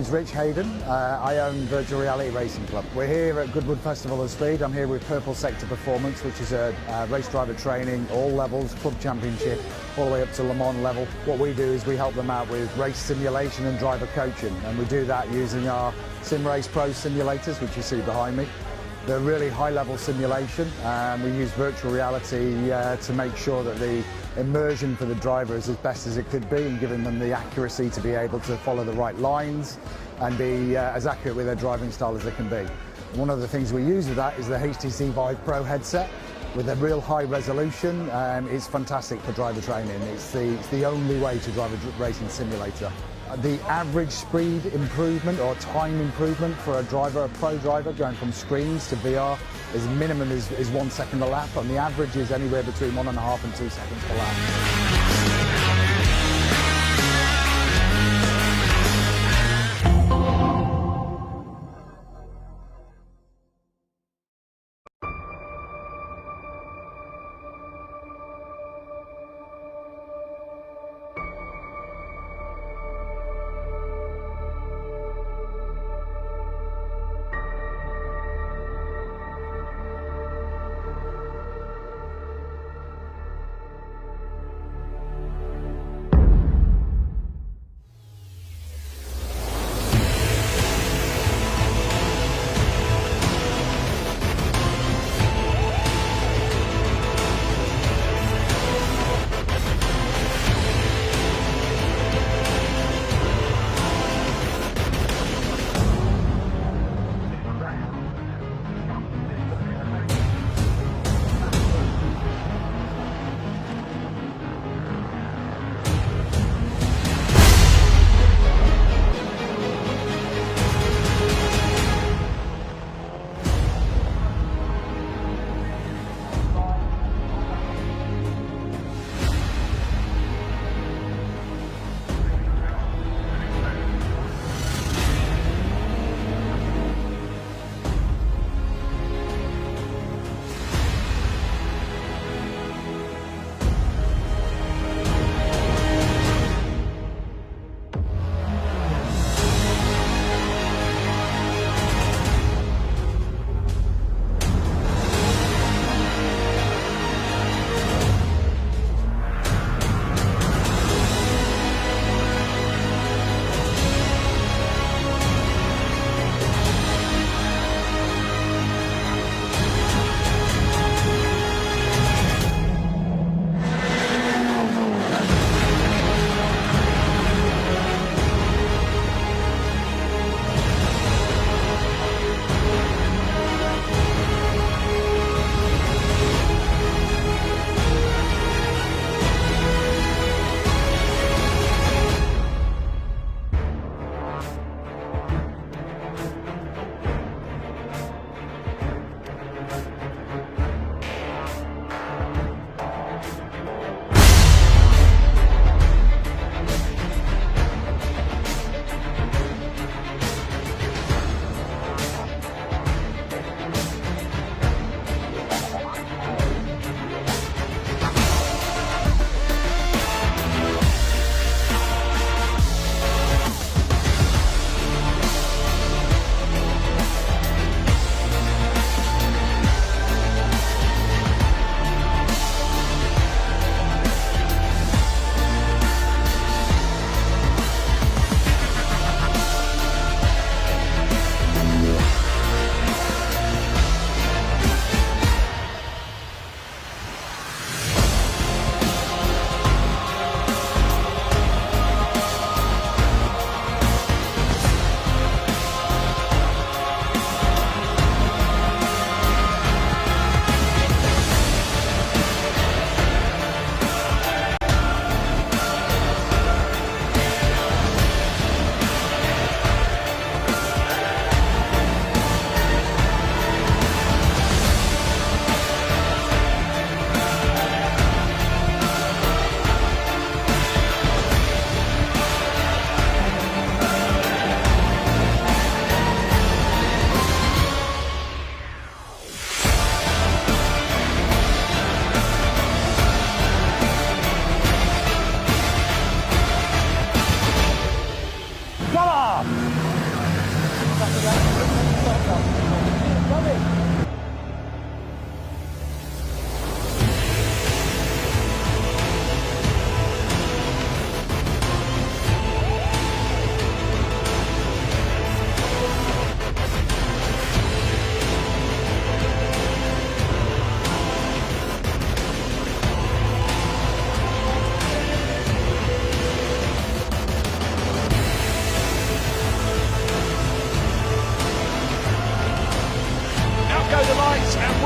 name's Rich Hayden. I own Virtual Reality Racing Club. We're here at Goodwood Festival of Speed. I'm here with Purple Sector Performance, which is a race driver training, all levels, club championship, all the way up to Le Mans level. What we do is we help them out with race simulation and driver coaching, and we do that using our SimRace Pro simulators, which you see behind me. They're really high-level simulation, and we use virtual reality to make sure that the immersion for the driver is as best as it could be, and giving them the accuracy to be able to follow the right lines and be as accurate with their driving style as they can be. One of the things we use with that is the HTC Vive Pro headset with a real high resolution. It's fantastic for driver training. It's the only way to drive a racing simulator. The average speed improvement or time improvement for a driver, a pro driver, going from screens to VR is minimum is 1 second a lap, and the average is anywhere between 1.5 and 2 seconds per lap.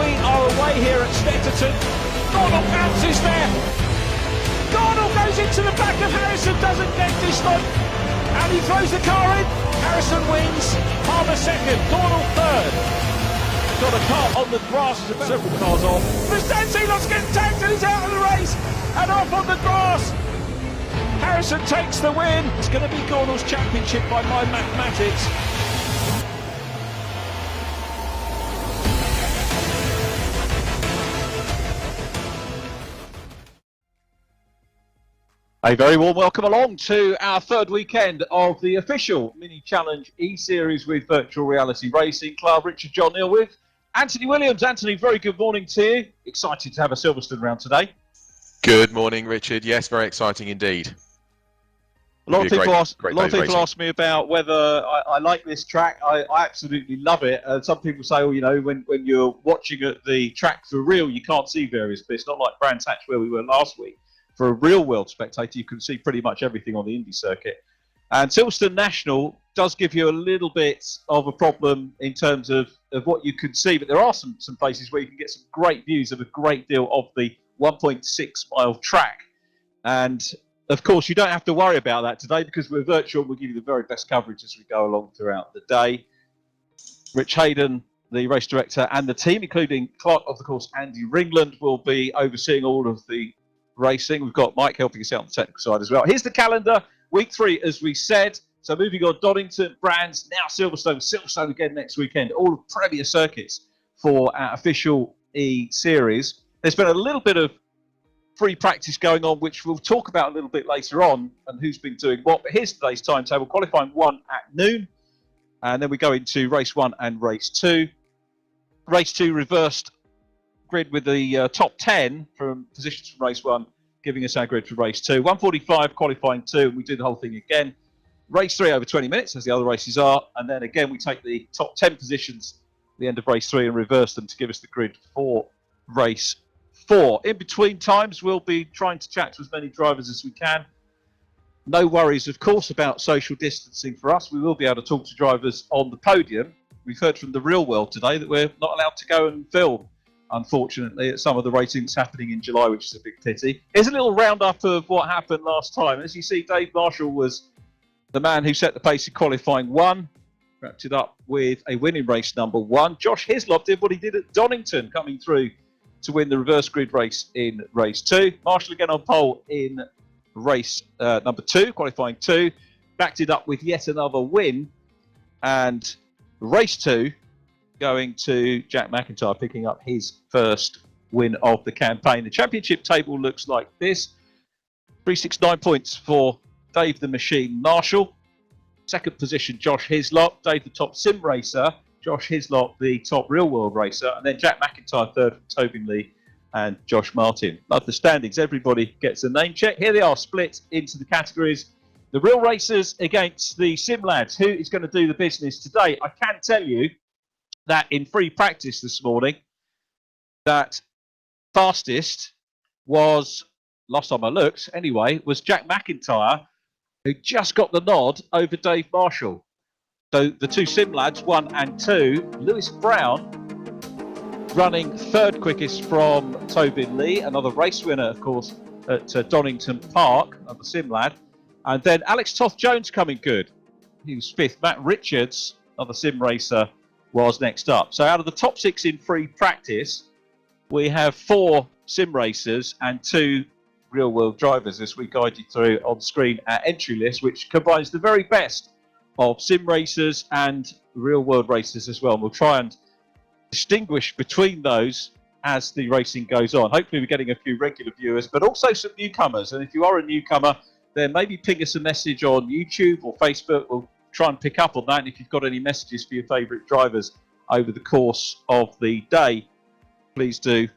we are away here at Stetterton. Gordon bounces there. Gordon goes into the back of Harrison, doesn't get Hislop, and he throws the car in. Harrison wins, Palmer second, Gordon third. Got a car on the grass, several cars off. Hilop's getting tagged and he's out of the race, and off on the grass. Harrison takes the win. It's going to be Gordon's championship by my mathematics. A very warm welcome along to our third weekend of the official Mini Challenge eSeries with Virtual Reality Racing Club. Richard John Neal with Anthony Williams. Anthony, very good morning to you. Excited to have a Silverstone round today. Good morning, Richard. Yes, very exciting indeed. A lot of people ask me about whether I like this track. I absolutely love it. Some people say, oh, you know, when you're watching at the track for real, you can't see various bits. Not like Brands Hatch where we were last week. For a real-world spectator, you can see pretty much everything on the Indy circuit. And Silverstone National does give you a little bit of a problem in terms of what you can see, but there are some places where you can get some great views of a great deal of the 1.6-mile track. And, of course, you don't have to worry about that today because we're virtual. We'll give you the very best coverage as we go along throughout the day. Rich Hayden, the race director, and the team, including Clark of the course, Andy Ringland, will be overseeing all of the racing. We've got Mike helping us out on the technical side as well. Here's the calendar. Week 3, as we said. So moving on, Donington, Brands, now Silverstone again next weekend. All of Premier circuits for our official E-Series. There's been a little bit of free practice going on, which we'll talk about a little bit later on, and who's been doing what. But here's today's timetable. Qualifying 1 at noon. And then we go into race 1 and race 2. Race 2 reversed grid with the top 10 from positions from race 1, giving us our grid for race 2. 1:45 qualifying 2, and we do the whole thing again. Race 3 over 20 minutes, as the other races are, and then again we take the top 10 positions at the end of race 3 and reverse them to give us the grid for race 4. In between times, we'll be trying to chat to as many drivers as we can. No worries, of course, about social distancing for us. We will be able to talk to drivers on the podium. We've heard from the real world today that we're not allowed to go and film, unfortunately, at some of the racings happening in July, which is a big pity. Here's a little roundup of what happened last time. As you see, Dave Marshall was the man who set the pace in qualifying 1, wrapped it up with a win in race number 1. Josh Hislop did what he did at Donington, coming through to win the reverse grid race in race 2. Marshall again on pole in race number 2, qualifying 2, backed it up with yet another win, and race 2 going to Jack MacIntrye, picking up his first win of the campaign. The championship table looks like this. 369 points for Dave the Machine Marshall. Second position, Josh Hislop. Dave the top sim racer. Josh Hislop the top real world racer. And then Jack MacIntyre third from Tobin Lee and Josh Martin. Love the standings. Everybody gets a name check. Here they are, split into the categories. The real racers against the sim lads. Who is going to do the business today? I can tell you that in free practice this morning, that fastest was, last time I looked anyway, was Jack MacIntyre, who just got the nod over Dave Marshall. So the two sim lads, 1 and 2, Lewis Brown running third quickest from Tobin Lee, another race winner, of course, at Donington Park, another sim lad. And then Alex Toth-Jones coming good. He was 5th. Matt Richards, another sim racer, was next up. So out of the top 6 in free practice, we have 4 sim racers and 2 real-world drivers as we guide you through on screen our entry list, which combines the very best of sim racers and real-world racers as well. And we'll try and distinguish between those as the racing goes on. Hopefully we're getting a few regular viewers, but also some newcomers. And if you are a newcomer, then maybe ping us a message on YouTube or Facebook. We'll try and pick up on that. And if you've got any messages for your favourite drivers over the course of the day, please do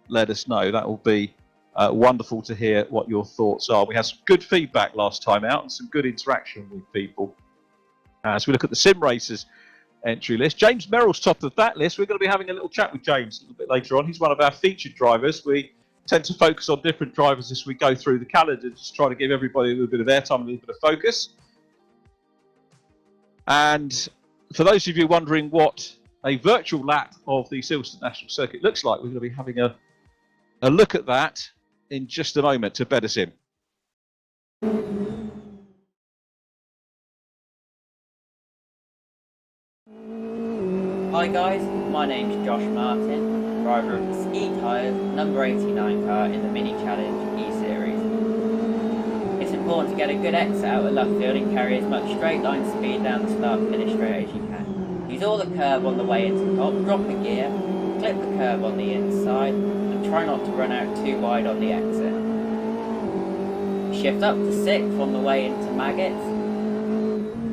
let us know. That will be wonderful to hear what your thoughts are. We had some good feedback last time out and some good interaction with people. As we look at the sim racers entry list, James Merrill's top of that list. We're going to be having a little chat with James a little bit later on. He's one of our featured drivers. We tend to focus on different drivers as we go through the calendar, just trying to give everybody a little bit of airtime, a little bit of focus. And for those of you wondering what a virtual lap of the Silverstone National Circuit looks like. We're going to be having a look at that in just a moment to bed us in. Hi guys, my name's Josh Martin, driver of the Ski Tyres number 89 car in the Mini Challenge eSeries. It's important to get a good exit out of left field and carry as much straight line speed down the start finish straight as you can. Use all the curb on the way into top, drop a gear, clip the curb on the inside and try not to run out too wide on the exit. Shift up to 6th on the way into Maggots.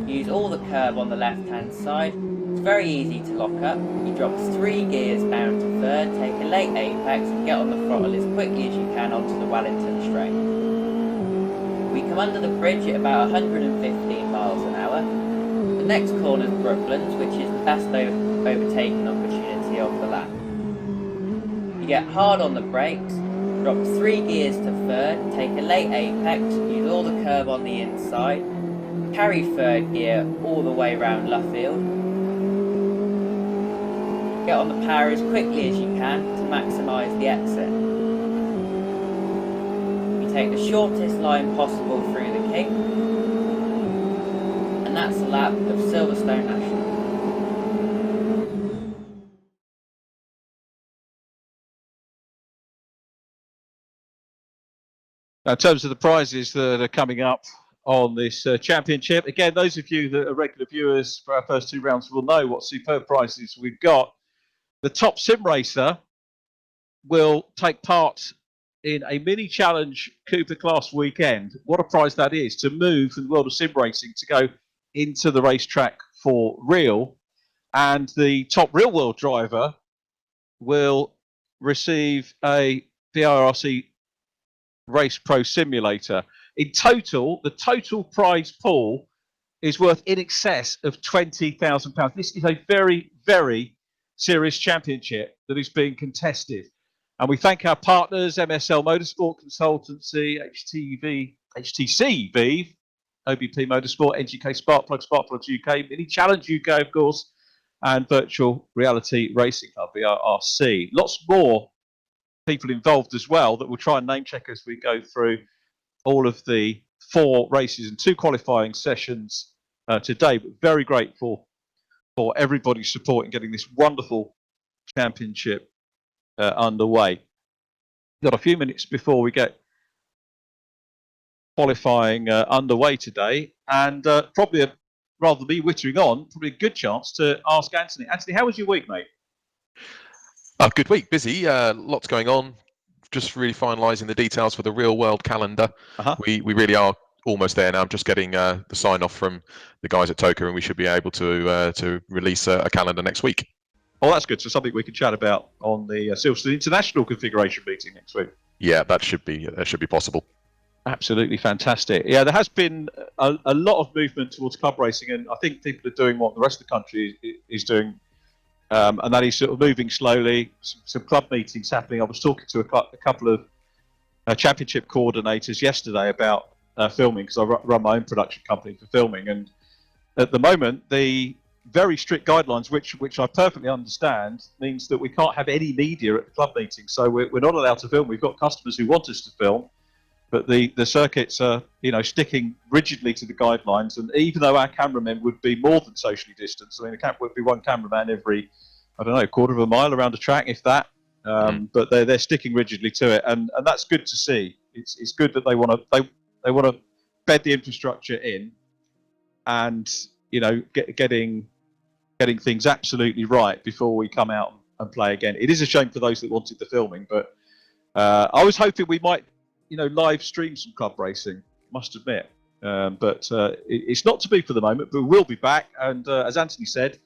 Use all the curb on the left hand side. It's very easy to lock up. You drop 3 gears down to 3rd, take a late apex and get on the throttle as quickly as you can onto the Wellington straight. We come under the bridge at about 115 miles an hour. The next corner is Brooklands, which is the best overtaking opportunity of the lap. You get hard on the brakes, drop 3 gears to 3rd, take a late apex, use all the curb on the inside, carry 3rd gear all the way around Luffield. Get on the power as quickly as you can to maximise the exit. You take the shortest line possible through the King, and that's a lap of Silverstone National. Now, in terms of the prizes that are coming up on this championship, again, those of you that are regular viewers for our first 2 rounds will know what superb prizes we've got. The top sim racer will take part in a mini challenge Cooper class weekend. What a prize that is, to move from the world of sim racing to go into the racetrack for real. And the top real world driver will receive a VRRC Race Pro Simulator. In total, the total prize pool is worth in excess of £20,000. This is a very, very serious championship that is being contested. And we thank our partners, MSL Motorsport Consultancy, HTC Vive, OBP Motorsport, NGK Sparkplug, Sparkplugs UK, Mini Challenge UK, of course, and Virtual Reality Racing Club, VRRC. Lots more people involved as well that we'll try and name check as we go through all of the 4 races and 2 qualifying sessions today. But very grateful for everybody's support in getting this wonderful championship underway. We've got a few minutes before we get qualifying underway today, and probably rather than me wittering on, probably a good chance to ask Anthony. Anthony, how was your week, mate? Good week, busy, lots going on. Just really finalising the details for the real world calendar. We really are almost there now. I'm just getting the sign off from the guys at Toka, and we should be able to release a calendar next week. Oh, that's good. So something we can chat about on the Silverstone International configuration meeting next week. Yeah, that should be possible. Absolutely fantastic. Yeah, there has been a lot of movement towards club racing, and I think people are doing what the rest of the country is doing, and that is sort of moving slowly. Some club meetings happening. I was talking to a couple of championship coordinators yesterday about filming, because I run my own production company for filming, and at the moment the very strict guidelines, which I perfectly understand, means that we can't have any media at the club meeting. So we're not allowed to film. We've got customers who want us to film, but the circuits are sticking rigidly to the guidelines. And even though our cameramen would be more than socially distanced, I mean, there would be one cameraman every, I don't know, quarter of a mile around a track, if that. But they're sticking rigidly to it, and that's good to see. It's good that they want to bed the infrastructure in, and getting things absolutely right before we come out and play again. It is a shame for those that wanted the filming, but I was hoping we might live stream some club racing, must admit, but it's not to be for the moment. But we will be back, and as Anthony said,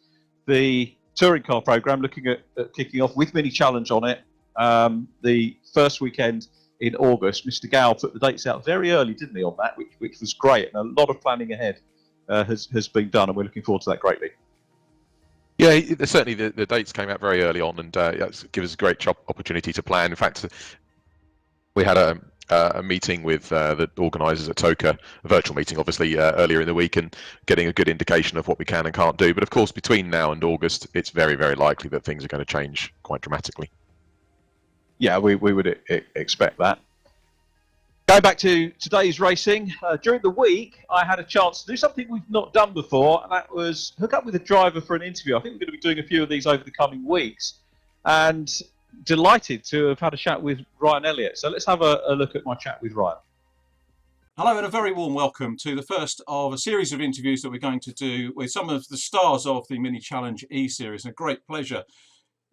the touring car program looking at kicking off with Mini Challenge on it the first weekend in August. Mr. Gow put the dates out very early, didn't he, on that, which was great, and a lot of planning ahead has been done, and we're looking forward to that greatly. Yeah, certainly the dates came out very early on, and gives us a great opportunity to plan. In fact, we had a a meeting with the organisers at TOCA, a virtual meeting obviously earlier in the week, and getting a good indication of what we can and can't do. But of course, between now and August, it's very, very likely that things are going to change quite dramatically. Yeah, we would expect that. Going back to today's racing, during the week I had a chance to do something we've not done before, and that was hook up with a driver for an interview. I think we're going to be doing a few of these over the coming weeks, and delighted to have had a chat with Ryan Elliott. So let's have a look at my chat with Ryan. Hello and a very warm welcome to the first of a series of interviews that we're going to do with some of the stars of the Mini Challenge eSeries. And a great pleasure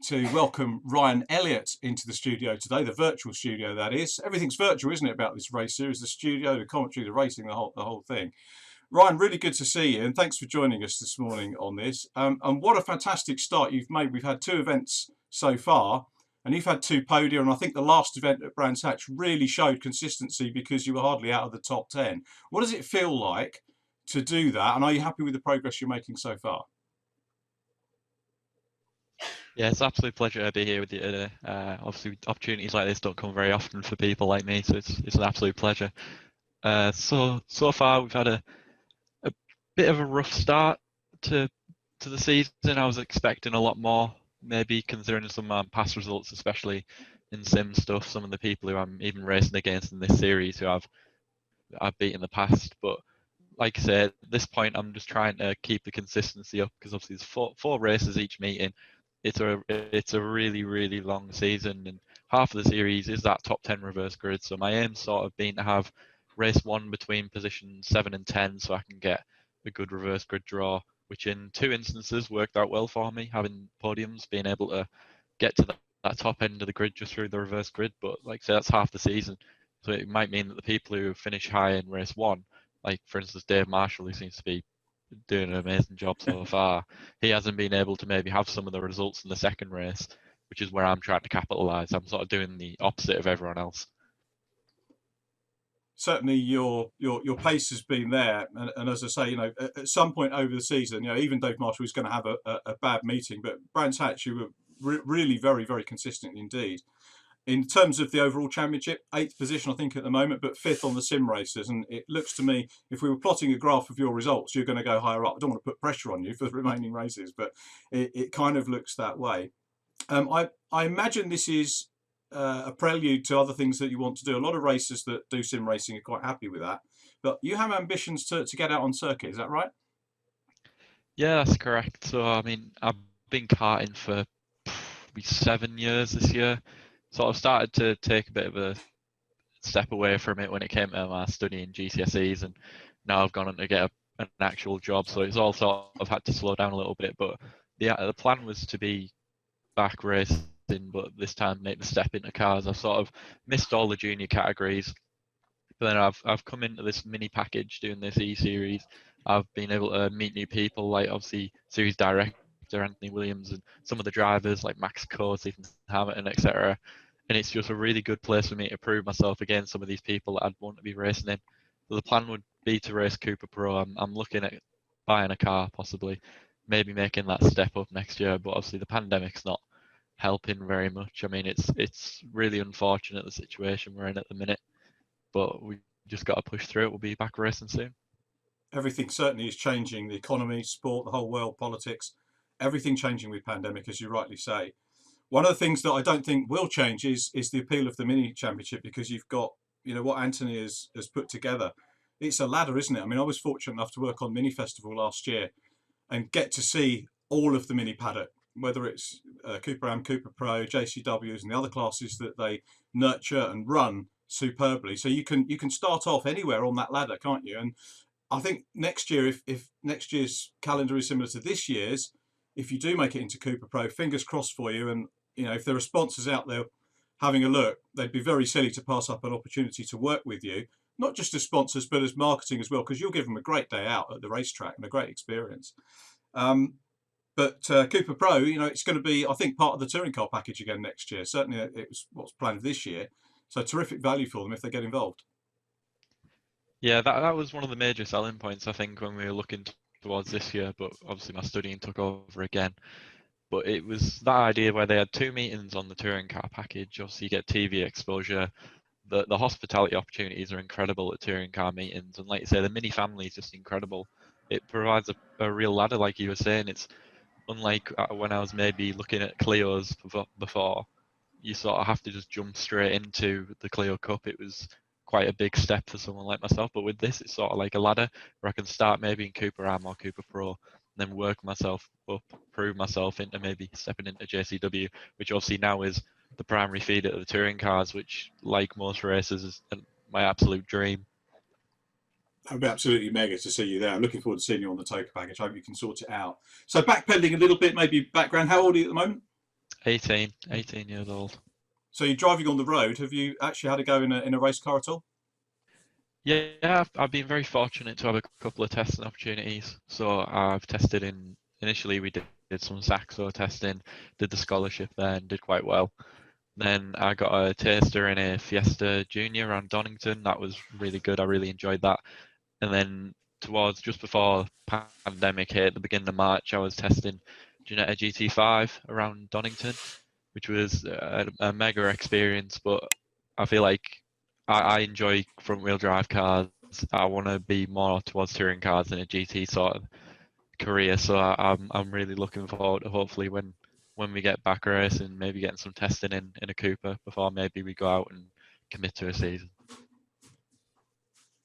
to welcome Ryan Elliott into the studio today, the virtual studio that is. Everything's virtual, isn't it, about this race series? The studio, the commentary, the racing, the whole thing. Ryan, really good to see you, and thanks for joining us this morning on this. And what a fantastic start you've made. We've had 2 events so far, and you've had 2 podia, and I think the last event at Brands Hatch really showed consistency because you were hardly out of the top 10. What does it feel like to do that, and are you happy with the progress you're making so far? Yeah, it's an absolute pleasure to be here with you today. Obviously, opportunities like this don't come very often for people like me, so it's an absolute pleasure. So far, we've had a bit of a rough start to the season. I was expecting a lot more, maybe considering some past results, especially in sim stuff. Some of the people who I'm even racing against in this series who I've beaten in the past, but like I said, at this point, I'm just trying to keep the consistency up because obviously there's four races each meeting. It's a really, really long season, and half of the series is that top 10 reverse grid. So my aim's sort of been to have race 1 between positions 7 and 10, so I can get a good reverse grid draw, which in 2 instances worked out well for me, having podiums, being able to get to that top end of the grid just through the reverse grid. But like I say, that's half the season, so it might mean that the people who finish high in race 1, like for instance Dave Marshall, who seems to be doing an amazing job so far, he hasn't been able to maybe have some of the results in the second race, which is where I'm trying to capitalise. I'm sort of doing the opposite of everyone else. Certainly your pace has been there, and as I say, at some point over the season, even Dave Marshall is going to have a bad meeting, but Brands Hatch, you were really very, very consistent indeed. In terms of the overall championship, 8th position, I think, at the moment, but 5th on the sim races. And it looks to me, if we were plotting a graph of your results, you're going to go higher up. I don't want to put pressure on you for the remaining races, but it kind of looks that way. I imagine this is a prelude to other things that you want to do. A lot of racers that do sim racing are quite happy with that. But you have ambitions to get out on circuit, is that right? Yeah, that's correct. So, I mean, I've been karting for probably 7 years this year. Sort of started to take a bit of a step away from it when it came to my studying GCSEs, and now I've gone on to get an actual job. So it's all sort of had to slow down a little bit. But the plan was to be back racing, but this time make the step into cars. I've sort of missed all the junior categories, but then I've come into this mini package doing this eSeries. I've been able to meet new people, like obviously series director Anthony Williams and some of the drivers like Max Coates, even Hammerton, etc. And it's just a really good place for me to prove myself against some of these people that I'd want to be racing in. So the plan would be to race Cooper Pro. I'm looking at buying a car, possibly, maybe making that step up next year. But obviously the pandemic's not helping very much. I mean, it's really unfortunate the situation we're in at the minute, but we just got to push through it. We'll be back racing soon. Everything certainly is changing. The economy, sport, the whole world, politics, everything changing with pandemic, as you rightly say. One of the things that I don't think will change is the appeal of the mini championship, because you've got, what Anthony has put together. It's a ladder, isn't it? I mean, I was fortunate enough to work on Mini Festival last year and get to see all of the mini paddock, whether it's Cooper Am, Cooper Pro, JCWs, and the other classes that they nurture and run superbly. So you can start off anywhere on that ladder, can't you? And I think next year, if next year's calendar is similar to this year's, if you do make it into Cooper Pro, fingers crossed for you. And if there are sponsors out there having a look, they'd be very silly to pass up an opportunity to work with you, not just as sponsors, but as marketing as well, because you'll give them a great day out at the racetrack and a great experience. But Cooper Pro, it's going to be, I think, part of the touring car package again next year. Certainly it was what's planned this year. So terrific value for them if they get involved. Yeah, that was one of the major selling points, I think, when we were looking towards this year, but obviously my studying took over again. But it was that idea where they had 2 meetings on the touring car package. Obviously you get TV exposure, the hospitality opportunities are incredible at touring car meetings, and like you say, the mini family is just incredible. It provides a real ladder, like you were saying. It's unlike when I was maybe looking at Clios before. You sort of have to just jump straight into the Clio Cup. It was quite a big step for someone like myself, but with this, it's sort of like a ladder where I can start maybe in Cooper Am or Cooper Pro, and then work myself up, prove myself into maybe stepping into JCW, which obviously now is the primary feeder of the touring cars, which, like most races, is my absolute dream. That would be absolutely mega to see you there. I'm looking forward to seeing you on the Toker package. I hope you can sort it out. So backpedaling a little bit, maybe background. How old are you at the moment? 18 years old. So you're driving on the road. Have you actually had a go in a race car at all? Yeah, I've been very fortunate to have a couple of testing opportunities. So I've tested initially we did some Saxo testing, did the scholarship there and did quite well. Then I got a taster in a Fiesta Junior around Donington. That was really good. I really enjoyed that. And then towards just before pandemic hit, at the beginning of March, I was testing Ginetta GT5 around Donington, which was a mega experience. But I feel like I enjoy front wheel drive cars. I want to be more towards touring cars than a GT sort of career. So I'm really looking forward to hopefully when we get back racing, maybe getting some testing in a Cooper before maybe we go out and commit to a season.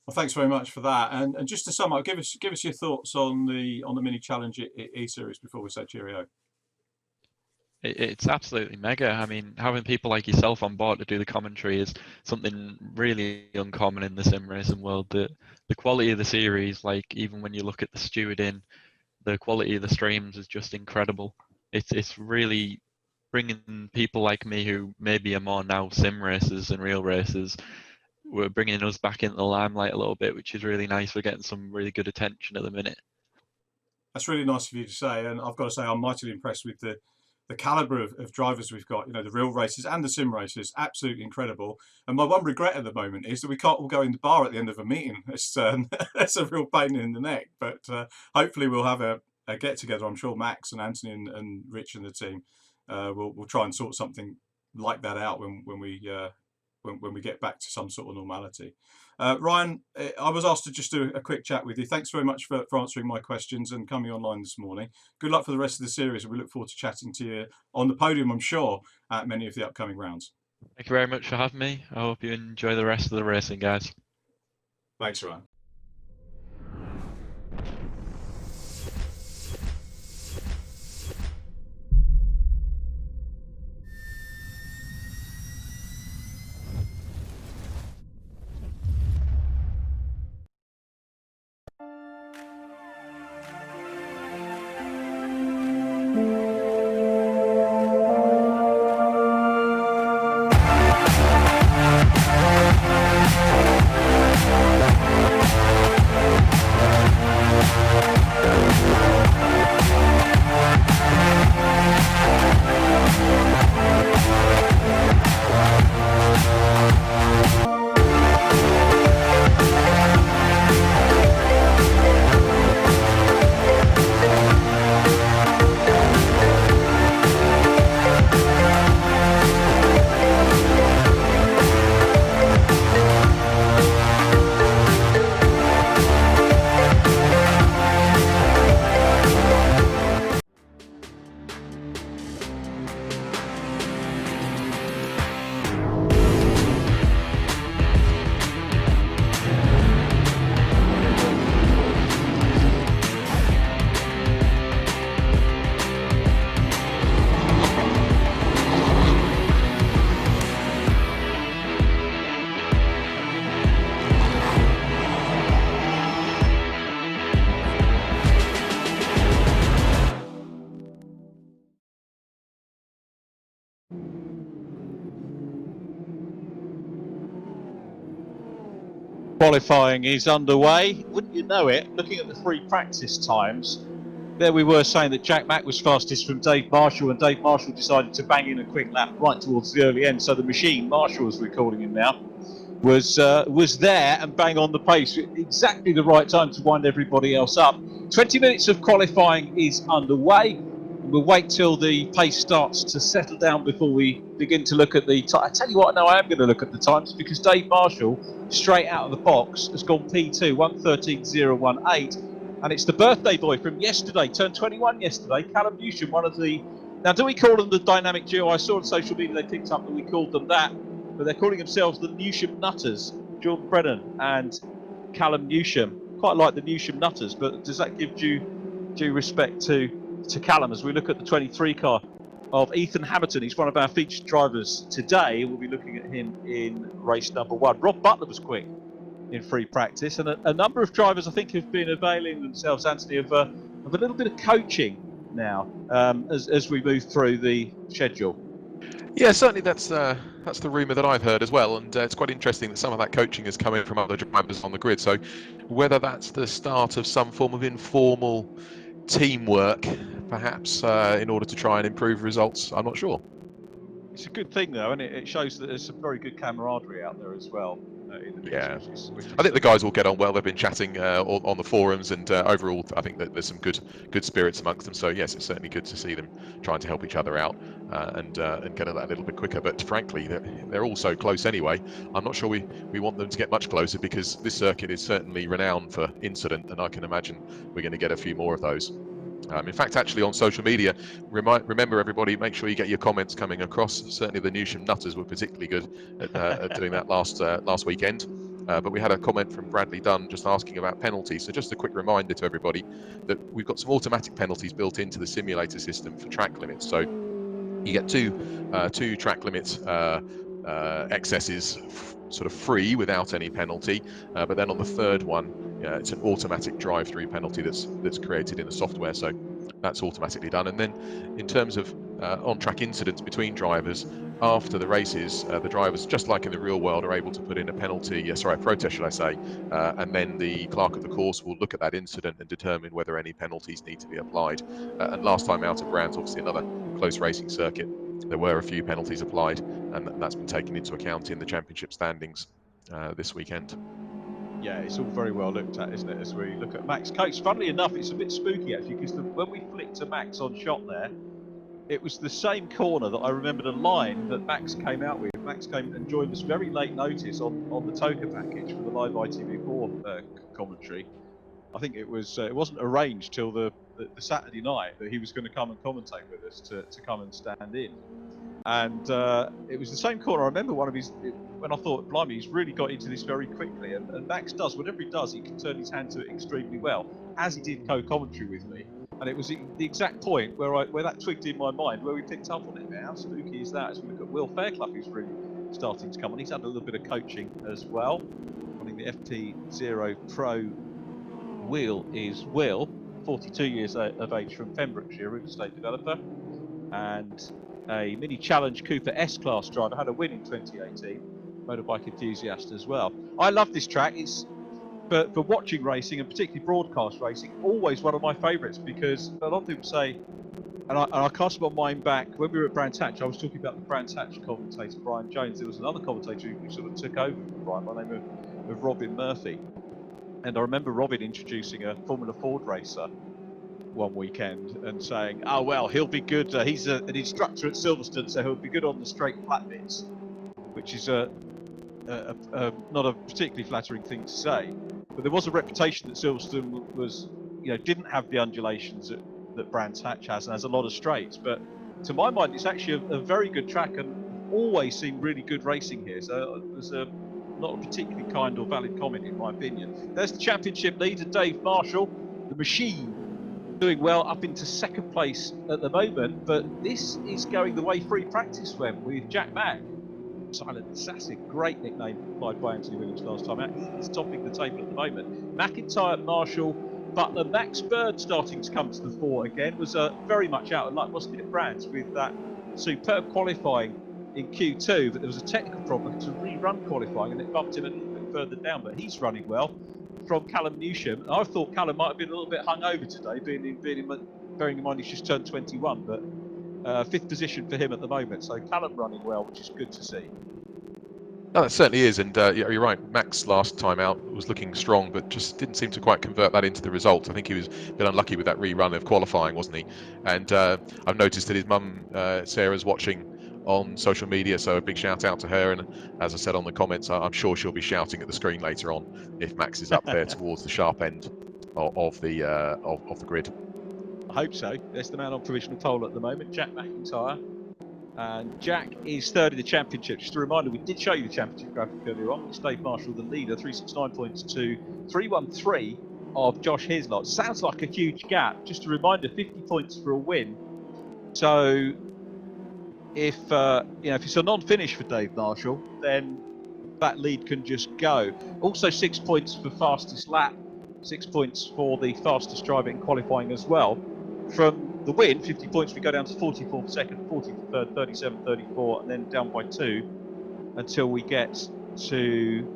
Well, thanks very much for that. And just to sum up, give us your thoughts on the mini challenge eSeries before we say cheerio. It's absolutely mega. I mean, having people like yourself on board to do the commentary is something really uncommon in the sim racing world. The quality of the series, like even when you look at the stewarding, the quality of the streams is just incredible. It's really bringing people like me who maybe are more now sim racers and real racers. We're bringing us back into the limelight a little bit, which is really nice. We're getting some really good attention at the minute. That's really nice of you to say, and I've got to say I'm mightily impressed with the calibre of drivers we've got. You know, the real races and the sim races, absolutely incredible. And my one regret at the moment is that we can't all go in the bar at the end of a meeting. It's that's a real pain in the neck. But hopefully we'll have a get together. I'm sure Max and Anthony and Rich and the team will try and sort something like that out when we get back to some sort of normality. Ryan, I was asked to just do a quick chat with you. Thanks very much for answering my questions and coming online this morning. Good luck for the rest of the series, and we look forward to chatting to you on the podium, I'm sure, at many of the upcoming rounds. Thank you very much for having me. I hope you enjoy the rest of the racing, guys. Thanks, Ryan. Qualifying is underway. Wouldn't you know it, looking at the free practice times, there we were saying that Jack Mack was fastest from Dave Marshall, and Dave Marshall decided to bang in a quick lap right towards the early end. So the machine, Marshall as we're calling him now, was there and bang on the pace at exactly the right time to wind everybody else up. 20 minutes of qualifying is underway. We'll wait till the pace starts to settle down before we begin to look at the time. I tell you what, no, I am going to look at the times because Dave Marshall, straight out of the box, has gone P2, 1:13.018. And it's the birthday boy from yesterday, turned 21 yesterday, Callum Newsham, one of the... Now, do we call them the dynamic duo? I saw on social media they picked up that we called them that, but they're calling themselves the Newsham Nutters, Jordan Brennan and Callum Newsham. Quite like the Newsham Nutters, but does that give due respect to Callum as we look at the 23 car of Ethan Hammerton? He's one of our featured drivers today. We'll be looking at him in race number 1. Rob Butler was quick in free practice, and a number of drivers I think have been availing themselves, Anthony, of a little bit of coaching now as we move through the schedule. Yeah, certainly that's the rumour that I've heard as well, and it's quite interesting that some of that coaching is coming from other drivers on the grid. So whether that's the start of some form of informal teamwork, perhaps in order to try and improve results, I'm not sure. It's a good thing though, and it shows that there's some very good camaraderie out there as well. Yeah, I think the guys will get on well. They've been chatting on the forums, and overall, I think that there's some good spirits amongst them. So yes, it's certainly good to see them trying to help each other out and get at that a little bit quicker. But frankly, they're all so close anyway. I'm not sure we want them to get much closer because this circuit is certainly renowned for incident, and I can imagine we're going to get a few more of those. In fact, actually on social media, remember everybody, make sure you get your comments coming across. Certainly the Newsham Nutters were particularly good at doing that last weekend. But we had a comment from Bradley Dunn just asking about penalties. So just a quick reminder to everybody that we've got some automatic penalties built into the simulator system for track limits. So you get two track limits excesses sort of free without any penalty, but then on the third one, it's an automatic drive-through penalty that's created in the software, so that's automatically done. And then in terms of on-track incidents between drivers after the races, the drivers, just like in the real world, are able to put in a protest, should I say, and then the clerk of the course will look at that incident and determine whether any penalties need to be applied. And last time out at Brands, obviously another close racing circuit, there were a few penalties applied, and that's been taken into account in the championship standings this weekend. Yeah, it's all very well looked at, isn't it, as we look at Max Coates. Funnily enough, it's a bit spooky actually, because when we flicked to Max on shot there, it was the same corner that I remembered a line that Max came out with. Max came and joined us very late notice on the Toka package for the live ITV4 commentary. I think it wasn't arranged till the Saturday night that he was going to come and commentate with us to come and stand in. And it was the same corner. I remember when I thought, blimey, he's really got into this very quickly. And Max does, whatever he does, he can turn his hand to it extremely well, as he did co-commentary with me. And it was the exact point where that twigged in my mind, where we picked up on it. Now, how spooky is that? As we look at Will Fairclough, who's really starting to come on. He's had a little bit of coaching as well. Running the FP0 Pro wheel is Will, 42 years of age from Pembrokeshire, real estate developer, and a Mini Challenge Cooper S-Class driver, had a win in 2018, motorbike enthusiast as well. I love this track. It's for watching racing, and particularly broadcast racing, always one of my favourites, because a lot of people say, and I cast my mind back, when we were at Brands Hatch, I was talking about the Brands Hatch commentator, Brian Jones. There was another commentator who sort of took over from Brian by the name of Robin Murphy. And I remember Robin introducing a Formula Ford racer one weekend and saying, oh, well, he'll be good. He's an instructor at Silverstone, so he'll be good on the straight flat bits, which is not a particularly flattering thing to say. But there was a reputation that Silverstone was, didn't have the undulations that Brands Hatch has, and has a lot of straights. But to my mind, it's actually a very good track, and always seen really good racing here. So there's not a particularly kind or valid comment, in my opinion. There's the championship leader, Dave Marshall, the machine, doing well up into second place at the moment. But this is going the way free practice went with Jack Mack. Silent Assassin, great nickname applied by Anthony Williams last time out. He's topping the table at the moment. MacIntyre, Marshall, Butler, Max Bird starting to come to the fore again. Was very much out of luck, wasn't it, Brands, with that superb qualifying in Q2, but there was a technical problem to rerun qualifying and it bumped him a little bit further down, but he's running well from Callum Newsham. I thought Callum might have been a little bit hungover today, bearing in mind he's just turned 21, but fifth position for him at the moment, so Callum running well, which is good to see. No, that certainly is, and you're right. Max last time out was looking strong, but just didn't seem to quite convert that into the result. I think he was a bit unlucky with that rerun of qualifying, wasn't he? And I've noticed that his mum, Sarah's watching on social media, so a big shout out to her. And as I said on the comments, I'm sure she'll be shouting at the screen later on if Max is up there towards the sharp end of the grid. I hope so. There's the man on provisional pole at the moment, Jack MacIntrye. And Jack is third in the championship. Just a reminder, we did show you the championship graphic earlier on. It's Dave Marshall, the leader, 369 points to 313 of Josh Hislop. Sounds like a huge gap. Just a reminder, 50 points for a win. So if if it's a non-finish for Dave Marshall, then that lead can just go. Also 6 points for fastest lap, 6 points for the fastest driver in qualifying as well. From the win, 50 points, we go down to 44 for second, 40 for third, 37, 34, and then down by 2 until we get to,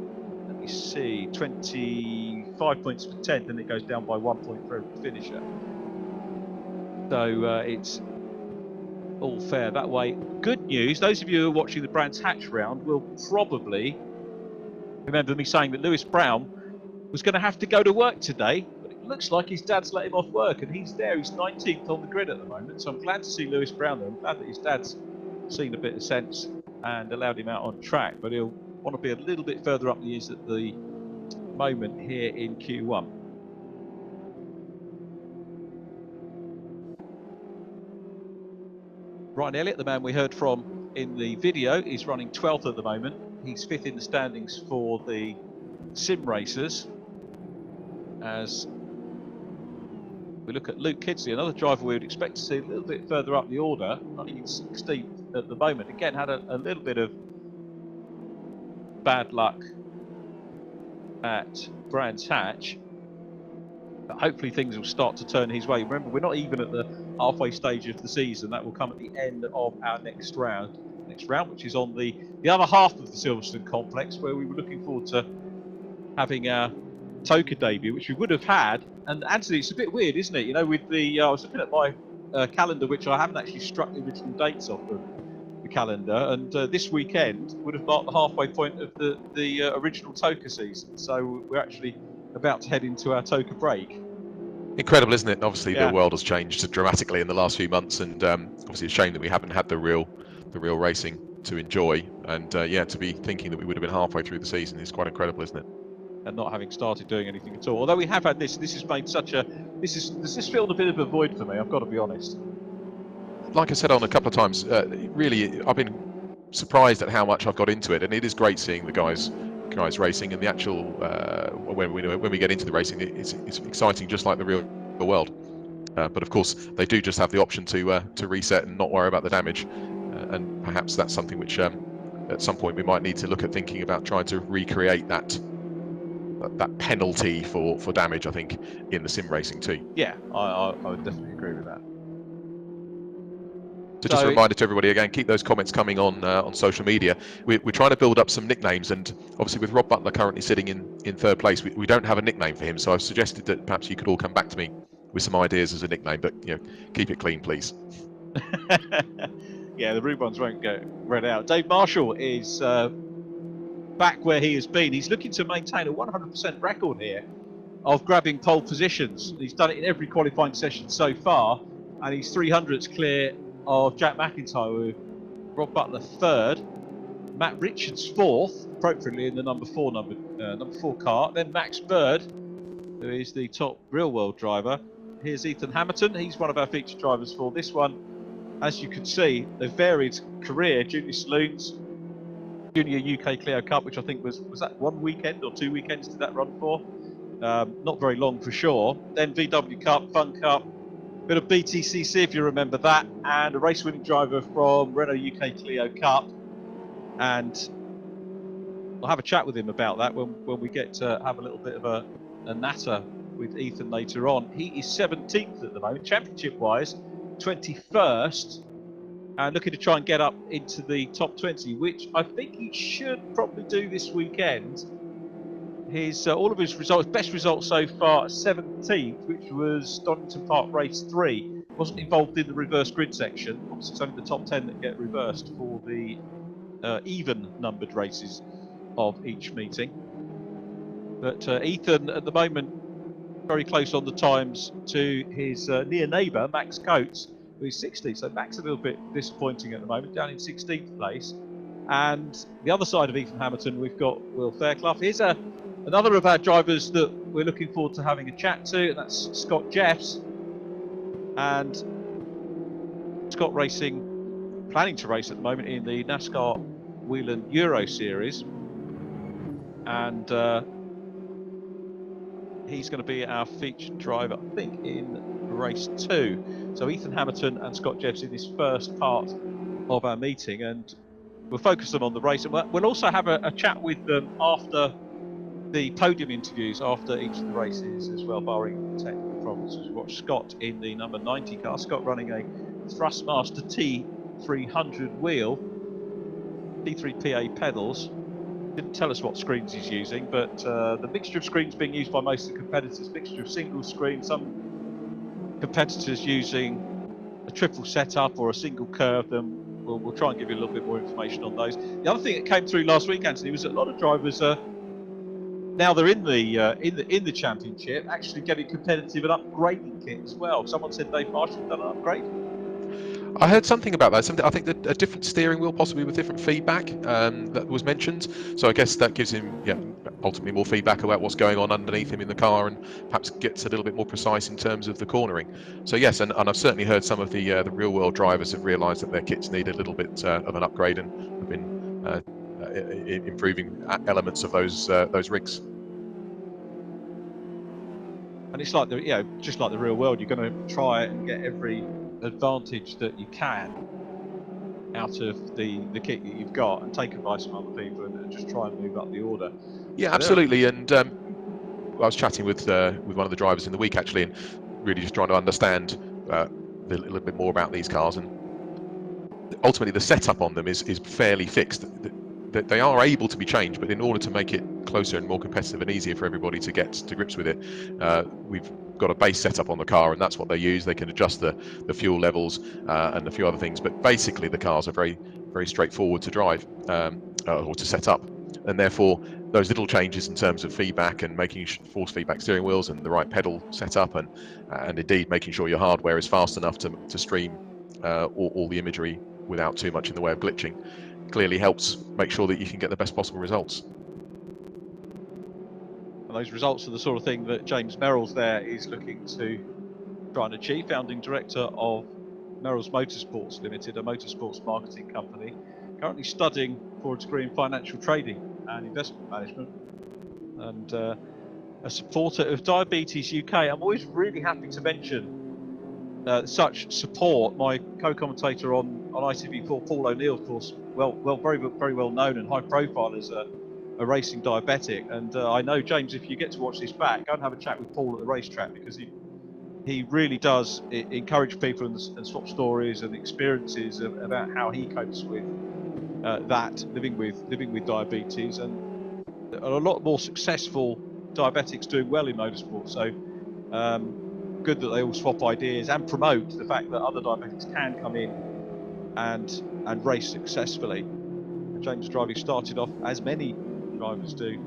let me see, 25 points for 10th, then it goes down by 1 point for every finisher. So it's all fair that way. Good news, those of you who are watching the Brands Hatch round will probably remember me saying that Lewis Brown was going to have to go to work today. Looks like his dad's let him off work, and he's there. He's 19th on the grid at the moment, so I'm glad to see Lewis Brown there. I'm glad that his dad's seen a bit of sense and allowed him out on track, but he'll want to be a little bit further up the ears at the moment here in Q1. Ryan Elliott, the man we heard from in the video, is running 12th at the moment. He's 5th in the standings for the sim racers. As we look at Luke Kidsley, another driver we would expect to see a little bit further up the order, running in 16th at the moment. Again, had a little bit of bad luck at Brands Hatch, but hopefully things will start to turn his way. Remember, we're not even at the halfway stage of the season. That will come at the end of our next round, which is on the other half of the Silverstone complex, where we were looking forward to having our Toka debut, which we would have had. And Anthony, it's a bit weird, isn't it? You know, with the I was looking at my calendar, which I haven't actually struck the original dates off of the calendar, and this weekend would have marked the halfway point of the original Toka season. So we're actually about to head into our Toka break. Incredible, isn't it? Obviously, the world has changed dramatically in the last few months, and obviously a shame that we haven't had the real racing to enjoy. And to be thinking that we would have been halfway through the season is quite incredible, isn't it? And not having started doing anything at all. Although we have had this has made such a this has filled a bit of a void for me. I've got to be honest. Like I said on a couple of times, really, I've been surprised at how much I've got into it, and it is great seeing the guys racing, and the actual when we get into the racing, it's exciting, just like the real world. But of course, they do just have the option to reset and not worry about the damage, and perhaps that's something which at some point we might need to look at thinking about trying to recreate that penalty for damage, I think, in the sim racing too. Yeah, I would definitely agree with that. So just a reminder to everybody again, keep those comments coming on social media. We're trying to build up some nicknames, and obviously with Rob Butler currently sitting in third place, we don't have a nickname for him. So I've suggested that perhaps you could all come back to me with some ideas as a nickname, but keep it clean, please. Yeah, the rude ones won't get read out. Dave Marshall is back where he has been. He's looking to maintain a 100% record here of grabbing pole positions. He's done it in every qualifying session so far, and he's 300ths clear of Jack MacIntrye, with Rob Butler third, Matt Richards fourth, appropriately in the number four car. Then Max Bird, who is the top real world driver. Here's Ethan Hammerton. He's one of our featured drivers for this one. As you can see, a varied career: Junior Saloons, Junior UK Clio Cup, which I think was that 1 weekend or 2 weekends did that run for? Not very long for sure. Then VW Cup, Fun Cup, bit of BTCC if you remember that, and a race-winning driver from Renault UK Clio Cup. And I'll have a chat with him about that when we get to have a little bit of a natter with Ethan later on. He is 17th at the moment, championship-wise, 21st. And looking to try and get up into the top 20, which I think he should probably do this weekend. His all of his results, best results so far, 17th, which was Donington Park Race 3. Wasn't involved in the reverse grid section. Obviously, it's only the top 10 that get reversed for the even-numbered races of each meeting. But Ethan, at the moment, very close on the times to his near neighbour, Max Coates, who is 60. So Max a little bit disappointing at the moment, down in 16th place. And the other side of Ethan Hammerton, we've got Will Fairclough. Here's another of our drivers that we're looking forward to having a chat to, and that's Scott Jeffs. And Scott racing, planning to race at the moment in the NASCAR Whelen Euro Series. And he's going to be our featured driver, I think, in race 2. So Ethan Hammerton and Scott Jeffs in this first part of our meeting, and we'll focus them on the race. And we'll also have a chat with them after the podium interviews, after each of the races as well, barring technical problems. As we watch Scott in the number 90 car, Scott running a Thrustmaster T300 wheel, T3PA pedals. Didn't tell us what screens he's using, but the mixture of screens being used by most of the competitors, mixture of single screen, some competitors using a triple setup or a single curve. Then we'll try and give you a little bit more information on those. The other thing that came through last week, Anthony, was that a lot of drivers now they're in the championship, actually getting competitive and upgrading kit as well. Someone said Dave Marshall done an upgrade. I heard something about that. I think that a different steering wheel, possibly with different feedback, that was mentioned. So I guess that gives him, ultimately more feedback about what's going on underneath him in the car, and perhaps gets a little bit more precise in terms of the cornering. So yes, and I've certainly heard some of the real world drivers have realised that their kits need a little bit of an upgrade, and have been improving elements of those rigs. And it's like just like the real world, you're going to try and get every advantage that you can out of the kit that you've got, and take advice from other people, and just try and move up the order. Yeah, absolutely. And I was chatting with one of the drivers in the week actually, and really just trying to understand a little bit more about these cars. And ultimately, the setup on them is fairly fixed. That they are able to be changed, but in order to make it closer and more competitive and easier for everybody to get to grips with it, we've got a base setup on the car, and that's what they use. They can adjust the fuel levels and a few other things, but basically the cars are very, very straightforward to drive or to set up, and therefore those little changes in terms of feedback and making force feedback steering wheels and the right pedal setup, and indeed making sure your hardware is fast enough to stream all the imagery without too much in the way of glitching, clearly helps make sure that you can get the best possible results. And those results are the sort of thing that James Merrills there is looking to try and achieve, founding director of Merrills Motorsports Limited, a motorsports marketing company, currently studying for a degree in financial trading and investment management, and a supporter of Diabetes UK. I'm always really happy to mention such support. My co-commentator on ITV4, Paul O'Neill, of course, very well known and high profile as a racing diabetic. And I know, James, if you get to watch this back, go and have a chat with Paul at the racetrack, because he really does encourage people and swap stories and experiences about how he copes with that, living with diabetes, and a lot more successful diabetics doing well in motorsport. So good that they all swap ideas and promote the fact that other diabetics can come in and race successfully. James Driving started off, as many drivers do,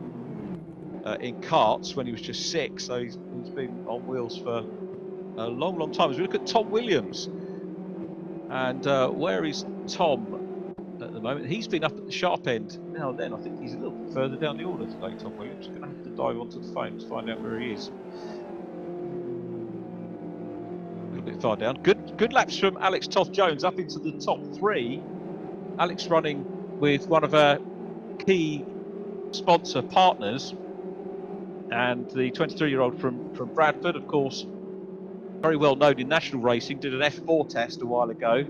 in karts when he was just 6, so he's been on wheels for a long time. As we look at Tom Williams, and where is Tom at the moment? He's been up at the sharp end now and then. I think he's a little bit further down the order today, Tom Williams. Going to have to dive onto the phone to find out where he is. A little bit far down. Good laps from Alex Toth-Jones up into the top 3. Alex running with one of our key sponsor partners, and the 23-year-old from Bradford, of course, very well known in national racing, did an F4 test a while ago,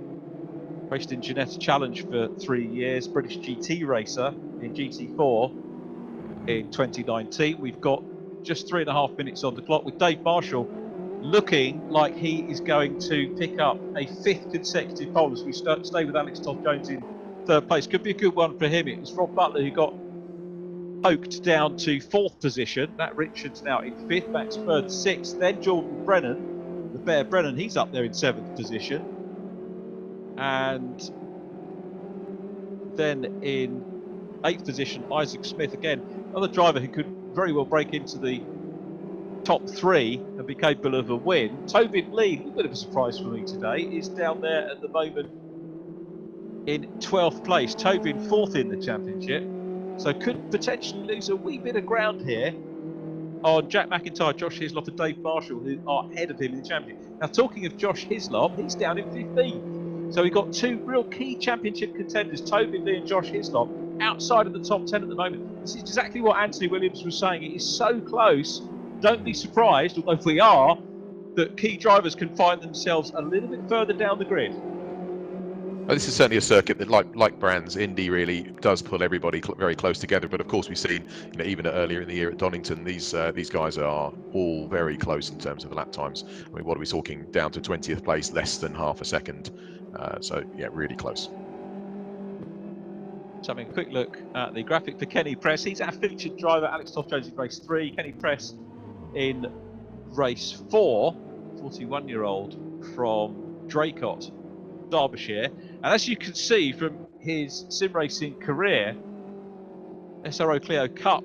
raced in Ginetta Challenge for 3 years, British GT racer in GT4 in 2019. We've got just 3.5 minutes on the clock, with Dave Marshall looking like he is going to pick up a 5th consecutive pole as we stay with Alex Toth-Jones in 3rd place. Could be a good one for him. It was Rob Butler who got poked down to 4th position. Matt Richards now in 5th, Max Bird 6th, then Jordan Brennan, the Bear Brennan, he's up there in 7th position. And then in 8th position, Isaac Smith, again, another driver who could very well break into the top 3 and be capable of a win. Tobin Lee, a bit of a surprise for me today, is down there at the moment in 12th place. Tobin 4th in the championship, so could potentially lose a wee bit of ground here on Jack MacIntyre, Josh Hislop and Dave Marshall, who are ahead of him in the championship. Now, talking of Josh Hislop, he's down in 15th. So we've got 2 real key championship contenders, Tobin Lee and Josh Hislop, outside of the top 10 at the moment. This is exactly what Anthony Williams was saying. It is so close. Don't be surprised, although we are, that key drivers can find themselves a little bit further down the grid. Well, this is certainly a circuit that, like Brands, Indy really does pull everybody very close together. But of course, we've seen, even earlier in the year at Donington, these guys are all very close in terms of lap times. I mean, what are we talking? Down to 20th place, less than half a second. So yeah, really close. So having a quick look at the graphic for Kenny Press. He's our featured driver. Alex Toth-Jones in race 3. Kenny Press in race 4. 41-year-old from Draycott, Derbyshire. And as you can see from his sim racing career, SRO Clio Cup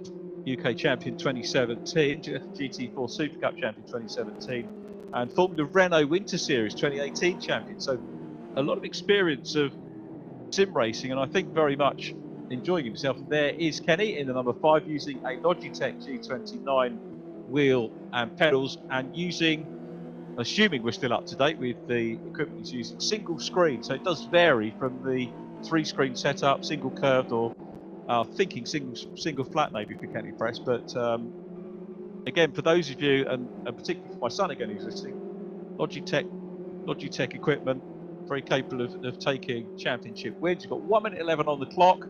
UK Champion 2017, GT4 Super Cup Champion 2017, and Formula Renault Winter Series 2018 Champion. So a lot of experience of sim racing, and I think very much enjoying himself. There is Kenny in the number 5, using a Logitech G29 wheel and pedals, and using, assuming we're still up to date with the equipment he's using, single screen. So it does vary from the 3-screen setup, single curved, or thinking single flat maybe for Kenny Press. But again, for those of you, and particularly for my son again who's listening, Logitech equipment, very capable of taking championship wins. You've got 1 minute 11 on the clock,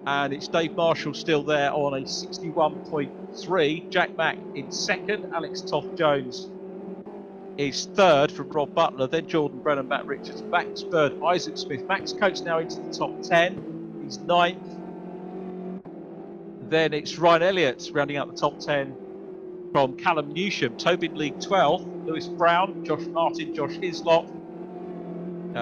and it's Dave Marshall still there on a 61.3. Jack Mack in 2nd, Alex Toth-Jones is 3rd from Rob Butler, then Jordan Brennan, Matt Richards, Max Bird, Isaac Smith. Max Coates now into the top 10, he's 9th. Then it's Ryan Elliott rounding out the top 10 from Callum Newsham. Tobin Lee 12th, Lewis Brown, Josh Martin, Josh Hislop.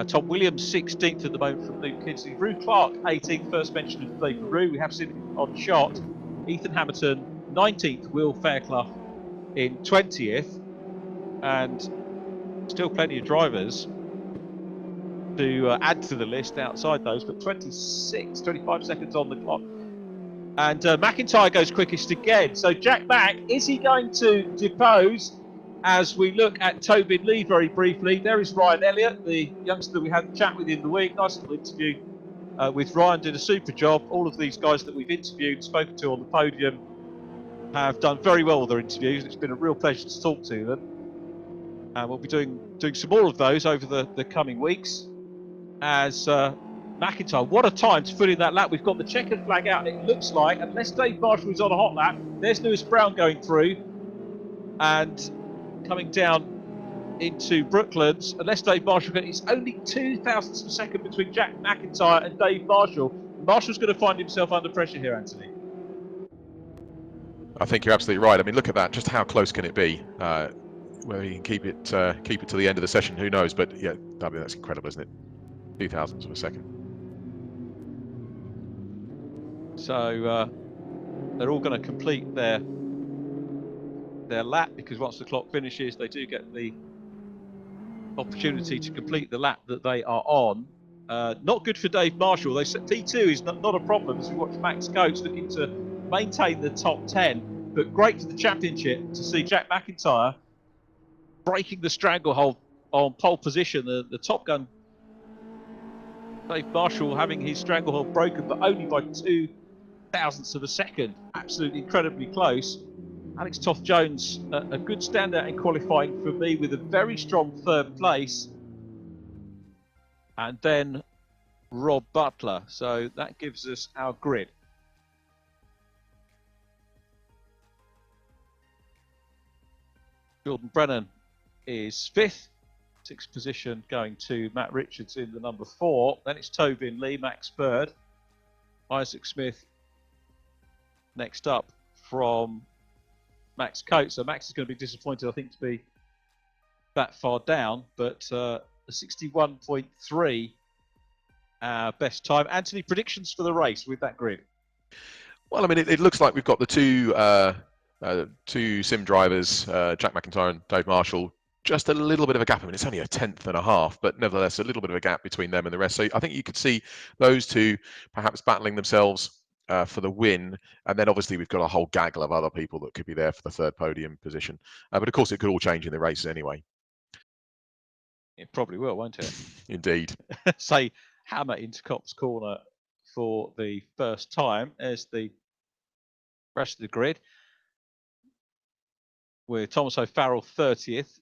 Tom Williams 16th at the moment from Luke Kidsley. Rue Clark 18th, first mention of Davey Rue. We have seen him on shot. Ethan Hammerton 19th, Will Fairclough in 20th. And still plenty of drivers to add to the list outside those, but 25 seconds on the clock. And MacIntyre goes quickest again. So Jack Mack, is he going to depose? As we look at Tobin Lee very briefly, there is Ryan Elliott, the youngster we had a chat with in the week. Nice little interview with Ryan, did a super job. All of these guys that we've interviewed, spoken to on the podium, have done very well with their interviews. It's been a real pleasure to talk to them. And we'll be doing some more of those over the coming weeks. As MacIntyre, what a time to put in that lap. We've got the checkered flag out. It looks like, unless Dave Marshall is on a hot lap, there's Lewis Brown going through. And coming down into Brooklands, unless Dave Marshall, it's only 2 thousandths of a second between Jack MacIntyre and Dave Marshall. Marshall's going to find himself under pressure here, Anthony. I think you're absolutely right. I mean, look at that. Just how close can it be? Whether he can keep it to the end of the session, who knows? But yeah, I mean, that's incredible, isn't it? 2 thousandths of a second. So they're all going to complete their lap, because once the clock finishes, they do get the opportunity to complete the lap that they are on. Not good for Dave Marshall. P2 is not a problem, as we watch Max Coates looking to maintain the top 10, but great for the championship to see Jack MacIntyre breaking the stranglehold on pole position. The Top Gun Dave Marshall having his stranglehold broken, but only by 2 thousandths of a second. Absolutely incredibly close. Alex Toth-Jones, a good standout in qualifying for me, with a very strong 3rd place. And then Rob Butler. So that gives us our grid. Jordan Brennan is 5th. 6th position going to Matt Richards in the number 4. Then it's Tobin Lee, Max Bird, Isaac Smith next up from Max Coates. So Max is going to be disappointed, I think, to be that far down, but a 61.3 best time. Anthony, predictions for the race with that grid? Well, I mean, it looks like we've got the two sim drivers, Jack MacIntyre and Dave Marshall, just a little bit of a gap. I mean, it's only a tenth and a half, but nevertheless, a little bit of a gap between them and the rest. So I think you could see those two perhaps battling themselves for the win. And then obviously we've got a whole gaggle of other people that could be there for the third podium position. But of course, it could all change in the races anyway. It probably will, won't it? Indeed. Say Hammer into Cop's corner for the first time as the rest of the grid, with Thomas O'Farrell 30th,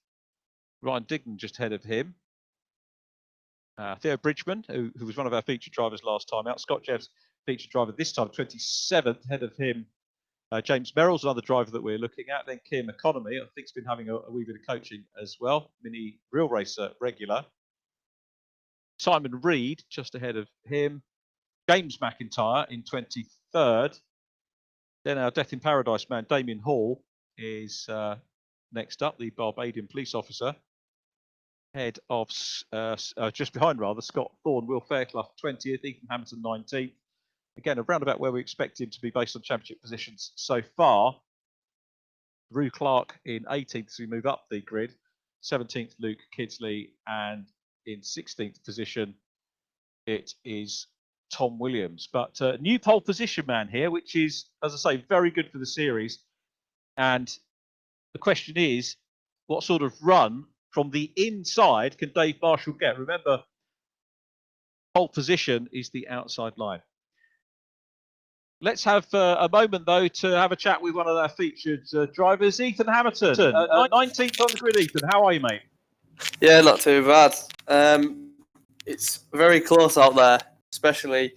Ryan Dignan just ahead of him, Theo Bridgeman, who was one of our featured drivers last time out, Scott Jeff's featured driver this time, 27th, ahead of him, James Merrill's another driver that we're looking at, then Kim Economy, I think has been having a wee bit of coaching as well, Mini Real Racer regular, Simon Reed just ahead of him, James MacIntyre in 23rd. Then our Death in Paradise man, Damien Hall, is next up, the Barbadian police officer. Head of, just behind rather, Scott Thorne, Will Fairclough 20th, Ethan Hammerton 19th. Again, around about where we expect him to be based on championship positions so far. Rue Clark in 18th as we move up the grid. 17th, Luke Kidsley, and in 16th position, it is Tom Williams. But new pole position man here, which is, as I say, very good for the series. And the question is, what sort of run from the inside can Dave Marshall get? Remember, pole position is the outside line. Let's have a moment, though, to have a chat with one of our featured drivers, Ethan Hammerton. 19th on the grid, Ethan. How are you, mate? Yeah, not too bad. It's very close out there, especially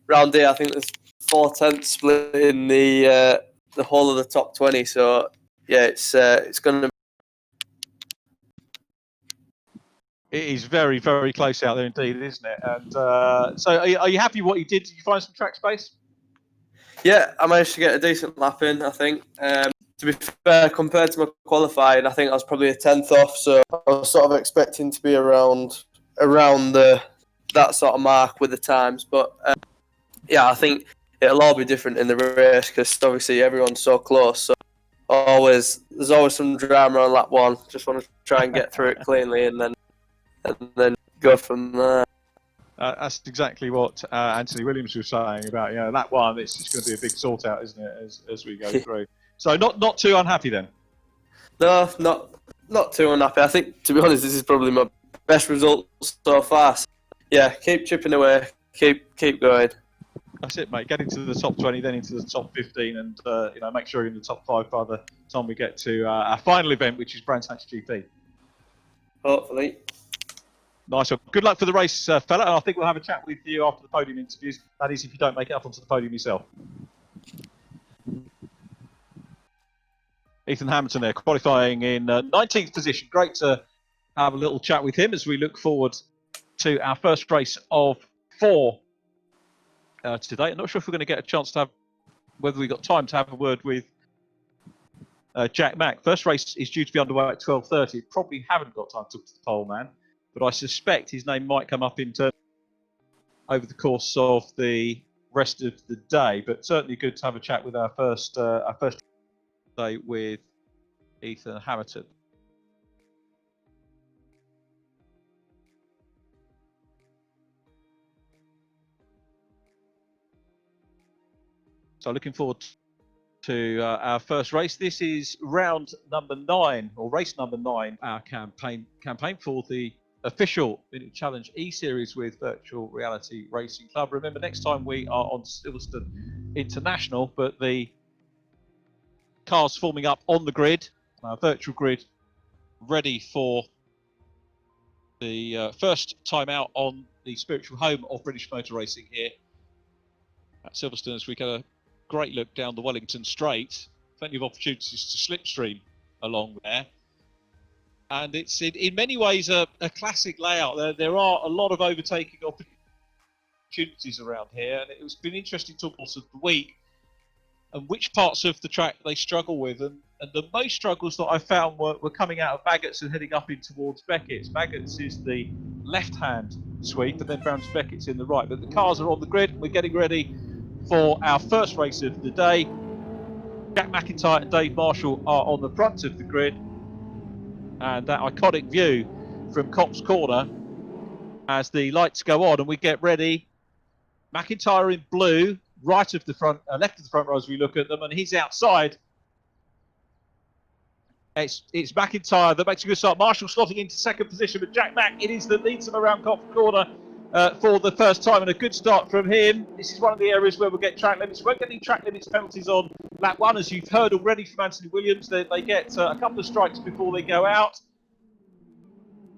round here. I think there's 4/10 split in the whole of the top 20. So yeah, it's going to. It is very, very close out there indeed, isn't it? And so, are you happy with what you did? Did you find some track space? Yeah, I managed to get a decent lap in, I think. To be fair, compared to my qualifying, I think I was probably a 10th off, so I was sort of expecting to be around that sort of mark with the times. But yeah, I think it'll all be different in the race because obviously everyone's so close. So there's always some drama on lap one. Just want to try and get through it cleanly and then go from there. That's exactly what Anthony Williams was saying about, that one. It's just going to be a big sort out, isn't it, as we go through. So not too unhappy then. No, not too unhappy. I think, to be honest, this is probably my best result so far. So, yeah, keep chipping away, keep going. That's it, mate. Get into the top 20, then into the top 15, and make sure you're in the top 5 by the time we get to our final event, which is Brands Hatch GP. Hopefully. Nice one. Good luck for the race, fella. And I think we'll have a chat with you after the podium interviews. That is, if you don't make it up onto the podium yourself. Ethan Hammerton there, qualifying in 19th position. Great to have a little chat with him as we look forward to our first race of 4 today. I'm not sure if we're going to get a chance to whether we've got time to have a word with Jack Mack. First race is due to be underway at 12:30. Probably haven't got time to talk to the pole man, but I suspect his name might come up in turn over the course of the rest of the day. But certainly good to have a chat with our first day with Ethan Hammerton. So looking forward to our first race. This is round number 9, or race number 9, our campaign for the official Minute Challenge eSeries with Virtual Reality Racing Club. Remember, next time we are on Silverstone International, but the cars forming up on the grid, virtual grid, ready for the first time out on the spiritual home of British motor racing here at Silverstone, as we get a great look down the Wellington Straight. Plenty of opportunities to slipstream along there. And it's in many ways a classic layout. There are a lot of overtaking opportunities around here, and it's been interesting to course of the week and which parts of the track they struggle with. And the most struggles that I found were coming out of Baggots and heading up in towards Beckett's. Baggots is the left-hand sweep, and then round to Beckett's in the right. But the cars are on the grid. We're getting ready for our first race of the day. Jack MacIntyre and Dave Marshall are on the front of the grid, and that iconic view from Copse Corner as the lights go on and we get ready. MacIntyre in blue, right of the front, left of the front row as we look at them, and he's outside. It's MacIntyre that makes a good start. Marshall slotting into second position, but Jack Mack, it is that leads him around Copse Corner for the first time, and a good start from him. This is one of the areas where we'll get track limits. We won't get any track limits penalties on lap 1, as you've heard already from Anthony Williams. They get a couple of strikes before they go out.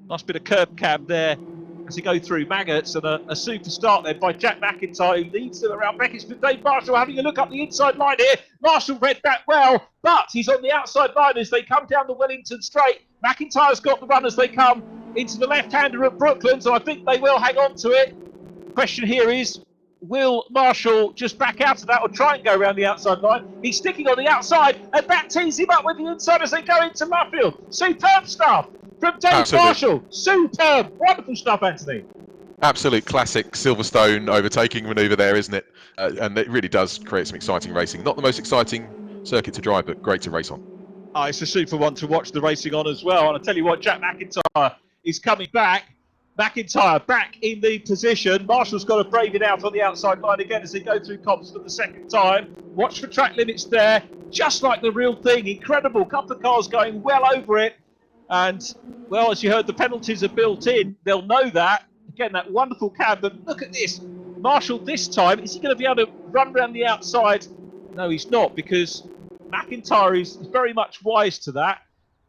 Nice bit of curb cab there as they go through Maggots, and a super start there by Jack MacIntyre, who leads them around Beckett's. But Dave Marshall having a look up the inside line here. Marshall read that well, but he's on the outside line as they come down the Wellington straight. MacIntyre's got the run as they come into the left-hander at Brooklands, so I think they will hang on to it. Question here is, will Marshall just back out of that or try and go around the outside line? He's sticking on the outside, and that tees him up with the inside as they go into Luffield. Superb stuff from Dave Marshall. Superb. Wonderful stuff, Anthony. Absolute classic Silverstone overtaking manoeuvre there, isn't it? And it really does create some exciting racing. Not the most exciting circuit to drive, but great to race on. Oh, it's a super one to watch the racing on as well. And I tell you what, Jack MacIntyre is coming back. MacIntyre back in the position. Marshall's got to brave it out on the outside line again as they go through Copse for the second time. Watch for track limits there. Just like the real thing. Incredible. Couple of cars going well over it. And, well, as you heard, the penalties are built in. They'll know that. Again, that wonderful cab. But look at this. Marshall this time. Is he going to be able to run around the outside? No, he's not, because MacIntyre is very much wise to that.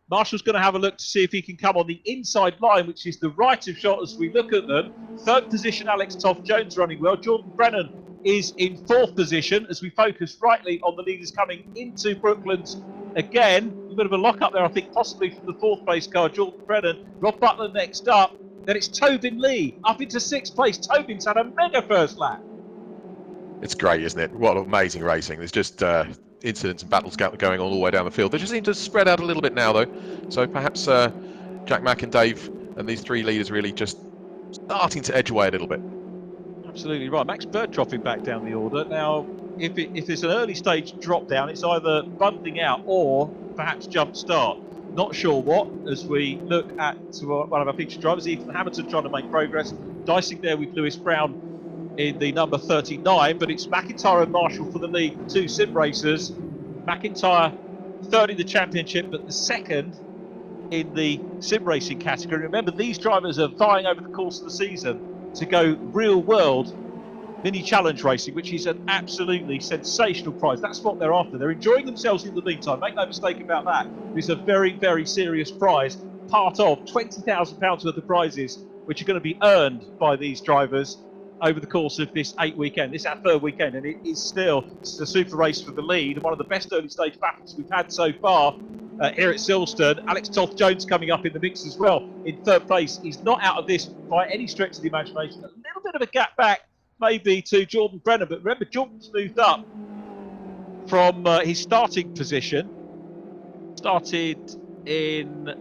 Marshall's going to have a look to see if he can come on the inside line, which is the right of shot as we look at them. Third position, Alex Toth-Jones running well. Jordan Brennan is in fourth position as we focus rightly on the leaders coming into Brooklands. Again, a bit of a lock-up there, I think, possibly from the fourth place car, Jordan Brennan. Rob Butler next up. Then it's Tobin Lee up into sixth place. Tobin's had a mega first lap. It's great, isn't it? What amazing racing. There's just incidents and battles going on all the way down the field. They just seem to spread out a little bit now, though. So perhaps Jack Mack and Dave and these three leaders really just starting to edge away a little bit. Absolutely right. Max Bird dropping back down the order. Now, if it's an early stage drop down, it's either bundling out or perhaps jump start. Not sure what, as we look at one of our featured drivers, Ethan Hammerton, trying to make progress. Dicing there with Lewis Brown in the number 39, but it's MacIntyre and Marshall for the lead, two sim racers. MacIntyre third in the championship, but the second in the sim racing category. Remember, these drivers are vying over the course of the season to go real world mini challenge racing, which is an absolutely sensational prize. That's what they're after. They're enjoying themselves in the meantime, make no mistake about that. It's a very, very serious prize, part of £20,000 worth of prizes, which are going to be earned by these drivers over the course of this 8 weekend. This is our third weekend, and it is still a super race for the lead, and one of the best early stage battles we've had so far here at Silverstone. Alex Toth-Jones coming up in the mix as well in third place. He's not out of this by any stretch of the imagination. A little bit of a gap back maybe to Jordan Brennan, but remember, Jordan's moved up from his starting position. Started in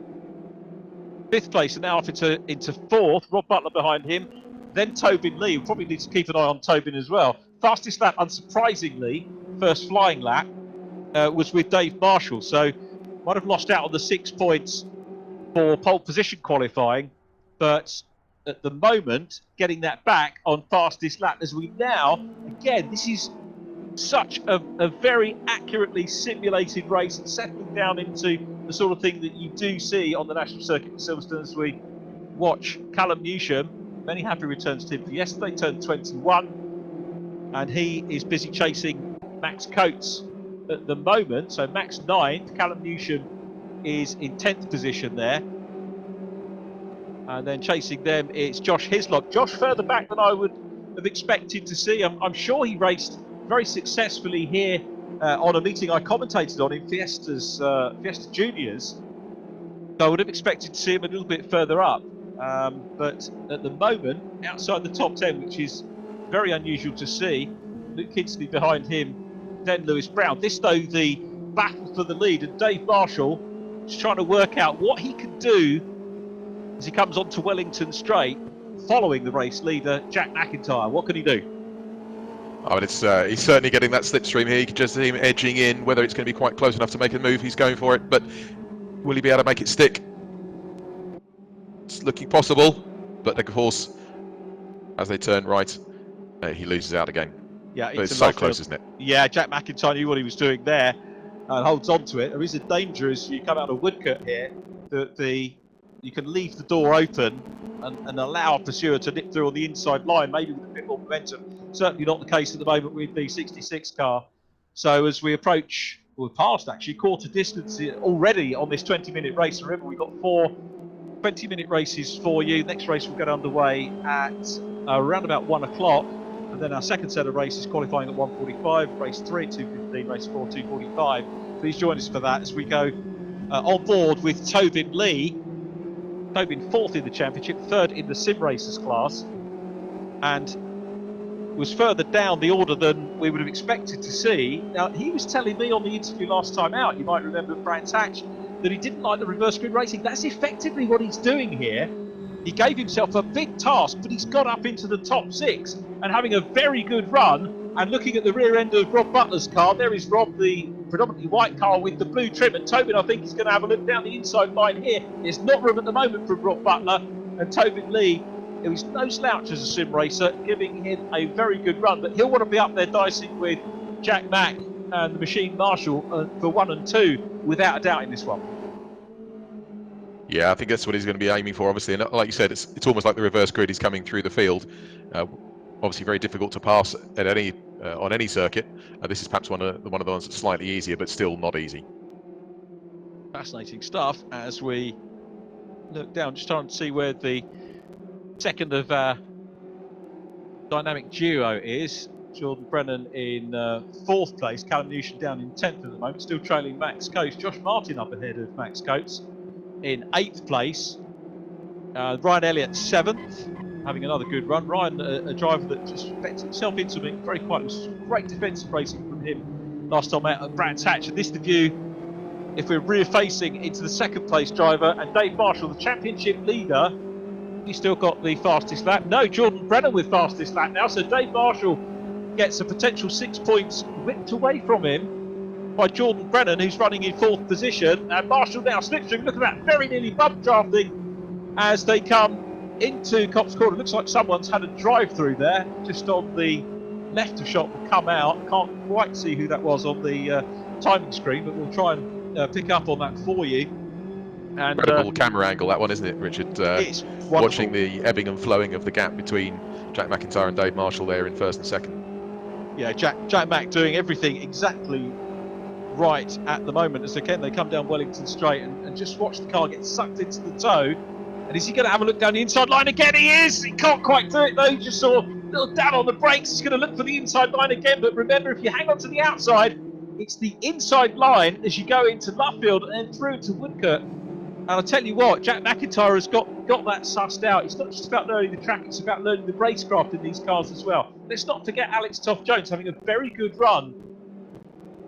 fifth place and now off into fourth. Rob Butler behind him. Then Tobin Lee. We'll probably need to keep an eye on Tobin as well. Fastest lap, unsurprisingly, first flying lap, was with Dave Marshall. So might have lost out on the 6 points for pole position qualifying, but at the moment, getting that back on fastest lap as we now, again, this is such a very accurately simulated race and settling down into the sort of thing that you do see on the national circuit in Silverstone as we watch Callum Newsham. Many happy returns to him for yesterday, turned 21, and he is busy chasing Max Coates at the moment. So Max 9th, Callum Newsham is in 10th position there. And then chasing them, it's Josh Hislop. Josh further back than I would have expected to see. I'm sure he raced very successfully here on a meeting I commentated on in Fiesta Juniors. So I would have expected to see him a little bit further up. But at the moment, outside the top 10, which is very unusual to see. Luke Kidsley behind him, then Lewis Brown. This, though, the battle for the lead, and Dave Marshall is trying to work out what he can do as he comes onto Wellington Straight, following the race leader, Jack MacIntyre. What can he do? I mean, he's certainly getting that slipstream here. You can just see him edging in. Whether it's going to be quite close enough to make a move, he's going for it. But will he be able to make it stick? It's looking possible, but of course, as they turn right, he loses out again. Yeah, but it's so close, isn't it? Yeah, Jack MacIntrye knew what he was doing there and holds on to it. There is a danger as you come out of Woodcote here that you can leave the door open and allow a pursuer to nip through on the inside line, maybe with a bit more momentum. Certainly not the case at the moment with the 66 car. So as we approach, we're past actually quarter distance already on this 20-minute race. Remember, we've got 4 20-minute races for you. Next race will get underway at around about 1 o'clock. And then our second set of races qualifying at 1:45, race 3 at 2:15, race 4 2:45. Please join us for that as we go on board with Tobin Lee. Tobin 4th in the championship, 3rd in the sim racers class, and was further down the order than we would have expected to see. Now, he was telling me on the interview last time out, you might remember Brands Hatch, that he didn't like the reverse grid racing. That's effectively what he's doing here. He gave himself a big task, but he's got up into the top 6 and having a very good run. And looking at the rear end of Rob Butler's car, there is Rob, the predominantly white car with the blue trim. And Tobin, I think, is going to have a look down the inside line here. There's not room at the moment for Rob Butler. And Tobin Lee, who is no slouch as a sim racer, giving him a very good run. But he'll want to be up there dicing with Jack Mack and the Machine Marshall for 1 and 2, without a doubt in this one. Yeah, I think that's what he's going to be aiming for, obviously. And like you said, it's almost like the reverse grid is coming through the field. Obviously, very difficult to pass at any on any circuit. This is perhaps one of the ones that's slightly easier, but still not easy. Fascinating stuff as we look down, just trying to see where the second of our dynamic duo is. Jordan Brennan in 4th place, Callum Newsham down in 10th at the moment, still trailing Max Coates. Josh Martin up ahead of Max Coates in 8th place. Ryan Elliott 7th, having another good run. Ryan, a driver that just bets himself into it very quietly. It was great defensive racing from him last time out at Brands Hatch. And this the view, if we're rear facing into the 2nd place driver, and Dave Marshall, the championship leader, he's still got the fastest lap. No, Jordan Brennan with fastest lap now. So Dave Marshall gets a potential 6 points whipped away from him by Jordan Brennan, who's running in 4th position. And Marshall now slipstream. Look at that, very nearly bump drafting as they come into Cops Corner. Looks like someone's had a drive through there, just on the left of shot will come out. Can't quite see who that was on the timing screen, but we'll try and pick up on that for you. And incredible camera angle, that one, isn't it, Richard? It's watching the ebbing and flowing of the gap between Jack MacIntyre and Dave Marshall there in 1st and 2nd. Yeah, Jack Mack doing everything exactly right at the moment as they can. They come down Wellington Straight and just watch the car get sucked into the toe. And is he going to have a look down the inside line again? He is! He can't quite do it though. He just saw a little dab on the brakes. He's going to look for the inside line again. But remember, if you hang on to the outside, it's the inside line as you go into Luffield and through to Woodcote. And I'll tell you what, Jack MacIntyre has got that sussed out. It's not just about learning the track, it's about learning the racecraft in these cars as well. Let's not forget Alex Toth-Jones having a very good run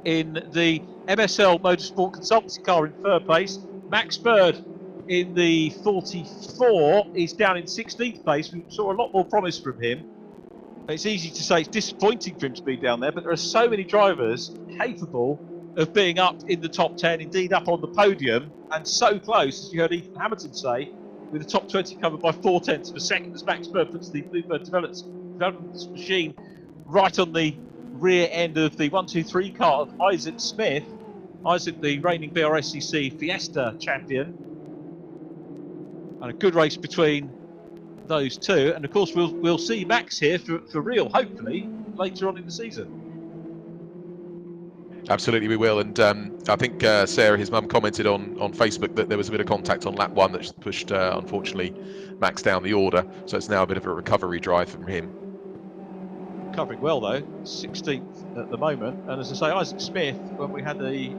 in the MSL Motorsport Consultancy car in 3rd place. Max Bird in the 44 is down in 16th place. We saw a lot more promise from him. It's easy to say it's disappointing for him to be down there, but there are so many drivers capable of being up in the top 10, indeed up on the podium, and so close, as you heard Ethan Hammerton say, with the top 20 covered by 0.4 of a second as Max Bird puts the Bluebird development machine right on the rear end of the 1-2-3 car of Isaac Smith. Isaac, the reigning BRSCC Fiesta champion. And a good race between those two. And of course, we'll see Max here for real, hopefully, later on in the season. Absolutely, we will. And I think Sarah, his mum, commented on Facebook that there was a bit of contact on lap 1 that pushed, unfortunately, Max down the order. So it's now a bit of a recovery drive from him. Covering well, though. 16th at the moment. And as I say, Isaac Smith, when we had the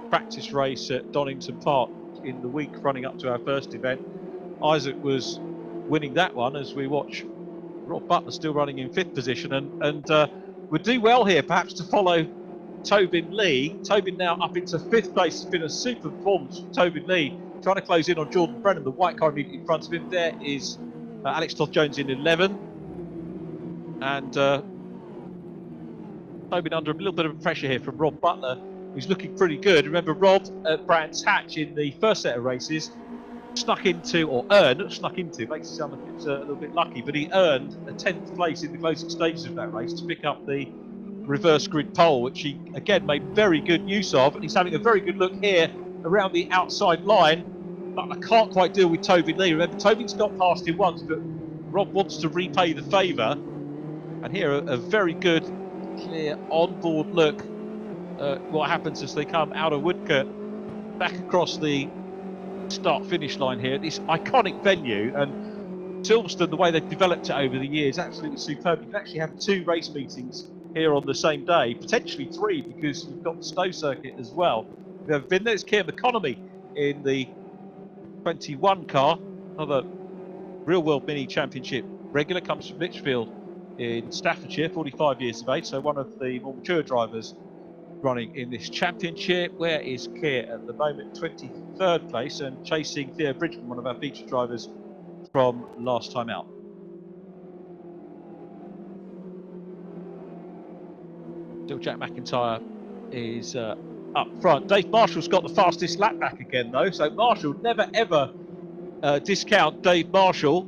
practice race at Donington Park in the week running up to our first event, Isaac was winning that one as we watch Rob Butler still running in 5th position. And would do well here, perhaps, to follow Tobin Lee. Tobin now up into 5th place. It's been a super performance from Tobin Lee, trying to close in on Jordan Brennan, the white car immediately in front of him. There is Alex Toth-Jones in 11. And Toby under a little bit of pressure here from Rob Butler, who's looking pretty good. Remember, Rob at Brands Hatch in the first set of races snuck into, makes it sound like it's a little bit lucky, but he earned a 10th place in the closing stages of that race to pick up the reverse grid pole, which he again made very good use of, and he's having a very good look here around the outside line, but I can't quite deal with Tobin Lee. Remember, Tobin's got past him once, but Rob wants to repay the favour, and here a very good, clear onboard look at what happens as they come out of Woodcote back across the start-finish line here, this iconic venue. And Silverstone, the way they've developed it over the years, absolutely superb. You can actually have 2 race meetings here on the same day, potentially 3, because you've got the Stowe circuit as well. If you've ever been there, it's Kiam Economy in the 21 car, another real world mini championship regular, comes from Lichfield in Staffordshire, 45 years of age, so one of the more mature drivers running in this championship. Where is Keir at the moment? 23rd place, and chasing Theo Bridgeman, one of our featured drivers from last time out. Still Jack MacIntyre is up front. Dave Marshall's got the fastest lap back again though, so Marshall, never ever discount Dave Marshall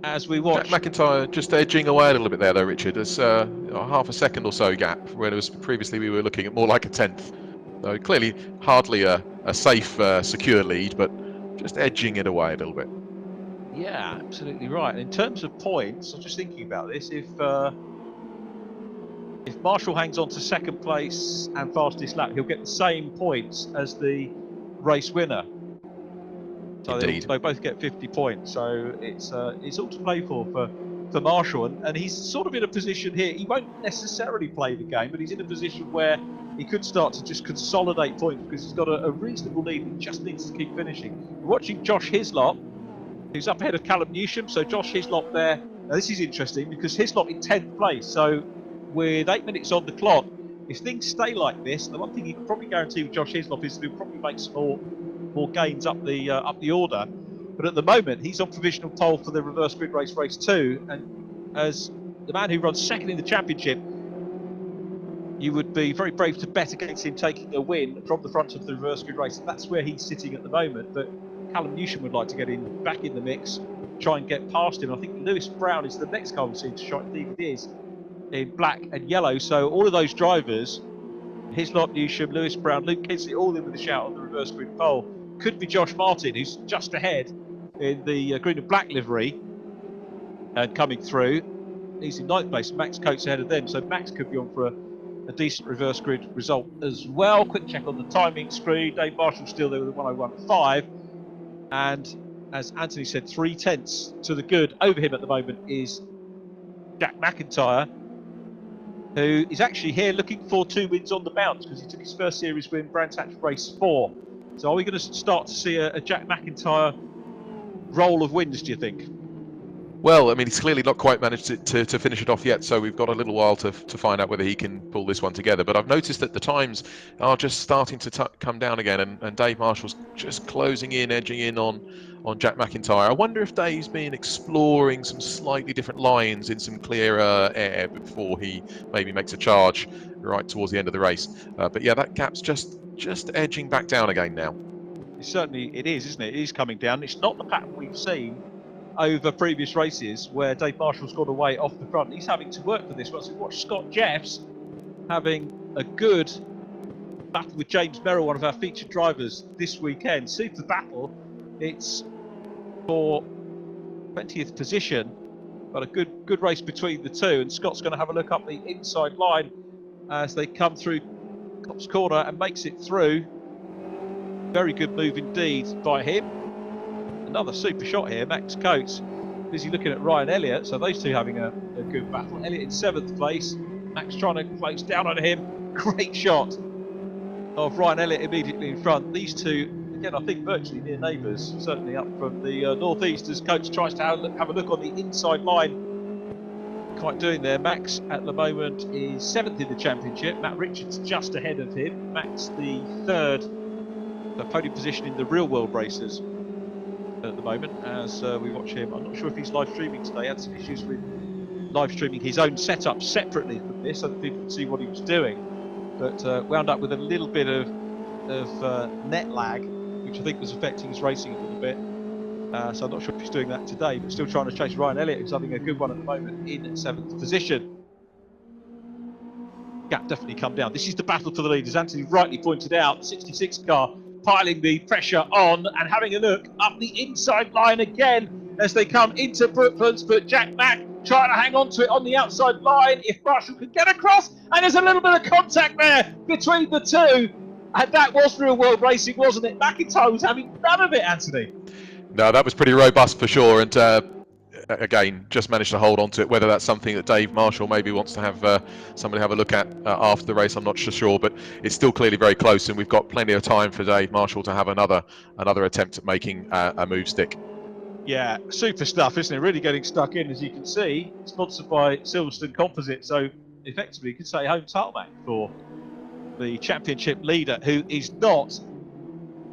as we watch. Jack MacIntyre just edging away a little bit there though, Richard. There's a half a second or so gap, where it was previously we were looking at more like a 10th. So clearly hardly a safe, secure lead, but just edging it away a little bit. Yeah, absolutely right. In terms of points, I'm just thinking about this. If Marshall hangs on to second place and fastest lap, he'll get the same points as the race winner. So they both get 50 points. So it's all to play for Marshall, and he's sort of in a position here. He won't necessarily play the game, but he's in a position where he could start to just consolidate points because he's got a reasonable lead. He just needs to keep finishing. We're watching Josh Hislop, who's up ahead of Callum Newsham. So Josh Hislop there. Now this is interesting because Hislop in 10th place. So with 8 minutes on the clock, if things stay like this, the one thing you can probably guarantee with Josh Hislop is that he'll probably make some more gains up the order. But at the moment, he's on provisional pole for the reverse grid race 2, and as the man who runs second in the championship, you would be very brave to bet against him taking a win from the front of the reverse grid race. And that's where he's sitting at the moment. But Callum Newsham would like to get back in the mix, try and get past him. I think Lewis Brown is the next car we'll see to shine. Indeed it is, in black and yellow. So all of those drivers, Hislop, Newsham, Lewis Brown, Luke Kidsley, all in with a shout on the reverse grid pole. Could be Josh Martin, who's just ahead in the green and black livery and coming through. He's in 9th place. Max Coates ahead of them, so Max could be on for a decent reverse grid result as well. Quick check on the timing screen. Dave Marshall's still there with a 101.5, and as Anthony said, 3 tenths to the good. Over him at the moment is Jack MacIntyre, who is actually here looking for 2 wins on the bounce because he took his first series win, Brands Hatch race 4. So are we going to start to see a Jack MacIntyre roll of wins, do you think? Well, I mean, he's clearly not quite managed to finish it off yet, so we've got a little while to find out whether he can pull this one together. But I've noticed that the times are just starting to come down again, and Dave Marshall's just closing in, edging in on Jack MacIntyre. I wonder if Dave's been exploring some slightly different lines in some clearer air before he maybe makes a charge right towards the end of the race. But yeah, that gap's just edging back down again now. Certainly it is, isn't it? It is coming down. It's not the pattern we've seen over previous races where Dave Marshall's got away off the front. He's having to work for this one. So we watch Scott Jeffs having a good battle with James Merrill, one of our featured drivers this weekend. Super battle. It's for 20th position, but a good race between the two, and Scott's going to have a look up the inside line as they come through Copse Corner and makes it through. Very good move indeed by him. Another super shot here, Max Coates busy looking at Ryan Elliott, so those two having a good battle. Elliott in 7th place, Max trying to close down on him. Great shot of Ryan Elliott immediately in front. These two, again, I think virtually near neighbours, certainly up from the northeast, as Coates tries to have a look on the inside line. Quite doing there. Max at the moment is 7th in the championship. Matt Richards just ahead of him. Max the 3rd, the podium position in the real world races at the moment as we watch him. I'm not sure if he's live streaming today. Had some issues with live streaming his own setup separately from this so that people could see what he was doing. But wound up with a little bit of net lag, which I think was affecting his racing a little bit. So I'm not sure if he's doing that today, but still trying to chase Ryan Elliott, who's having a good one at the moment in 7th position. Gap definitely come down. This is the battle for the lead, as Anthony rightly pointed out. The 66 car piling the pressure on and having a look up the inside line again as they come into Brooklands, but Jack Mack trying to hang on to it on the outside line if Marshall could get across, and there's a little bit of contact there between the two, and that was real world racing, wasn't it? MacIntyre was having none of it, Anthony. No, that was pretty robust for sure, and again, just managed to hold on to it. Whether that's something that Dave Marshall maybe wants to have somebody have a look at after the race, I'm not sure, but it's still clearly very close, and we've got plenty of time for Dave Marshall to have another attempt at making a move stick. Yeah, super stuff, isn't it? Really getting stuck in, as you can see. Sponsored by Silverstone Composite, so effectively you could say home tarmac for the championship leader, who is not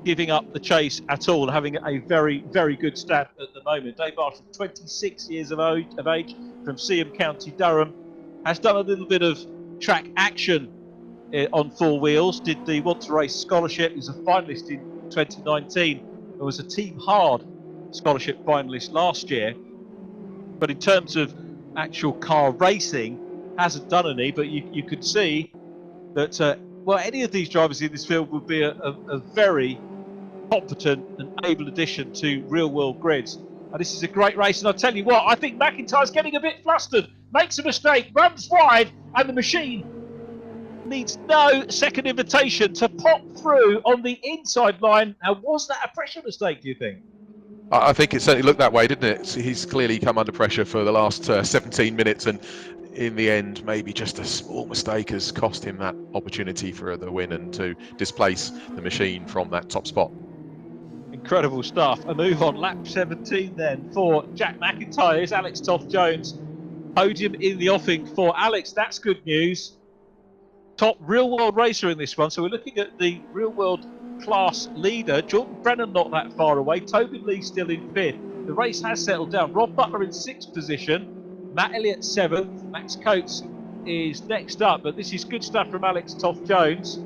giving up the chase at all, having a very, very good stat at the moment. Dave Marshall, 26 years of age, from Seaham County, Durham, has done a little bit of track action on four wheels, did the Want to Race Scholarship, he was a finalist in 2019, and was a Team Hard Scholarship finalist last year. But in terms of actual car racing, hasn't done any, but you could see that, well, any of these drivers in this field would be a very competent and able addition to real-world grids. And this is a great race, and I'll tell you what, I think MacIntyre's getting a bit flustered, makes a mistake, runs wide, and the machine needs no second invitation to pop through on the inside line. Now, was that a pressure mistake, do you think? I think it certainly looked that way, didn't it? He's clearly come under pressure for the last 17 minutes, and in the end, maybe just a small mistake has cost him that opportunity for the win and to displace the machine from that top spot. Incredible stuff. A move on lap 17 then for Jack MacIntyre. Here's Alex Toth-Jones. Podium in the offing for Alex. That's good news. Top real-world racer in this one. So we're looking at the real-world class leader. Jordan Brennan not that far away. Tobin Lee still in 5th. The race has settled down. Rob Butler in 6th position. Matt Elliott 7th. Max Coates is next up. But this is good stuff from Alex Toth-Jones.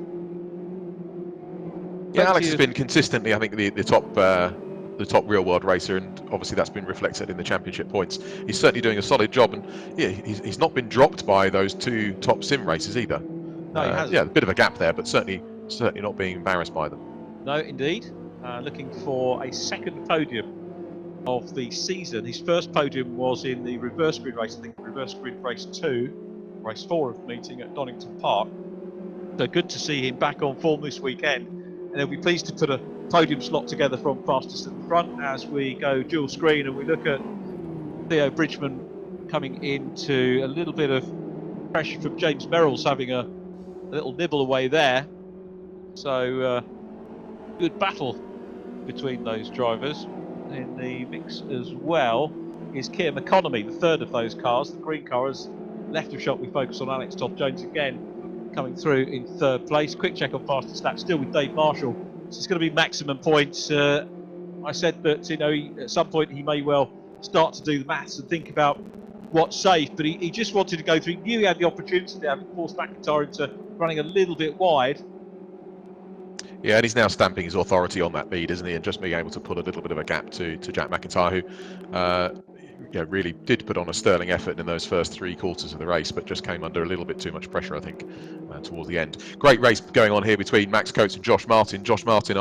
Yeah, Alex has been consistently, I think, the top real world racer, and obviously that's been reflected in the championship points. He's certainly doing a solid job, and yeah, he's not been dropped by those two top sim races either. No, he hasn't. Yeah, a bit of a gap there, but certainly not being embarrassed by them. No, indeed. Looking for a second podium of the season. His first podium was in the reverse grid race, I think reverse grid race 2, race 4 of the meeting at Donington Park. So good to see him back on form this weekend. And they'll be pleased to put a podium slot together from fastest at the front as we go dual screen and we look at Theo Bridgeman coming into a little bit of pressure from James Merrill's having a little nibble away there. So good battle between those drivers. In the mix as well is Kia McConomy, the third of those cars. The green car has left of shot. We focus on Alex Toth-Jones again, coming through in 3rd place. Quick check on fastest lap, still with Dave Marshall. So it's going to be maximum points. I said that, you know, at some point he may well start to do the maths and think about what's safe, but he just wanted to go through. He knew he had the opportunity to have forced MacIntyre into running a little bit wide. Yeah, and he's now stamping his authority on that lead, isn't he? And just being able to put a little bit of a gap to Jack MacIntyre, who really did put on a sterling effort in those first 3 quarters of the race, but just came under a little bit too much pressure, I think, towards the end. Great race going on here between Max Coates and Josh Martin. Josh Martin,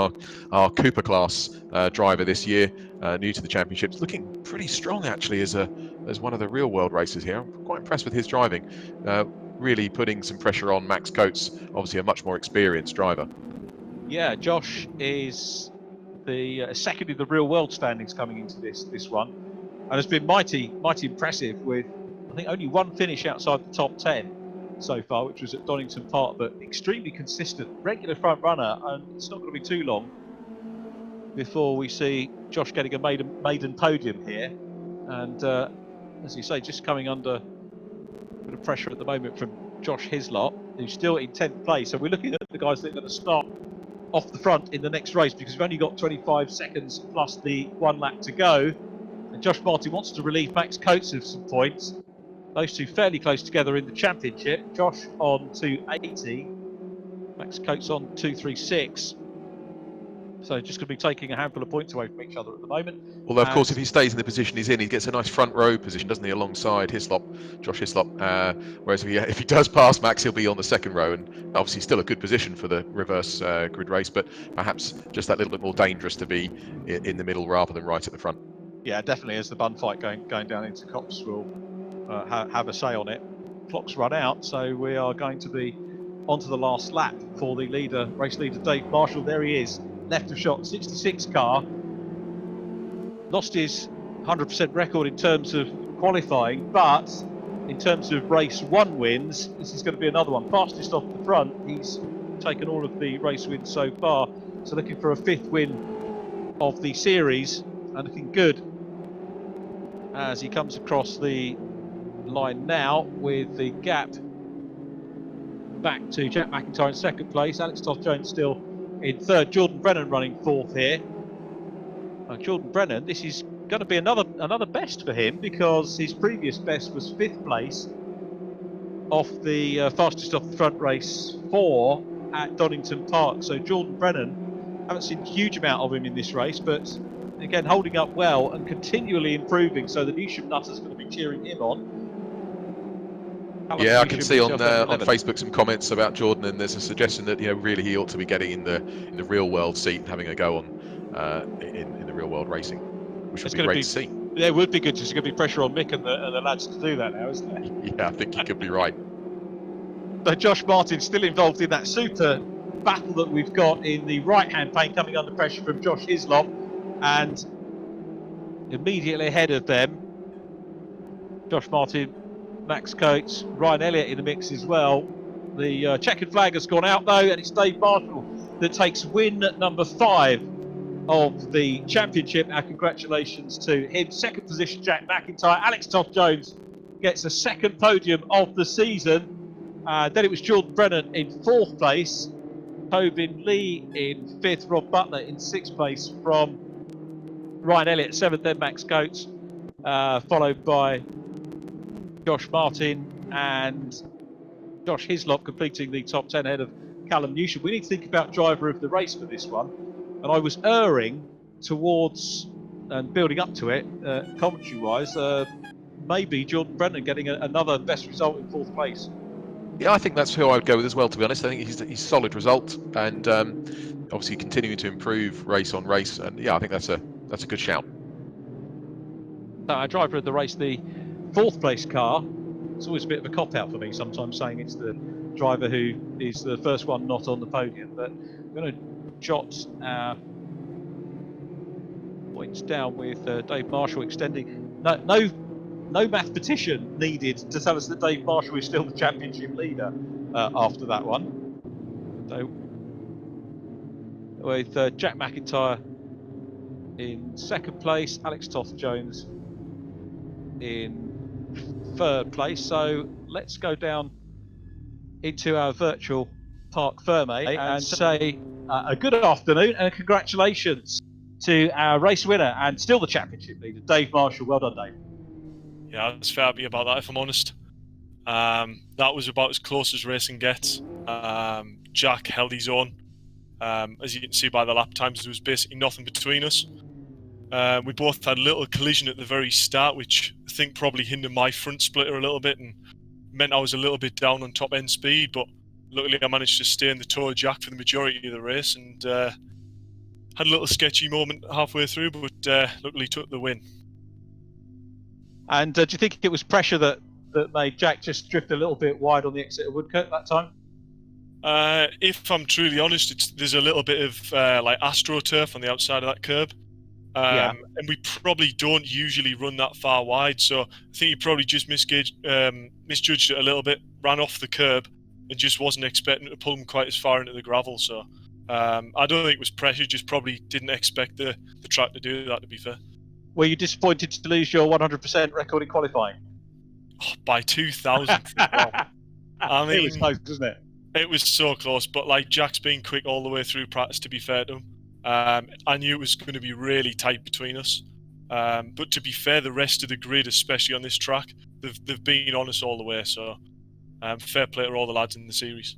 our Cooper class driver this year, new to the championships, looking pretty strong actually as one of the real world racers here. I'm quite impressed with his driving, really putting some pressure on Max Coates, obviously a much more experienced driver. Yeah, Josh is the second in the real world standings coming into this one, and has been mighty impressive with, I think, only one finish outside the top 10 so far, which was at Donington Park, but extremely consistent, regular front runner, and it's not going to be too long before we see Josh getting a maiden podium here. And as you say, just coming under a bit of pressure at the moment from Josh Hislop, who's still in 10th place. So we're looking at the guys that are going to start off the front in the next race, because we've only got 25 seconds plus the 1 lap to go. And Josh Martin wants to relieve Max Coates of some points. Those two fairly close together in the championship. Josh on 280, Max Coates on 236. So just going to be taking a handful of points away from each other at the moment. Although, of course, if he stays in the position he's in, he gets a nice front row position, doesn't he, alongside Hislop, Josh Hislop. Whereas if he does pass Max, he'll be on the second row, and obviously still a good position for the reverse grid race, but perhaps just that little bit more dangerous to be in the middle rather than right at the front. Yeah, definitely. As the bun fight going down into Cops will have a say on it. Clock's run out, so we are going to be onto the last lap for the leader, race leader Dave Marshall. There he is, left of shot, 66 car. Lost his 100% record in terms of qualifying, but in terms of race 1 wins, this is going to be another one. Fastest off the front, he's taken all of the race wins so far, so looking for a 5th win of the series, and looking good as he comes across the line now, with the gap back to Jack MacIntyre in 2nd place. Alex Toth-Jones still in 3rd. Jordan Brennan running 4th here. Jordan Brennan, this is going to be another best for him, because his previous best was 5th place off the fastest off the front race 4 at Donington Park. So Jordan Brennan, haven't seen a huge amount of him in this race, but again holding up well and continually improving. So the Newsham Nutters going to be cheering him on. Yeah, I can see on Facebook some comments about Jordan, and there's a suggestion that really he ought to be getting in the real world seat and having a go on in the real world racing, which would be great to see. Yeah, it would be good. There's going to be pressure on Mick and the lads to do that now, isn't there? Yeah, I think you could be right. So Josh Martin still involved in that super battle that we've got in the right-hand pane, coming under pressure from Josh Hislop, and immediately ahead of them, Josh Martin, Max Coates, Ryan Elliott in the mix as well. The checkered flag has gone out though, and it's Dave Marshall that takes win number 5 of the championship. Our congratulations to him. 2nd position, Jack MacIntyre. Alex Toth-Jones gets a 2nd podium of the season. Then it was Jordan Brennan in 4th place, Tobin Lee in 5th, Rob Butler in 6th place from Ryan Elliott 7th, then Max Coates, followed by Josh Martin and Josh Hislop completing the top 10 ahead of Callum Newsham. We need to think about driver of the race for this one, and I was erring towards and building up to it, commentary wise, maybe Jordan Brennan getting another best result in 4th place. Yeah, I think that's who I would go with as well, to be honest. I think he's a solid result, and obviously continuing to improve race on race, and yeah, I think that's a good shout. Our driver of the race, the 4th place car. It's always a bit of a cop-out for me sometimes saying it's the driver who is the first one not on the podium, but I'm going to jot our points down with Dave Marshall extending. No mathematician needed to tell us that Dave Marshall is still the championship leader after that one. So with Jack MacIntyre in 2nd place, Alex Toth-Jones in 3rd place. So let's go down into our virtual Parc Ferme and say a good afternoon and congratulations to our race winner and still the championship leader, Dave Marshall. Well done, Dave. Yeah, I was fair happy about that, if I'm honest. That was about as close as racing gets. Jack held his own. As you can see by the lap times, there was basically nothing between us. We both had a little collision at the very start, which I think probably hindered my front splitter a little bit and meant I was a little bit down on top end speed, but luckily I managed to stay in the toe of Jack for the majority of the race, and had a little sketchy moment halfway through, but luckily took the win. And do you think it was pressure that made Jack just drift a little bit wide on the exit of Woodcote that time? If I'm truly honest, there's a little bit of like AstroTurf on the outside of that curb. And we probably don't usually run that far wide, so I think he probably just misjudged it a little bit, ran off the curb and just wasn't expecting to pull him quite as far into the gravel. So I don't think it was pressure, just probably didn't expect the track to do that, to be fair. Were you disappointed to lose your 100% record in qualifying? Oh, by 2,000. I mean, it was close, wasn't it? It was so close, but like Jack's been quick all the way through practice, to be fair to him. I knew it was going to be really tight between us. But to be fair, the rest of the grid, especially on this track, they've been honest all the way. So fair play to all the lads in the series.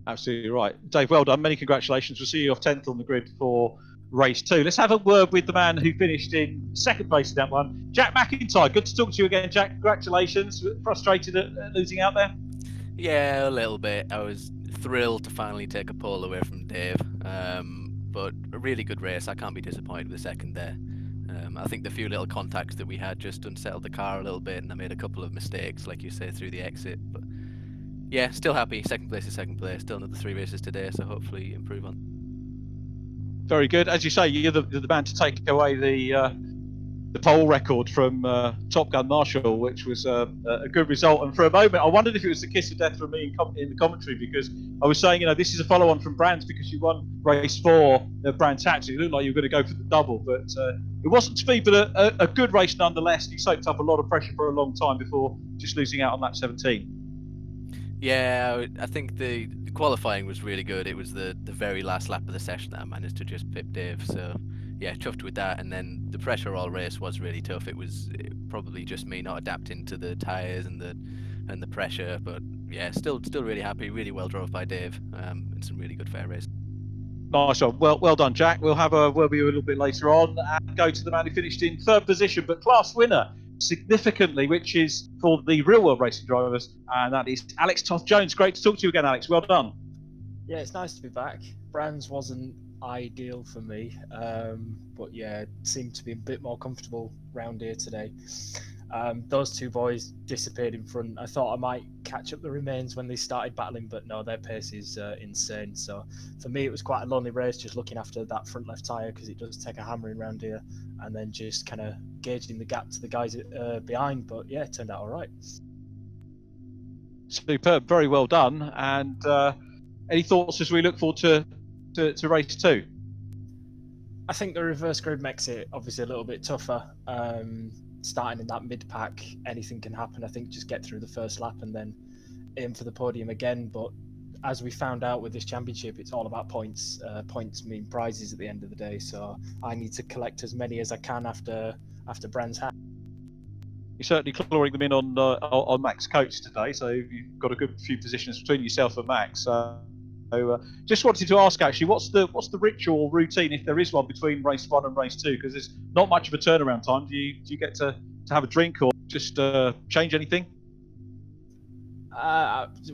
Absolutely right. Dave, well done. Many congratulations. We'll see you off 10th on the grid for race 2. Let's have a word with the man who finished in second place in that one, Jack MacIntrye. Good to talk to you again, Jack. Congratulations. Frustrated at losing out there? Yeah, a little bit. I was thrilled to finally take a pole away from Dave, but a really good race. I can't be disappointed with the second there. I think the few little contacts that we had just unsettled the car a little bit, and I made a couple of mistakes, like you say, through the exit. But yeah, still happy. Second place is second place. Still another 3 races today, so hopefully improve on. Very good. As you say, you're the man to take away the pole record from Top Gun Marshall, which was a good result. And for a moment, I wondered if it was the kiss of death from me in the commentary, because I was saying, this is a follow-on from Brands because you won race 4 at Brands Hatch. It looked like you were going to go for the double, but it wasn't to be. But a good race nonetheless. You soaked up a lot of pressure for a long time before just losing out on lap 17. Yeah, I think the qualifying was really good. It was the very last lap of the session that I managed to just pip Dave. So yeah, chuffed with that. And then the pressure all race was really tough. It was probably just me not adapting to the tyres and the pressure. But yeah, still really happy. Really well drove by Dave, and some really good fair race. Nice one. Well done, Jack. We'll have a word with you a little bit later on and go to the man who finished in 3rd position, but class winner significantly, which is for the real world racing drivers, and that is Alex Toth-Jones. Great to talk to you again, Alex. Well done. Yeah, it's nice to be back. Brands wasn't ideal for me, but yeah, seemed to be a bit more comfortable round here today. Those 2 boys disappeared in front. I thought I might catch up the remains when they started battling, but no, their pace is insane. So for me, it was quite a lonely race, just looking after that front left tyre, because it does take a hammering round here, and then just kind of gauging the gap to the guys behind. But yeah, it turned out all right. Superb, very well done. And any thoughts as we look forward to race 2? I think the reverse grid makes it obviously a little bit tougher. Starting in that mid-pack, anything can happen. I think just get through the first lap and then aim for the podium again. But as we found out with this championship, it's all about points. Points mean prizes at the end of the day. So I need to collect as many as I can after Brands Hatch. You're certainly clawing them in on Mac's coach today, so you've got a good few positions between yourself and Max. So just wanted to ask, actually, what's the ritual or routine, if there is one, between race 1 and race 2? Because there's not much of a turnaround time. Do you get to have a drink or just change anything?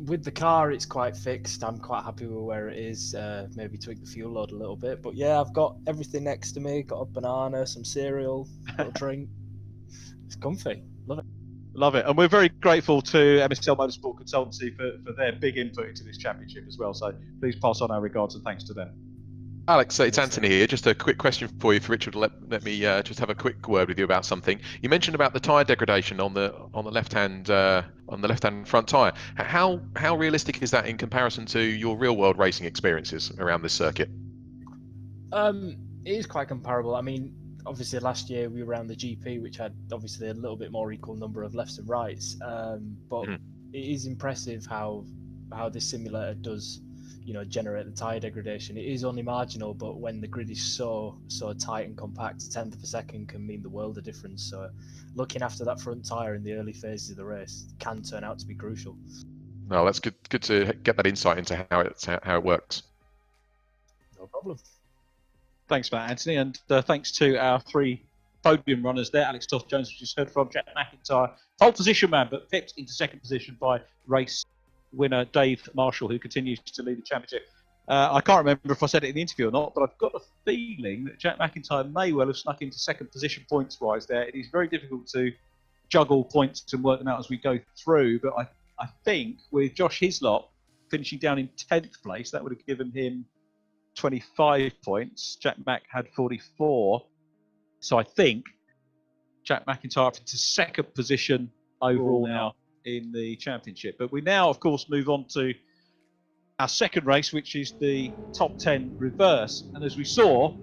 With the car, it's quite fixed. I'm quite happy with where it is. Maybe tweak the fuel load a little bit, but yeah, I've got everything next to me. Got a banana, some cereal, got a drink. It's comfy. Love it. Love it. And we're very grateful to MSL Motorsport Consultancy for their big input into this championship as well. So please pass on our regards and thanks to them. Alex, it's Anthony here. Just a quick question for you, for Richard. Let me just have a quick word with you about something. You mentioned about the tyre degradation on the left hand front tyre. How realistic is that in comparison to your real world racing experiences around this circuit? It is quite comparable. I mean, obviously last year we were around the GP, which had obviously a little bit more equal number of lefts and rights. But it is impressive how this simulator does, generate the tyre degradation. It is only marginal, but when the grid is so tight and compact, a tenth of a second can mean the world of difference. So looking after that front tyre in the early phases of the race can turn out to be crucial. No, that's good to get that insight into how it works. No problem. Thanks for that, Anthony, and thanks to our 3 podium runners there. Alex Toth-Jones, we just heard from, Jack MacIntrye, pole position man, but pipped into 2nd position by race winner Dave Marshall, who continues to lead the championship. I can't remember if I said it in the interview or not, but I've got a feeling that Jack MacIntrye may well have snuck into 2nd position points-wise there. It is very difficult to juggle points and work them out as we go through, but I think with Josh Hislop finishing down in 10th place, that would have given him 25 points. Jack Mac had 44. So I think Jack MacIntrye up into 2nd position overall now in the championship. But we now, of course, move on to our 2nd race, which is the top 10 reverse. And as we saw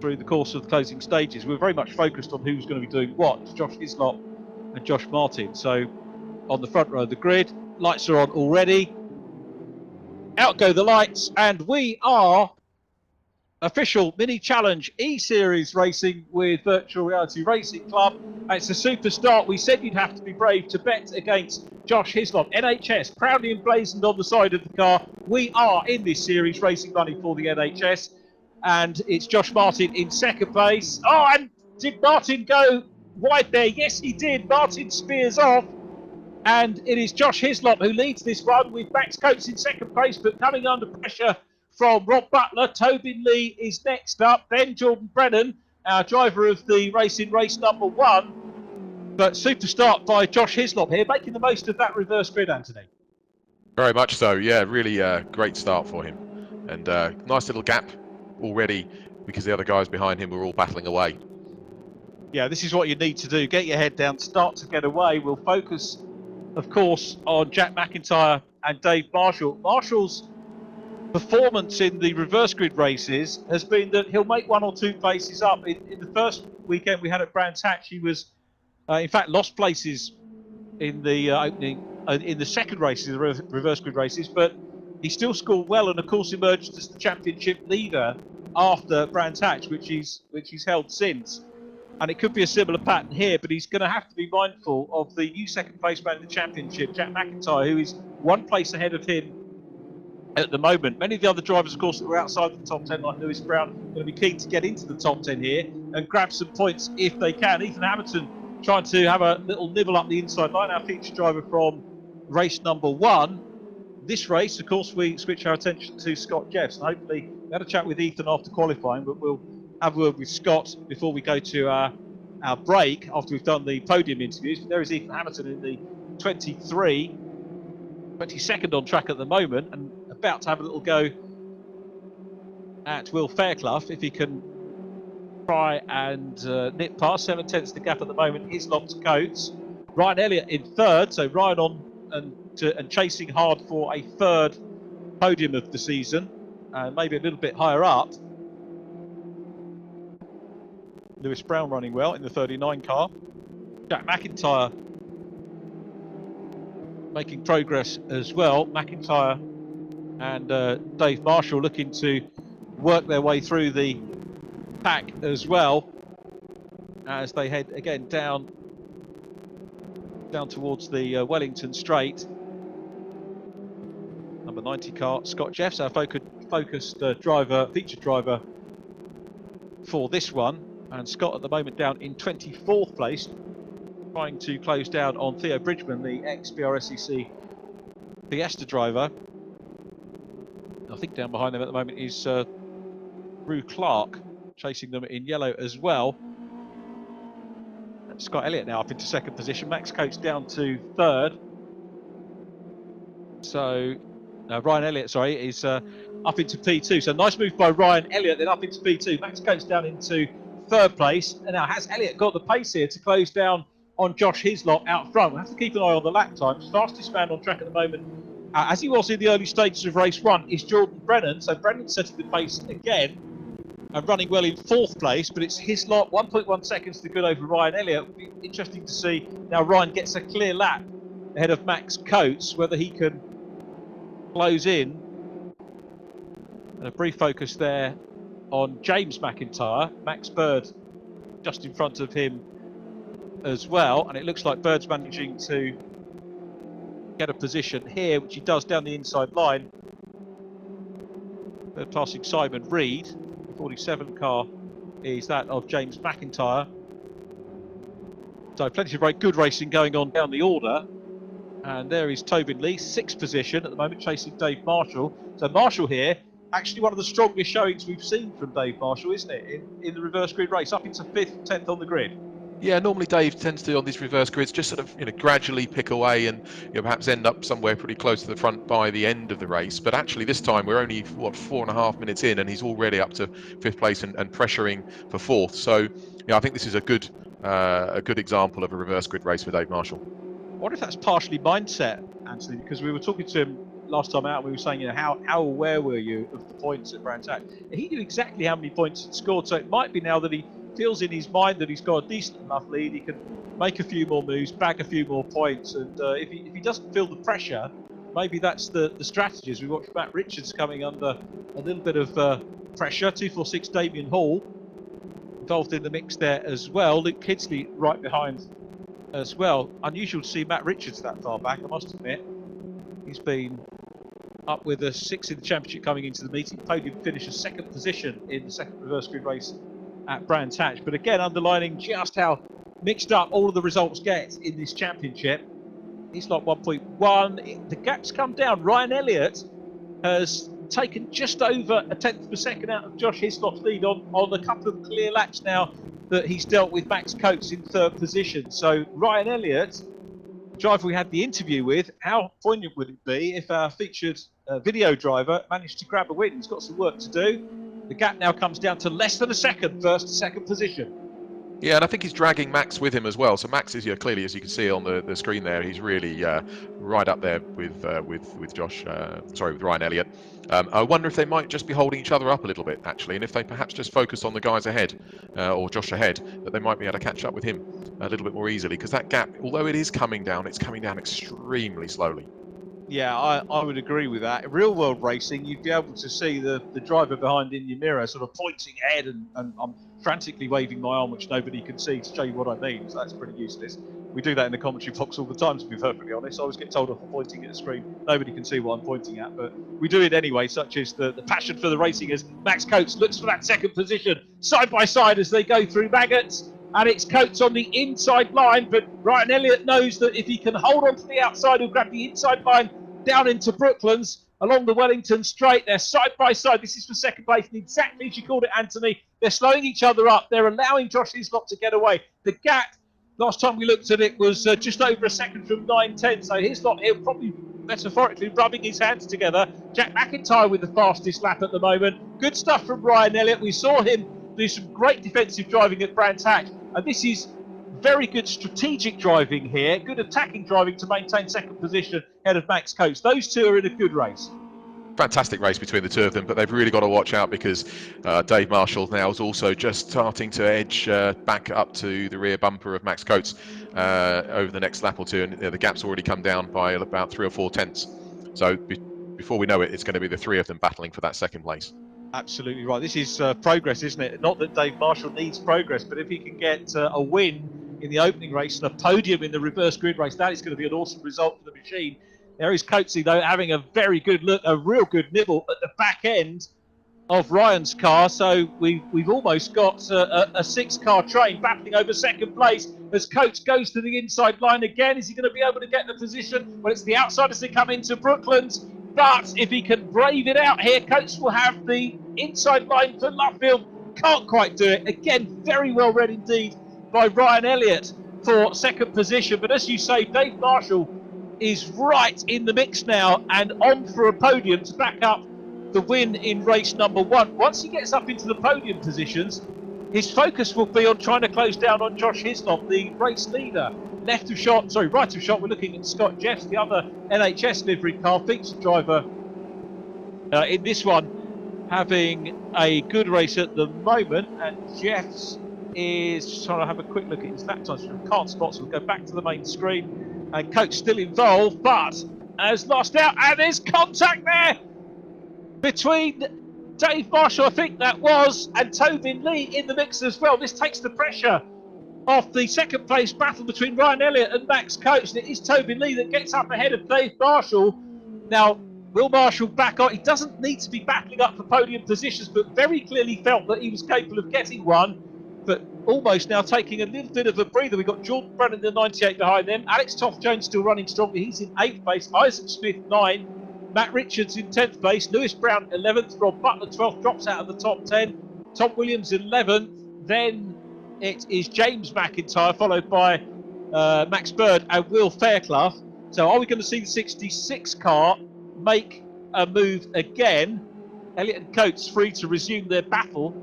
through the course of the closing stages, we're very much focused on who's going to be doing what, Josh Hislop and Josh Martin. So on the front row of the grid, lights are on already. Out go the lights, and we are official mini challenge eSeries racing with Virtual Reality Racing Club. It's a super start. We said you'd have to be brave to bet against Josh Hislop. NHS proudly emblazoned on the side of the car. We are in this series racing money for the NHS, and it's Josh Martin in second place. Oh, and did Martin go wide there? Yes, he did. Martin spears off. And it is Josh Hislop who leads this run with Max Coates in second place, but coming under pressure from Rob Butler. Tobin Lee is next up. Then Jordan Brennan, our driver of the race in race number 1. But super start by Josh Hislop here, making the most of that reverse grid, Anthony. Very much so, yeah, really great start for him. And nice little gap already because the other guys behind him were all battling away. Yeah, this is what you need to do. Get your head down, start to get away. We'll focus, of course, on Jack MacIntyre and Dave Marshall. Marshall's performance in the reverse grid races has been that he'll make 1 or 2 places up. In the first weekend we had at Brands Hatch, he was, in fact, lost places in the opening, in the second races, the reverse grid races, but he still scored well and, of course, emerged as the championship leader after Brands Hatch, which he's held since. And it could be a similar pattern here, but he's going to have to be mindful of the new second place man in the championship, Jack MacIntyre, who is 1 place ahead of him at the moment. Many of the other drivers, of course, that were outside the top 10, like Lewis Brown, are going to be keen to get into the top 10 here and grab some points if they can. Ethan Hammerton trying to have a little nibble up the inside line, our featured driver from race number 1. This race, of course, we switch our attention to Scott Jeffs. And hopefully, we had a chat with Ethan after qualifying, but we'll have a word with Scott before we go to our break after we've done the podium interviews. But there is Ethan Hammerton in the 22nd on track at the moment, and about to have a little go at Will Fairclough if he can try and nip past. 7 tenths the gap at the moment. Hislop to Coates. Ryan Elliott in 3rd, so Ryan on and chasing hard for a 3rd podium of the season, maybe a little bit higher up. Lewis Brown running well in the 39 car. Jack MacIntyre making progress as well. MacIntyre and Dave Marshall looking to work their way through the pack as well as they head again down towards the Wellington Straight. Number 90 car, Scott Jeffs, our focused driver, featured driver for this one. And Scott at the moment down in 24th place, trying to close down on Theo Bridgeman, the ex-BRSEC Fiesta driver. I think down behind them at the moment is Rue Clark, chasing them in yellow as well. And Scott Elliott now up into 2nd position. Max Coates down to 3rd. So Ryan Elliott, sorry, is up into P2. So nice move by Ryan Elliott, then up into P2. Max Coates down into 3rd place. And now has Elliott got the pace here to close down on Josh Hislop out front? We'll have to keep an eye on the lap times. Fastest man on track at the moment, as he was in the early stages of race 1, is Jordan Brennan. So Brennan setting the pace again and running well in 4th place, but it's Hislop, 1.1 seconds to good over Ryan Elliott. It'll be interesting to see now Ryan gets a clear lap ahead of Max Coates, whether he can close in. And a brief focus there on James MacIntyre. Max Bird just in front of him as well, and it looks like Bird's managing to get a position here, which he does down the inside line. Bird passing Simon Reed. The 47 car is that of James MacIntyre. So plenty of very good racing going on down the order. And there is Tobin Lee, 6th position at the moment, chasing Dave Marshall. So Marshall here, actually one of the strongest showings we've seen from Dave Marshall, isn't it, in the reverse grid race, up into 5th, 10th on the grid. Yeah, normally Dave tends to, on these reverse grids, just sort of gradually pick away and perhaps end up somewhere pretty close to the front by the end of the race. But actually this time we're only 4.5 minutes in, and he's already up to 5th place and pressuring for 4th. So I think this is a good example of a reverse grid race for Dave Marshall. I wonder if that's partially mindset, Anthony, because we were talking to him last time out and we were saying, how aware were you of the points at Brands Hatch? He knew exactly how many points he'd scored, so it might be now that he feels in his mind that he's got a decent enough lead, he can make a few more moves, bag a few more points, and if he doesn't feel the pressure, maybe that's the strategy. As we watch Matt Richards coming under a little bit of pressure. 246 Damien Hall involved in the mix there as well. Luke Kidsley right behind as well. Unusual to see Matt Richards that far back, I must admit. He's been up with a 6 in the championship coming into the meeting. Podium finish, a 2nd position in the 2nd reverse grid race at Brands Hatch. But again, underlining just how mixed up all of the results get in this championship. Hislop 1.1. The gap's come down. Ryan Elliott has taken just over a 1/10 of a second out of Josh Hislop's lead on a couple of clear laps now that he's dealt with Max Coates in 3rd position. So Ryan Elliott, the driver we had the interview with, how poignant would it be if our featured video driver managed to grab a win? He's got some work to do. The gap now comes down to less than a second, 1st to 2nd position. Yeah, and I think he's dragging Max with him as well. So Max is, clearly, as you can see on the screen there, he's really right up there with Ryan Elliott. I wonder if they might just be holding each other up a little bit, actually, and if they perhaps just focus on the guys ahead, or Josh ahead, that they might be able to catch up with him a little bit more easily, because that gap, although it is coming down, it's coming down extremely slowly. Yeah, I would agree with that. In real world racing, you'd be able to see the driver behind in your mirror sort of pointing ahead, and I'm frantically waving my arm, which nobody can see, to show you what I mean. So that's pretty useless. We do that in the commentary box all the time, to be perfectly honest. I always get told off for pointing at the screen. Nobody can see what I'm pointing at, but we do it anyway, such as the passion for the racing as Max Coates looks for that 2nd position, side by side as they go through Maggots. And it's Coates on the inside line, but Ryan Elliott knows that if he can hold on to the outside, he'll grab the inside line down into Brooklands along the Wellington Straight. They're side by side. This is for 2nd place, and exactly as you called it, Anthony. They're slowing each other up. They're allowing Josh Hislop to get away. The gap, last time we looked at it, was just over a second from 9:10. So Hislop here probably metaphorically rubbing his hands together. Jack MacIntrye with the fastest lap at the moment. Good stuff from Ryan Elliott. We saw him do some great defensive driving at Brands Hatch, and this is very good strategic driving here, good attacking driving to maintain 2nd position ahead of Max Coates. Those two are in a good race. Fantastic race between the 2 of them, but they've really got to watch out, because Dave Marshall now is also just starting to edge back up to the rear bumper of Max Coates over the next lap or 2, and the gap's already come down by about 3 or 4 tenths. So before we know it, it's going to be the 3 of them battling for that 2nd place. Absolutely right. This is progress, isn't it? Not that Dave Marshall needs progress, but if he can get a win in the opening race and a podium in the reverse grid race, that is going to be an awesome result for the machine. There is Coatesy, though, having a very good look, a real good nibble at the back end of Ryan's car. So we've almost got a 6-car train battling over 2nd place as Coates goes to the inside line again. Is he going to be able to get the position? Well, it's the outsiders that come into Brooklands. But if he can brave it out here, Coates will have the inside line for Luffield. Can't quite do it. Again, very well read indeed by Ryan Elliott for 2nd position. But as you say, Dave Marshall is right in the mix now and on for a podium to back up the win in race number 1. Once he gets up into the podium positions, his focus will be on trying to close down on Josh Hislop, the race leader. Right of shot, we're looking at Scott Jeffs, the other NHS livery car featured driver in this one, having a good race at the moment, and Jeffs is trying to have a quick look at his lap times from card spots. We'll go back to the main screen, and Coates still involved, but has lost out, and there's contact there between Dave Marshall, I think that was, and Tobin Lee in the mix as well. This takes the pressure off the 2nd place battle between Ryan Elliott and Max Coates, and it is Tobin Lee that gets up ahead of Dave Marshall. Now, will Marshall back on? He doesn't need to be battling up for podium positions, but very clearly felt that he was capable of getting one, but almost now taking a little bit of a breather. We've got Jordan Brennan in the 98 behind them. Alex Toth-Jones still running strongly. He's in 8th place. Isaac Smith 9. Matt Richards in 10th place. Lewis Brown 11th. Rob Butler 12th. Drops out of the top 10. Tom Williams 11th. Then it is James MacIntyre, followed by Max Bird and Will Fairclough. So are we going to see the 66 car make a move again? Elliott and Coates free to resume their battle.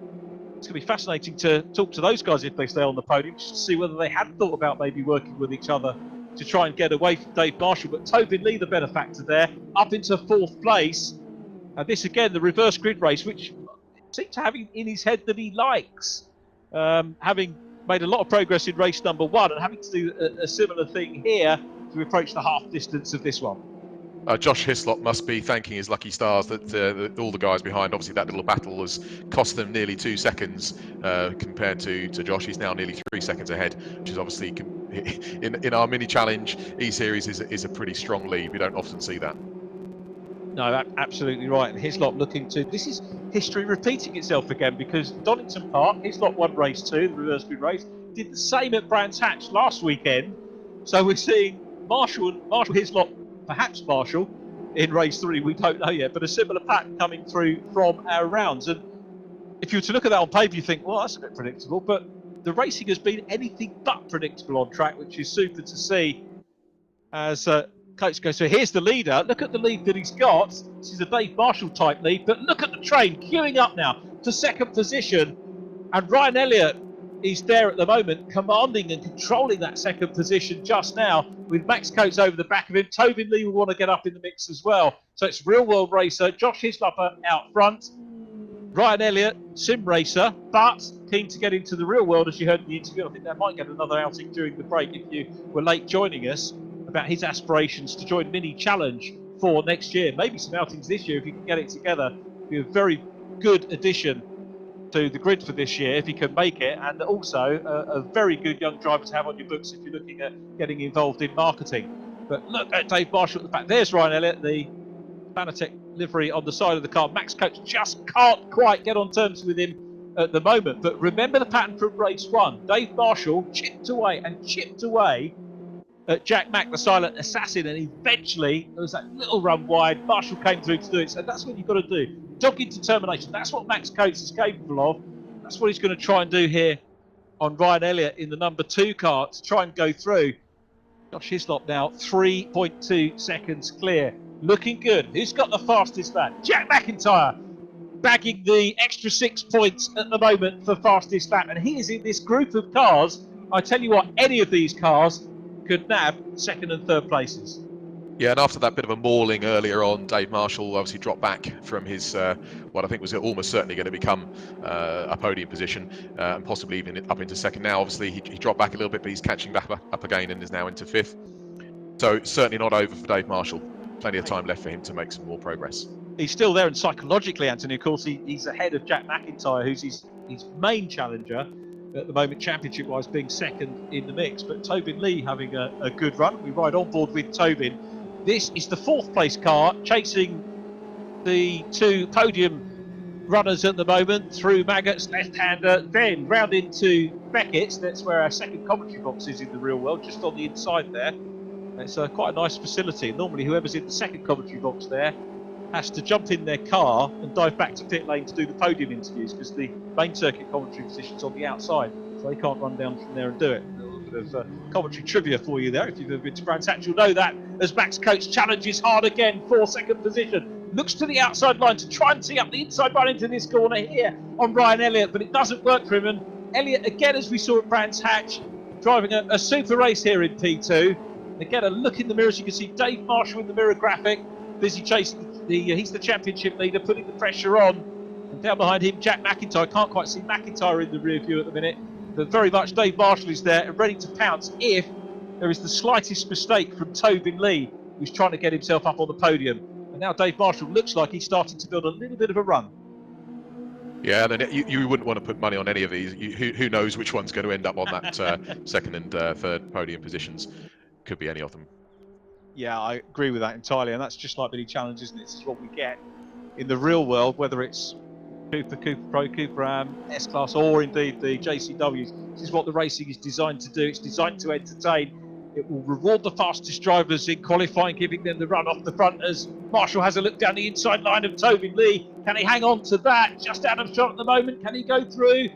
It's going to be fascinating to talk to those guys if they stay on the podium, just to see whether they had thought about maybe working with each other to try and get away from Dave Marshall. But Tobin Lee, the better factor there, up into 4th place. And this again, the reverse grid race, which seems to have in his head that he likes. Having made a lot of progress in race number 1 and having to do a similar thing here to approach the half distance of this one. Josh Hislop must be thanking his lucky stars that all the guys behind, obviously that little battle has cost them nearly 2 seconds compared to Josh. He's now nearly 3 seconds ahead, which is obviously, in our mini challenge, eSeries is a pretty strong lead. We don't often see that. No, absolutely right. And Hislop looking to... This is history repeating itself again, because Donington Park, Hislop won race 2, the reverse grid race, did the same at Brands Hatch last weekend. So we're seeing Marshall Hislop, perhaps Marshall, in race 3, we don't know yet, but a similar pattern coming through from our rounds. And if you were to look at that on paper, you think, well, that's a bit predictable, but the racing has been anything but predictable on track, which is super to see as coach goes. So here's the leader. Look at the lead that he's got. This is a Dave Marshall type lead, but look at the train queuing up now to second position. And Ryan Elliott is there at the moment, commanding and controlling that second position just now, with Max Coates over the back of him. Tobin Lee will want to get up in the mix as well. So it's real world racer. Josh Hislop out front. Ryan Elliott, sim racer, but keen to get into the real world, as you heard in the interview. I think that might get another outing during the break if you were late joining us, about his aspirations to join Mini Challenge for next year. Maybe some outings this year if you can get it together. Be a very good addition to the grid for this year if he can make it, and also a very good young driver to have on your books if you're looking at getting involved in marketing. But look at Dave Marshall at the back. There's Ryan Elliott, the Fanatec livery on the side of the car. Max Coates just can't quite get on terms with him at the moment. But remember the pattern from race 1. Dave Marshall chipped away at Jack Mack, the silent assassin, and eventually there was that little run wide. Marshall came through to do it. So that's what you've got to do. Dogged determination. That's what Max Coates is capable of. That's what he's going to try and do here on Ryan Elliott in the number 2 car to try and go through. Josh Hislop now 3.2 seconds clear. Looking good. Who's got the fastest lap? Jack McIntyre bagging the extra 6 points at the moment for fastest lap. And he is in this group of cars. I tell you what, any of these cars could nab 2nd and 3rd places. Yeah, and after that bit of a mauling earlier on, Dave Marshall obviously dropped back from his, what I think was almost certainly going to become a podium position, and possibly even up into 2nd now. Obviously, he dropped back a little bit, but he's catching back up again and is now into 5th. So certainly not over for Dave Marshall. Plenty of time left for him to make some more progress. He's still there, and psychologically, Anthony, of course, he's ahead of Jack McIntyre, who's his main challenger at the moment, championship-wise, being 2nd in the mix. But Tobin Lee having a good run. We ride on board with Tobin. This is the 4th place car, chasing the 2 podium runners at the moment through Maggott's left-hander, then round into Beckett's. That's where our 2nd commentary box is in the real world, just on the inside there. It's quite a nice facility. Normally, whoever's in the 2nd commentary box there has to jump in their car and dive back to pit lane to do the podium interviews, because the main circuit commentary position's on the outside, so they can't run down from there and do it. A little bit of commentary trivia for you there. If you've ever been to Brands Hatch, you'll know that, as Max Coates challenges hard again for 2nd position. Looks to the outside line to try and tee up the inside run into this corner here on Ryan Elliott, but it doesn't work for him. And Elliott, again, as we saw at Brands Hatch, driving a super race here in P2. Again, a look in the mirrors, you can see Dave Marshall in the mirror graphic, busy chasing he's the championship leader, putting the pressure on. And down behind him, Jack McIntyre. Can't quite see McIntyre in the rear view at the minute, but very much Dave Marshall is there and ready to pounce if there is the slightest mistake from Tobin Lee, who's trying to get himself up on the podium. And now Dave Marshall looks like he's starting to build a little bit of a run. Yeah, and you wouldn't want to put money on any of these. Who knows which one's going to end up on that 2nd and 3rd podium positions. Could be any of them. Yeah, I agree with that entirely, and that's just like mini challenge, isn't it? This is what we get in the real world, whether it's Cooper Pro, Cooper S-Class, or indeed the JCWs. This is what the racing is designed to do. It's designed to entertain. It will reward the fastest drivers in qualifying, giving them the run off the front, as Marshall has a look down the inside line of Tobin Lee. Can he hang on to that? Just out of shot at the moment. Can he go through?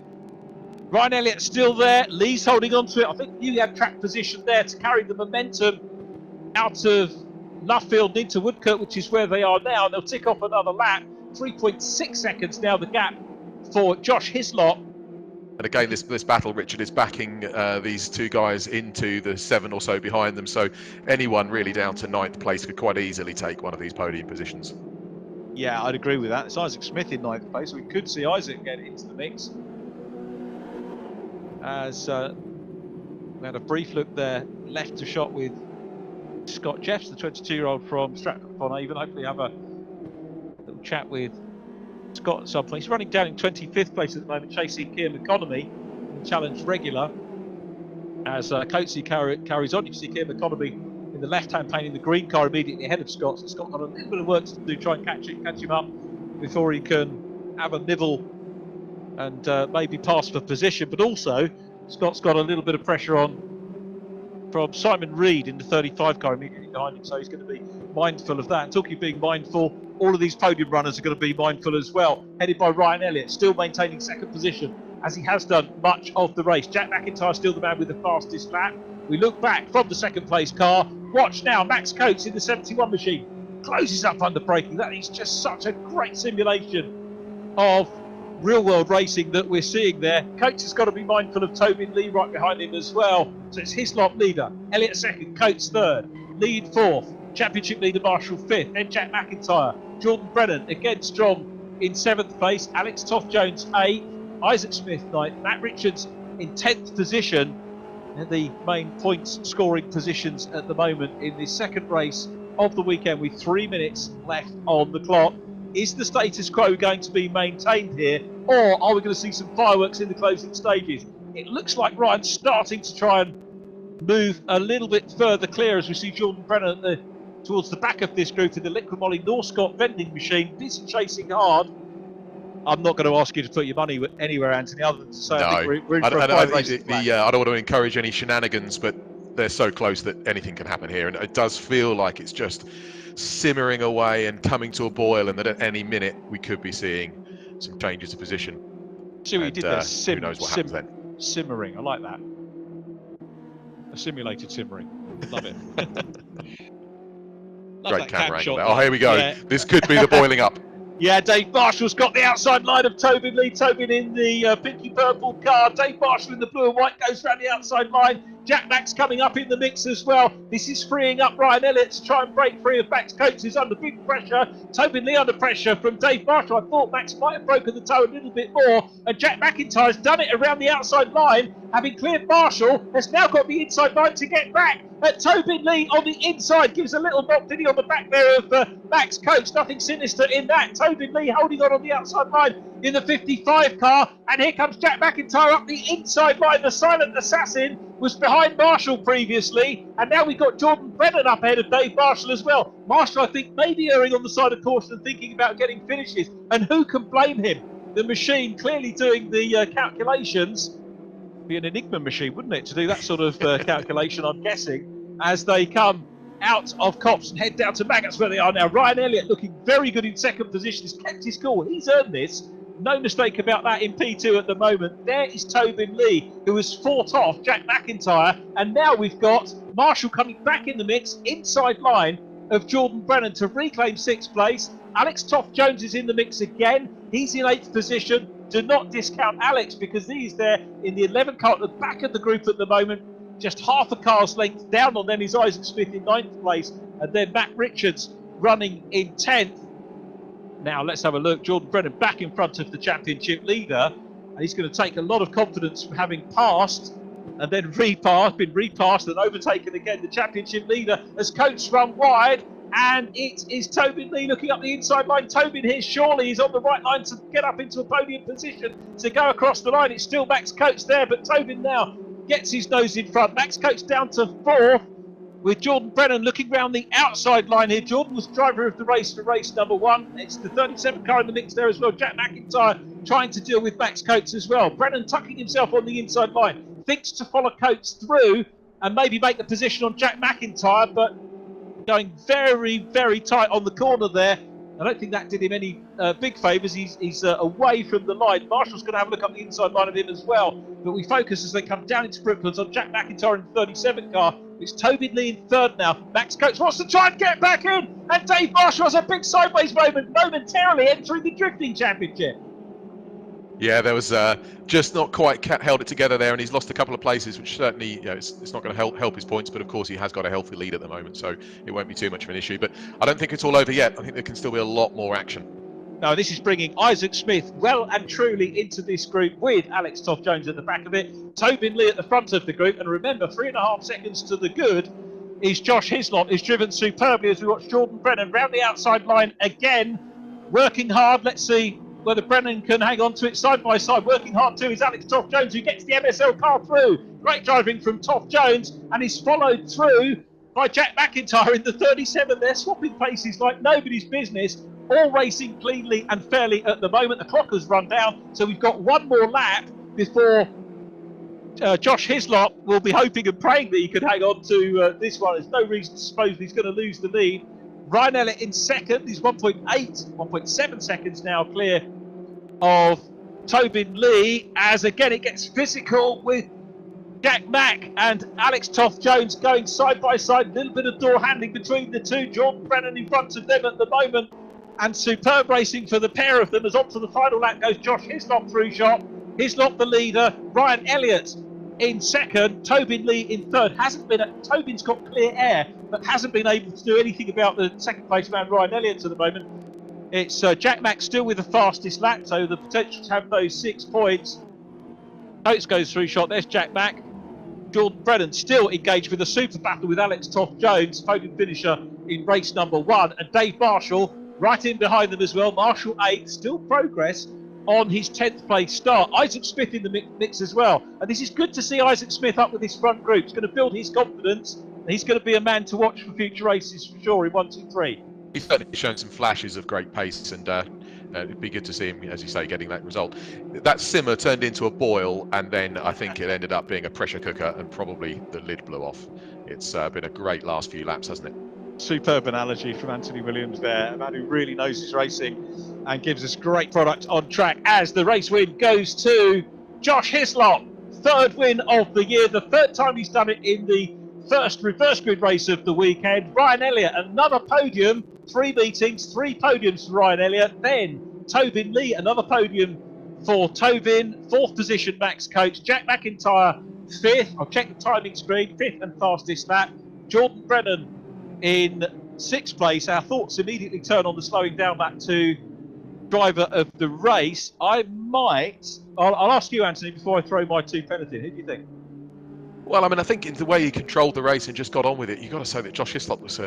Ryan Elliott's still there. Lee's holding on to it. I think you have track position there to carry the momentum out of Luffield into Woodcote, which is where they are now. They'll tick off another lap. 3.6 seconds now the gap for Josh Hislop. And again, this battle, Richard, is backing these 2 guys into the 7 or so behind them. So anyone really down to 9th place could quite easily take one of these podium positions. Yeah, I'd agree with that. It's Isaac Smith in 9th place. We could see Isaac get into the mix. As we had a brief look there, left to shot with Scott Jeffs, the 22-year-old from Stratford-upon-Avon. Hopefully have a little chat with Scott at some point. He's running down in 25th place at the moment, chasing Keir Economy in the challenge regular. As Coatsy carries on, you see Keir Economy in the left-hand pane in the green car immediately ahead of Scott. So Scott got a little bit of work to do, try and catch him up before he can have a nibble and maybe pass for position. But also, Scott's got a little bit of pressure on from Simon Reed in the 35 car immediately behind him, so he's going to be mindful of that. And talking of being mindful, all of these podium runners are going to be mindful as well. Headed by Ryan Elliott, still maintaining second position, as he has done much of the race. Jack MacIntyre still the man with the fastest lap. We look back from the second place car. Watch now, Max Coates in the 71 machine closes up under braking. That is just such a great simulation of real-world racing that we're seeing there. Coates has got to be mindful of Tobin Lee right behind him as well. So it's Hislop leader, Elliott second, Coates third, Lead fourth, championship leader Marshall fifth, then Jack MacIntyre, Jordan Brennan again strong in seventh place, Alex Toth-Jones eighth, Isaac Smith ninth, Matt Richards in 10th position. And the main points scoring positions at the moment in the second race of the weekend with 3 minutes left on the clock. Is the status quo going to be maintained here, or are we going to see some fireworks in the closing stages? It looks like Ryan's starting to try and move a little bit further clear as we see Jordan Brennan towards the back of this group in the Liquid Molly Norscott vending machine, busy chasing hard. I'm not going to ask you to put your money anywhere, Anthony, other than to say I think we're in for a five race. I don't want to encourage any shenanigans, but they're so close that anything can happen here, and it does feel like it's just simmering away and coming to a boil, and that at any minute we could be seeing some changes of position. See what you did there, who knows what happens then. Simmering, I like that. A simulated simmering. Love it. Love Great camera angle. shot, Oh, here we go. Yeah. This could be the boiling up. Yeah, Dave Marshall's got the outside line of Tobin Lee. Tobin in the pinky purple car. Dave Marshall in the blue and white goes around the outside line. Jack Max coming up in the mix as well. This is freeing up Ryan Elliott to try and break free of Max Coates, who's under big pressure. Tobin Lee under pressure from Dave Marshall. I thought Max might have broken the toe a little bit more. And Jack MacIntyre's done it around the outside line. Having cleared Marshall, has now got the inside line to get back at Tobin Lee on the inside. Gives a little knock, did he, on the back there of Max Coates. Nothing sinister in that. Tobin Lee holding on the outside line in the 55 car. And here comes Jack MacIntyre up the inside line. The silent assassin was behind Marshall previously, and now we've got Jordan Brennan up ahead of Dave Marshall as well. Marshall, I think, maybe erring on the side of caution and thinking about getting finishes, and who can blame him? The machine clearly doing the calculations. Be an enigma machine, wouldn't it, to do that sort of calculation, I'm guessing, as they come out of Cops and head down to Maggots where they are now. Ryan Elliott looking very good in second position. He's kept his cool. He's earned this. No mistake about that in P2 at the moment. There is Tobin Lee, who has fought off Jack MacIntyre. And now we've got Marshall coming back in the mix, inside line of Jordan Brennan to reclaim 6th place. Alex Toth-Jones is in the mix again. He's in 8th position. Do not discount Alex, because he's there in the 11th car at the back of the group at the moment. Just half a car's length down on them is Isaac Smith in 9th place. And then Matt Richards running in 10th. Now let's have a look. Jordan Brennan back in front of the championship leader, and he's going to take a lot of confidence from having passed and then been repassed and overtaken again. The championship leader as Coates run wide, and it is Tobin Lee looking up the inside line. Tobin here surely is on the right line to get up into a podium position to go across the line. It's still Max Coates there, but Tobin now gets his nose in front. Max Coates down to 4th. With Jordan Brennan looking round the outside line here. Jordan was driver of the race for race number 1. It's the 37 car in the mix there as well. Jack MacIntyre trying to deal with Max Coates as well. Brennan tucking himself on the inside line. Thinks to follow Coates through and maybe make the position on Jack MacIntyre, but going very, very tight on the corner there. I don't think that did him any big favours. He's away from the line. Marshall's going to have a look up the inside line of him as well. But we focus as they come down into Brooklands on Jack MacIntyre in the 37 car. It's Tobin Lee in 3rd now. Max Coates wants to try and get back in. And Dave Marshall has a big sideways moment, momentarily entering the drifting championship. Yeah, there was just not quite held it together there, and he's lost a couple of places, which certainly, it's not going to help his points. But of course, he has got a healthy lead at the moment, so it won't be too much of an issue. But I don't think it's all over yet. I think there can still be a lot more action. Now, this is bringing Isaac Smith well and truly into this group with Alex Toth-Jones at the back of it. Tobin Lee at the front of the group. And remember, 3.5 seconds to the good is Josh Hislop, who's driven superbly as we watch Jordan Brennan round the outside line again, working hard. Let's see whether Brennan can hang on to it side by side. Working hard too is Alex Toth-Jones, who gets the MSL car through. Great driving from Toth-Jones, and he's followed through by Jack MacIntrye in the 37. They're swapping places like nobody's business, all racing cleanly and fairly at the moment. The clock has run down, so we've got one more lap before Josh Hislop will be hoping and praying that he can hang on to this one. There's no reason to suppose he's going to lose the lead. Ryan Elliott in second. He's 1.7 seconds now clear of Tobin Lee, as again it gets physical with Jack Mack and Alex Toth-Jones going side by side. A little bit of door handling between the two. Jordan Brennan in front of them at the moment, and superb racing for the pair of them as on to the final lap goes Josh Hislop through shot. Hislop the leader, Ryan Elliott in second, Tobin Lee in third. Tobin's got clear air, but hasn't been able to do anything about the second place man Ryan Elliott at the moment. It's Jack Mack still with the fastest lap, so the potential to have those 6 points. Coates goes through shot. There's Jack Mack. Jordan Brennan still engaged with a super battle with Alex Toth-Jones, podium finisher in race number 1, and Dave Marshall right in behind them as well. Marshall 8, still progress on his 10th place start. Isaac Smith in the mix as well, and this is good to see Isaac Smith up with his front group. It's going to build his confidence, and he's going to be a man to watch for future races for sure in 1, 2, 3. He's certainly shown some flashes of great pace, and it'd be good to see him, as you say, getting that result. That simmer turned into a boil, and then I think it ended up being a pressure cooker, and probably the lid blew off. It's been a great last few laps, hasn't it? Superb analogy from Anthony Williams there, a man who really knows his racing and gives us great product on track, as the race win goes to Josh Hislop. 3rd win of the year, the 3rd time he's done it in the first reverse grid race of the weekend. Ryan Elliott, another podium, 3 meetings, 3 podiums for Ryan Elliott. Then Tobin Lee, another podium for Tobin. 4th position, Max Coates. Jack MacIntyre, 5th. I'll check the timing screen, 5th and fastest lap. Jordan Brennan in 6th place. Our thoughts immediately turn on the slowing down back to driver of the race. I'll ask you, Anthony, before I throw my 2 pennant in. Who do you think? Well, I mean, I think in the way he controlled the race and just got on with it, you've got to say that Josh Hislop was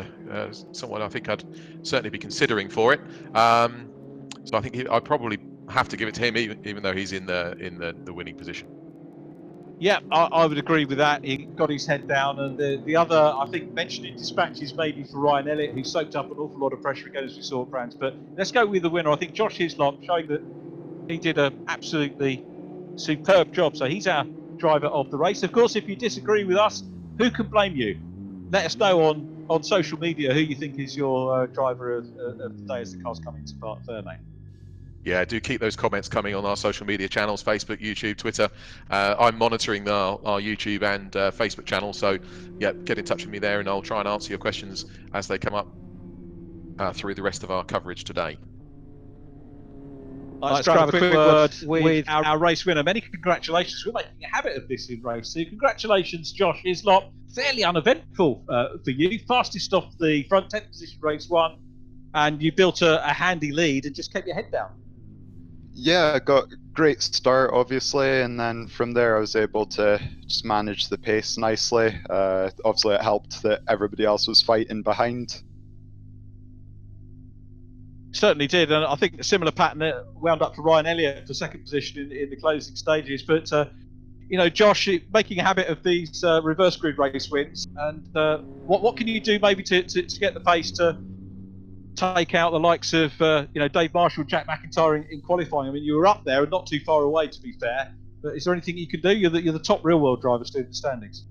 someone I think I'd certainly be considering for it. So I think I'd probably have to give it to him, even though he's in the winning position. Yeah, I would agree with that. He got his head down, and the other, I think, mentioned in dispatches maybe for Ryan Elliott, who soaked up an awful lot of pressure again, as we saw at France. But let's go with the winner. I think Josh Hislop, showing that he did an absolutely superb job. So he's our driver of the race. Of course, if you disagree with us, who can blame you? Let us know on social media who you think is your driver of the day as the cars come into Fairmate. Yeah, do keep those comments coming on our social media channels, Facebook, YouTube, Twitter. I'm monitoring our YouTube and Facebook channel, so yeah, get in touch with me there and I'll try and answer your questions as they come up through the rest of our coverage today. Let's grab a quick word with our race winner. Many congratulations. We're making a habit of this in race 2. Congratulations, Josh Hislop. Fairly uneventful for you. Fastest off the front, 10th position race 1. And you built a handy lead and just kept your head down. Yeah, I got a great start, obviously. And then from there, I was able to just manage the pace nicely. Obviously, it helped that everybody else was fighting behind. Certainly did, and I think a similar pattern that wound up for Ryan Elliott for 2nd position in the closing stages. But Josh, making a habit of these reverse grid race wins, and what can you do maybe to get the pace to take out the likes of Dave Marshall, Jack MacIntyre in qualifying? I mean, you were up there and not too far away, to be fair. But is there anything you can do? You're the top real world driver still in the standings.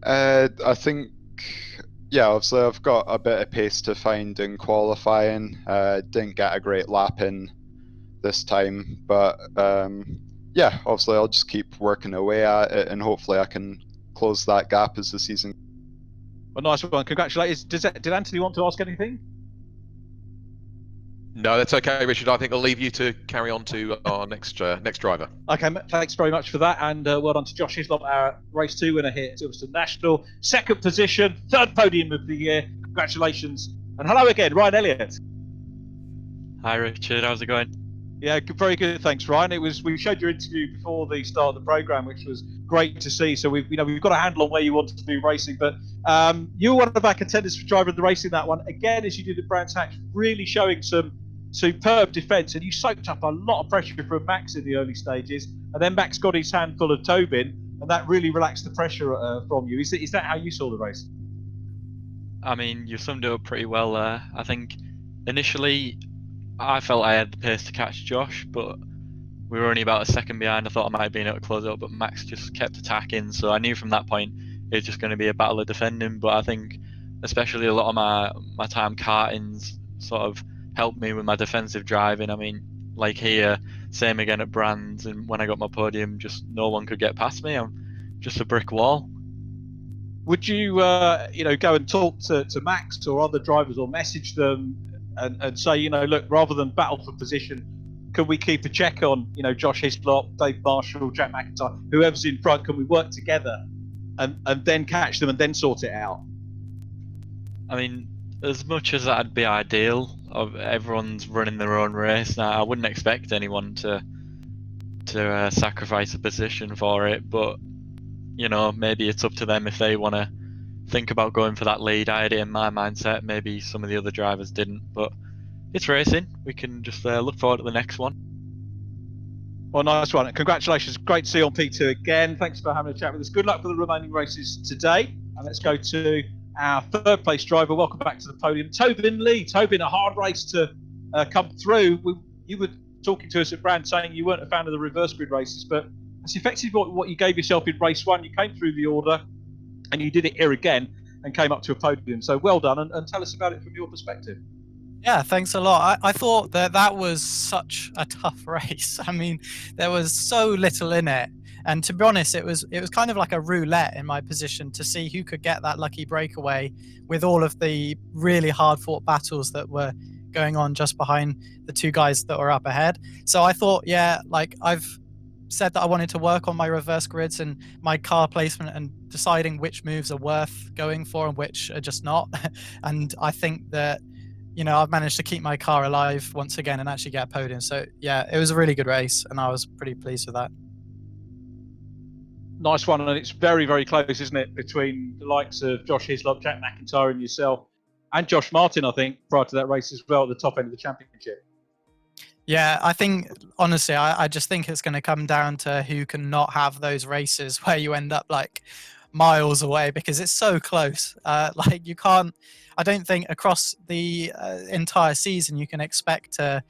I think. Yeah, obviously I've got a bit of pace to find in qualifying. Didn't get a great lap in this time, but yeah, obviously I'll just keep working away at it and hopefully I can close that gap as the season. Well, nice one. Congratulations. Did Anthony want to ask anything? No, that's okay, Richard. I think I'll leave you to carry on to our next driver. Okay, thanks very much for that, and well done to Josh Hislop, our race 2 winner here at Silverstone National. 2nd position, 3rd podium of the year. Congratulations, and hello again, Ryan Elliott. Hi, Richard. How's it going? Yeah, very good. Thanks, Ryan. We showed your interview before the start of the program, which was great to see. So we've got a handle on where you want to be racing. But you were one of our contenders for driver of the race in that one. Again, as you did at Brands Hatch, really showing some superb defence, and you soaked up a lot of pressure from Max in the early stages, and then Max got his handful of Tobin, and that really relaxed the pressure from you. Is that how you saw the race? I mean, you summed it up pretty well there. I think initially I felt I had the pace to catch Josh, but we were only about a second behind. I thought I might have been able to close it up, but Max just kept attacking. So I knew from that point it was just going to be a battle of defending. But I think especially a lot of my time kartings sort of helped me with my defensive driving. I mean, like here, same again at Brands, and when I got my podium, just no one could get past me. I'm just a brick wall. Would you, go and talk to Max or other drivers, or message them and say, look, rather than battle for position, can we keep a check on, Josh Hislop, Dave Marshall, Jack MacIntrye, whoever's in front? Can we work together and then catch them and then sort it out? I mean, as much as that'd be ideal, of everyone's running their own race now, I wouldn't expect anyone to sacrifice a position for it. But maybe it's up to them if they want to think about going for that lead. I had it in my mindset. Maybe some of the other drivers didn't, but it's racing. We can just look forward to the next one. Well, nice one. Congratulations. Great to see you on P2 again. Thanks for having a chat with us. Good luck for the remaining races today. And let's go to our third place driver. Welcome back to the podium, Tobin Lee. Tobin, a hard race to come through. You were talking to us at Brand saying you weren't a fan of the reverse grid races, but it's effectively what you gave yourself in race one. You came through the order and you did it here again and came up to a podium. So well done, and tell us about it from your perspective. Yeah, thanks a lot. I thought that was such a tough race. I mean, there was so little in it. And to be honest, it was kind of like a roulette in my position to see who could get that lucky breakaway with all of the really hard fought battles that were going on just behind the two guys that were up ahead. So I thought, I've said that I wanted to work on my reverse grids and my car placement and deciding which moves are worth going for and which are just not. And I think that, I've managed to keep my car alive once again and actually get a podium. So yeah, it was a really good race and I was pretty pleased with that. Nice one, and it's very, very close, isn't it, between the likes of Josh Hislop, Jack MacIntyre and yourself, and Josh Martin, I think, prior to that race as well, at the top end of the championship. Yeah, I think, honestly, I just think it's going to come down to who can not have those races where you end up like miles away, because it's so close. You can't, I don't think across the entire season you can expect to,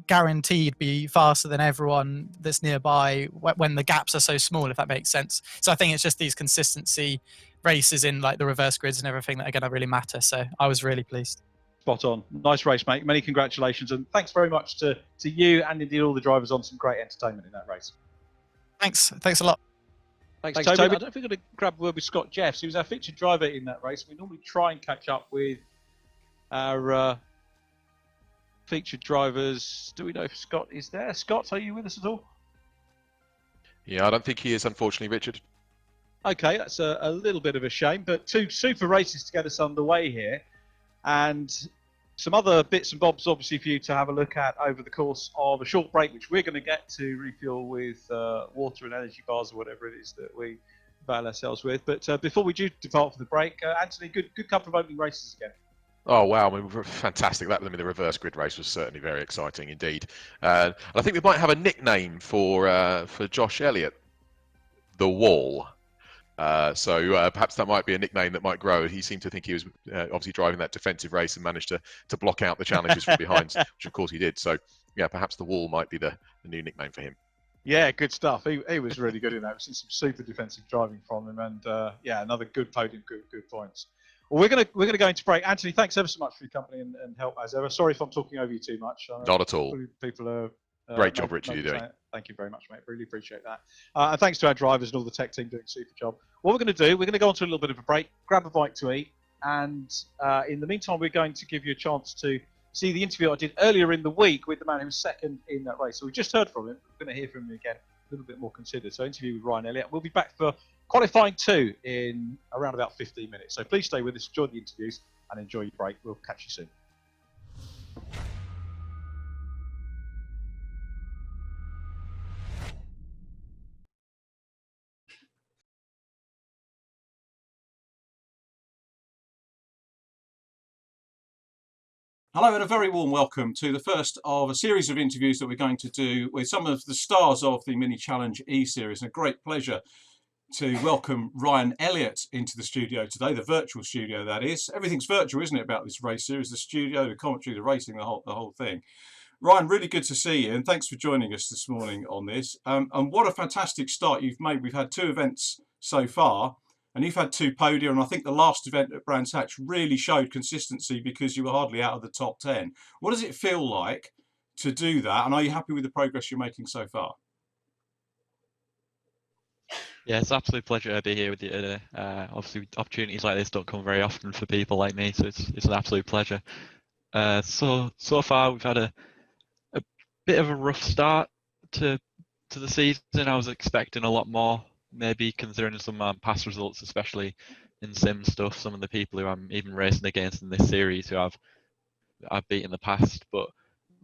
guaranteed be faster than everyone that's nearby when the gaps are so small, if that makes sense. So I think it's just these consistency races in like the reverse grids and everything that are going to really matter. So I was really pleased. Spot on. Nice race, mate. Many congratulations, and thanks very much to you and indeed all the drivers on some great entertainment in that race. Thanks a lot. Thanks, Toby. I don't know if we're going to grab a word with Scott Jeffs. He was our featured driver in that race. We normally try and catch up with our featured drivers. Do we know if Scott is there? Scott, are you with us at all? Yeah, I don't think he is, unfortunately, Richard. Okay, that's a little bit of a shame, but two super races to get us underway here, and some other bits and bobs, obviously, for you to have a look at over the course of a short break, which we're going to get to refuel with water and energy bars or whatever it is that we avail ourselves with. But before we do depart for the break, Anthony, good couple of opening races again. Oh, wow. I mean, fantastic. The reverse grid race was certainly very exciting indeed. I think we might have a nickname for Josh Elliott, The Wall. So perhaps that might be a nickname that might grow. He seemed to think he was obviously driving that defensive race and managed to block out the challenges from behind, which of course he did. So yeah, perhaps The Wall might be the new nickname for him. Yeah, good stuff. He was really good in that. We've seen some super defensive driving from him, and another good podium, good points. Well, we're gonna go into break. Anthony, thanks ever so much for your company and help as ever. Sorry if I'm talking over you too much. Not at all. People are great job, Richard. You're doing. Thank you very much, mate. Really appreciate that. And thanks to our drivers and all the tech team doing a super job. What we're going to do, we're going to go on to a little bit of a break, grab a bite to eat, and in the meantime, we're going to give you a chance to see the interview I did earlier in the week with the man who was second in that race. So we just heard from him. We're going to hear from him again, a little bit more considered. So interview with Ryan Elliott. We'll be back for qualifying 2 in around about 15 minutes. So please stay with us, enjoy the interviews, and enjoy your break. We'll catch you soon. Hello and a very warm welcome to the first of a series of interviews that we're going to do with some of the stars of the Mini Challenge eSeries. And a great pleasure to welcome Ryan Elliott into the studio today, the virtual studio that is. Everything's virtual, isn't it, about this race series? The studio, the commentary, the racing, the whole thing. Ryan, really good to see you and thanks for joining us this morning on this. And what a fantastic start you've made. We've had 2 events so far. And you've had 2 podia, and I think the last event at Brands Hatch really showed consistency because you were hardly out of the top 10. What does it feel like to do that, and are you happy with the progress you're making so far? Yeah, it's an absolute pleasure to be here with you today. Obviously, opportunities like this don't come very often for people like me, so it's an absolute pleasure. So far, we've had a bit of a rough start to the season. I was expecting a lot more. Maybe considering some of my past results, especially in sim stuff, some of the people who I'm even racing against in this series who I've beaten in the past. But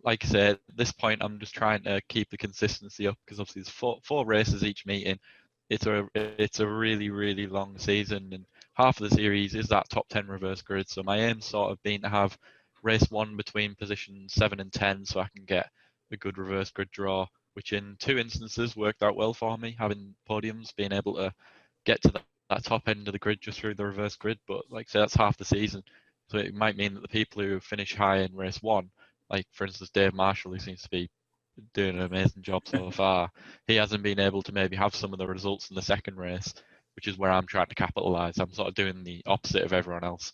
like I said, at this point, I'm just trying to keep the consistency up because obviously there's four races each meeting. It's a really, really long season, and half of the series is that top 10 reverse grid. So my aim's sort of been to have race 1 between positions 7 and 10 so I can get a good reverse grid draw, which in 2 instances worked out well for me, having podiums, being able to get to that top end of the grid just through the reverse grid. But like I say, that's half the season. So it might mean that the people who finish high in race 1, like for instance Dave Marshall, who seems to be doing an amazing job so far, he hasn't been able to maybe have some of the results in the second race, which is where I'm trying to capitalise. I'm sort of doing the opposite of everyone else.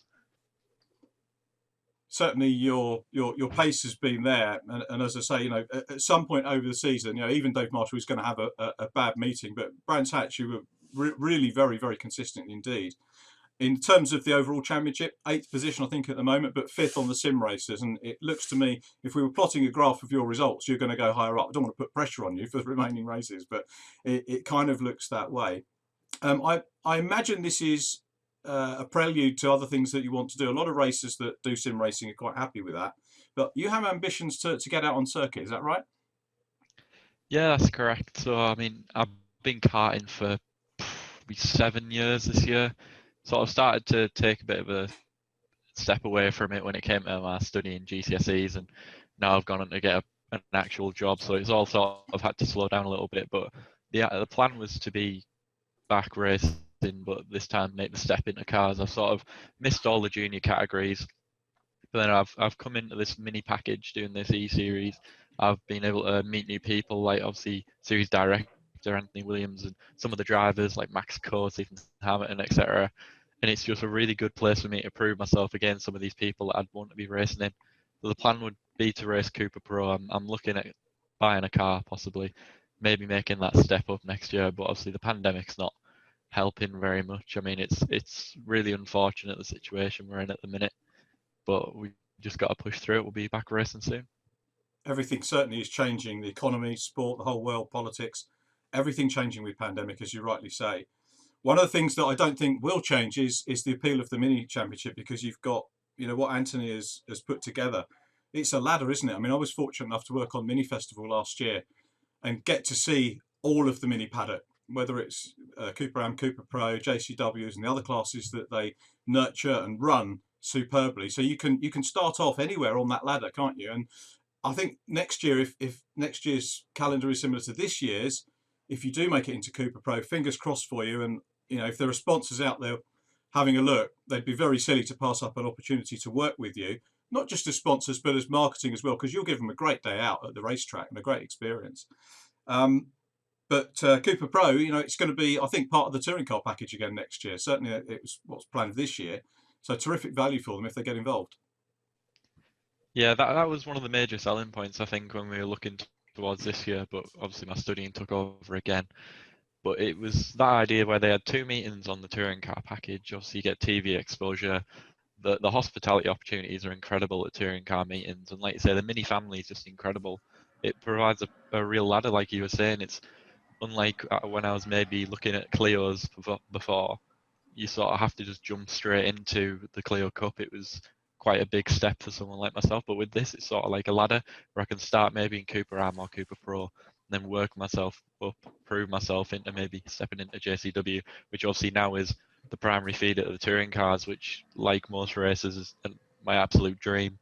Certainly your pace has been there, and as I say, you know, at some point over the season, you know, even Dave Marshall is going to have a bad meeting, but Brands Hatch, you were really very, very consistent indeed. In terms of the overall championship, 8th position I think at the moment, but 5th on the sim races, and it looks to me, if we were plotting a graph of your results, you're going to go higher up. I don't want to put pressure on you for the remaining races, but it kind of looks that way. I imagine this is a prelude to other things that you want to do. A lot of racers that do sim racing are quite happy with that, but you have ambitions to get out on circuit, is that right? Yeah, that's correct. So I mean, I've been karting for probably 7 years this year. So I've started to take a bit of a step away from it when it came to my studying GCSEs, and now I've gone on to get an actual job. So it's all sort of had to slow down a little bit. But the plan was to be back racing, but this time make the step into cars. I've sort of missed all the junior categories, but then I've come into this mini package doing this eSeries. I've been able to meet new people, like obviously series director Anthony Williams and some of the drivers like Max Coates, even Hammerton, etc. And it's just a really good place for me to prove myself against some of these people that I'd want to be racing in. So the plan would be to race Cooper Pro. I'm looking at buying a car, possibly, maybe making that step up next year. But obviously the pandemic's not helping very much. I mean, it's really unfortunate the situation we're in at the minute, but we just got to push through it. We'll be back racing soon. Everything certainly is changing. The economy, sport, the whole world, politics, everything changing with pandemic, as you rightly say. One of the things that I don't think will change is the appeal of the mini championship, because you've got, you know, what Anthony has put together. It's a ladder, isn't it? I mean, I was fortunate enough to work on Mini Festival last year and get to see all of the mini paddock, whether it's Cooper Am, Cooper Pro, JCWs, and the other classes that they nurture and run superbly. So you can start off anywhere on that ladder, can't you? And I think next year, if next year's calendar is similar to this year's, if you do make it into Cooper Pro, fingers crossed for you. And you know, if there are sponsors out there having a look, they'd be very silly to pass up an opportunity to work with you, not just as sponsors, but as marketing as well, because you'll give them a great day out at the racetrack and a great experience. But Cooper Pro, you know, it's going to be, I think, part of the touring car package again next year. Certainly it was what's planned this year. So terrific value for them if they get involved. Yeah, that was one of the major selling points, I think, when we were looking towards this year, but obviously my studying took over again. But it was that idea where they had 2 meetings on the touring car package. Obviously, you get TV exposure. The hospitality opportunities are incredible at touring car meetings. And like you say, the mini family is just incredible. It provides a real ladder, like you were saying. It's unlike when I was maybe looking at Clio's before. You sort of have to just jump straight into the Clio Cup. It was quite a big step for someone like myself. But with this, it's sort of like a ladder where I can start maybe in Cooper Am or Cooper Pro, and then work myself up, prove myself into maybe stepping into JCW, which obviously now is the primary feeder of the touring cars, which, like most races, is my absolute dream.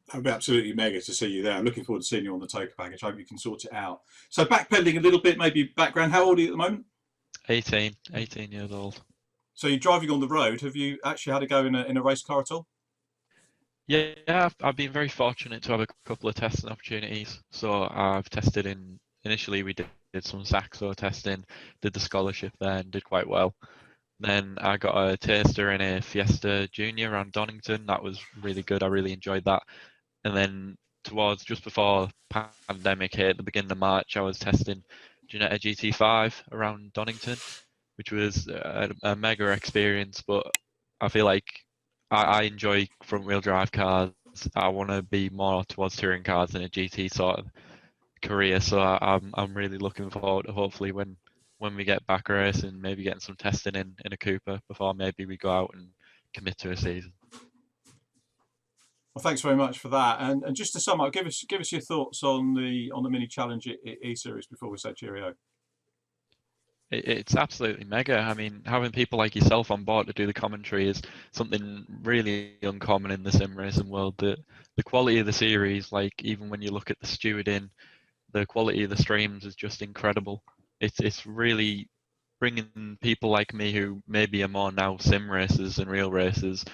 That would be absolutely mega to see you there. I'm looking forward to seeing you on the token package. I hope you can sort it out. So backpedaling a little bit, maybe background. How old are you at the moment? 18 years old. So you're driving on the road. Have you actually had a go in a race car at all? Yeah, I've been very fortunate to have a couple of testing opportunities. So I've tested initially we did some Saxo testing, did the scholarship there and did quite well. Then I got a taster in a Fiesta Junior around Donington. That was really good. I really enjoyed that. And then towards just before pandemic hit, at the beginning of March, I was testing Ginetta GT5 around Donington, which was a mega experience. But I feel like I enjoy front wheel drive cars. I want to be more towards touring cars than a GT sort of career. So I'm really looking forward to hopefully when we get back racing, maybe getting some testing in a Cooper before maybe we go out and commit to a season. Well, thanks very much for that. And just to sum up, give us your thoughts on the mini challenge eSeries before we say cheerio. It's absolutely mega. I mean, having people like yourself on board to do the commentary is something really uncommon in the sim racing world. The quality of the series, like even when you look at the stewarding, the quality of the streams is just incredible. It's really bringing people like me who maybe are more now sim racers and real racers.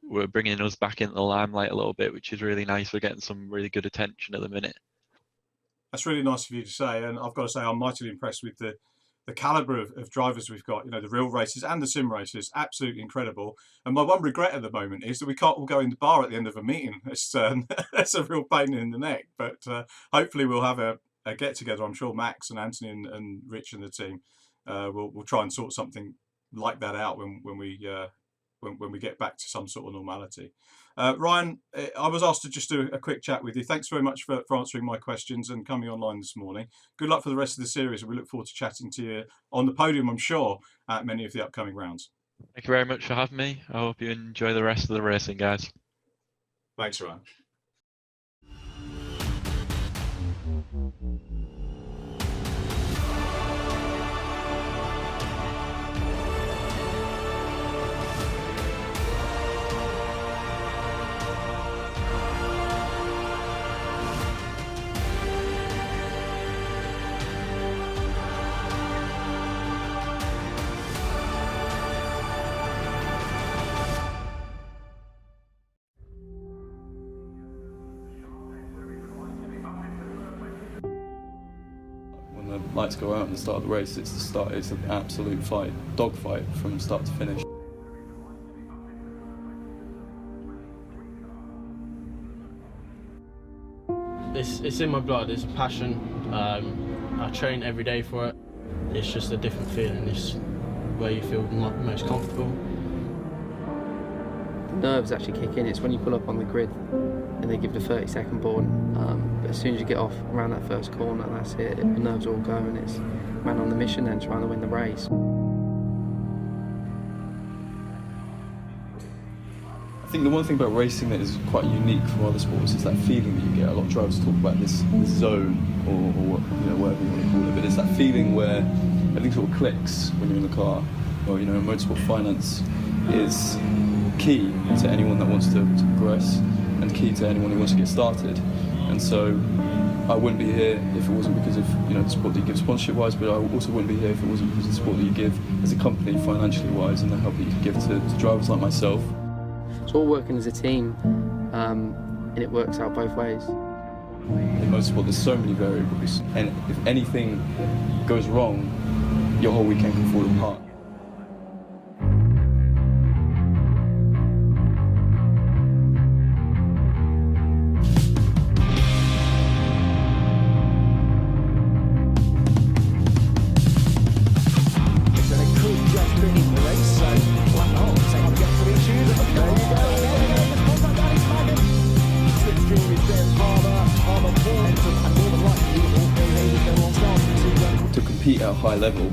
We're bringing us back into the limelight a little bit, which is really nice. We're getting some really good attention at the minute. That's really nice of you to say, and I've got to say I'm mightily impressed with the calibre of drivers we've got. You know, the real races and the sim races, absolutely incredible. And my one regret at the moment is that we can't all go in the bar at the end of a meeting. It's that's a real pain in the neck. But hopefully we'll have a get together. I'm sure Max and Anthony and Rich and the team will try and sort something like that out when we get back to some sort of normality. Ryan, I was asked to just do a quick chat with you. Thanks very much for answering my questions and coming online this morning. Good luck for the rest of the series, and we look forward to chatting to you on the podium, I'm sure, at many of the upcoming rounds. Thank you very much for having me. I hope you enjoy the rest of the racing, guys. Thanks, Ryan. Lights go out at the start of the race. It's an absolute fight, dogfight from start to finish. It's in my blood. It's a passion. I train every day for it. It's just a different feeling. It's where you feel most comfortable. The nerves actually kick in. It's when you pull up on the grid and they give the 30-second warning. But as soon as you get off around that first corner, that's it. The nerves all go, and it's man on the mission then trying to win the race. I think the one thing about racing that is quite unique from other sports is that feeling that you get. A lot of drivers talk about this zone or whatever you want to call it, but it's that feeling where everything sort of clicks when you're in the car. Or motorsport finance is key to anyone that wants to progress, and key to anyone who wants to get started. And so I wouldn't be here if it wasn't because of the support that you give sponsorship wise, but I also wouldn't be here if it wasn't because of the support that you give as a company financially wise, and the help that you can give to drivers like myself. It's all working as a team, and it works out both ways. In motorsport there's so many variables, and if anything goes wrong, your whole weekend can fall apart. At a high level,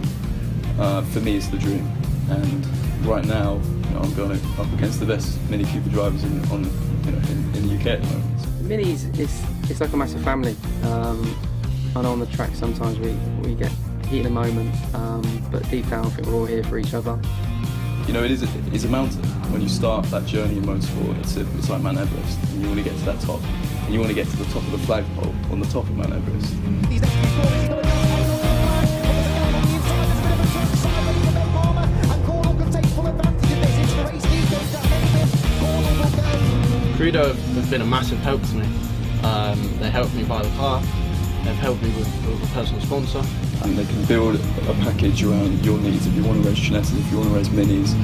for me, it's the dream. And right now, I'm going up against the best Mini Cooper drivers in the UK at the moment. Minis, it's like a massive family. I know on the track sometimes we get heat in a moment, but deep down I think we're all here for each other. you know, it's a mountain. When you start that journey in motorsport, it's like Mount Everest, and you want to get to that top, and you want to get to the top of the flagpole on the top of Mount Everest. Credo have been a massive help to me. They helped me buy the car, they've helped me with a personal sponsor. And they can build a package around your needs. If you want to race Kinetic, if you want to race minis,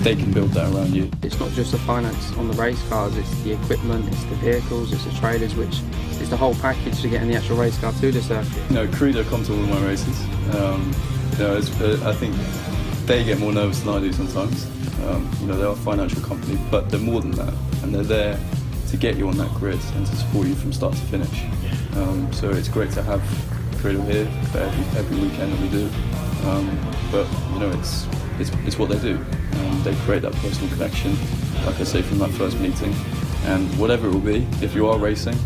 they can build that around you. It's not just the finance on the race cars, it's the equipment, it's the vehicles, it's the trailers, which is the whole package to getting the actual race car to the circuit. You know, Credo come to all of my races. You know, I think they get more nervous than I do sometimes. You know, they're a financial company, but they're more than that, and they're there to get you on that grid and to support you from start to finish. So it's great to have Credo here for every weekend that we do. But you know, it's what they do. They create that personal connection, like I say, from that first meeting. And whatever it will be, if you are racing,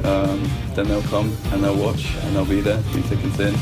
then they'll come and they'll watch and they'll be there through thick and thin.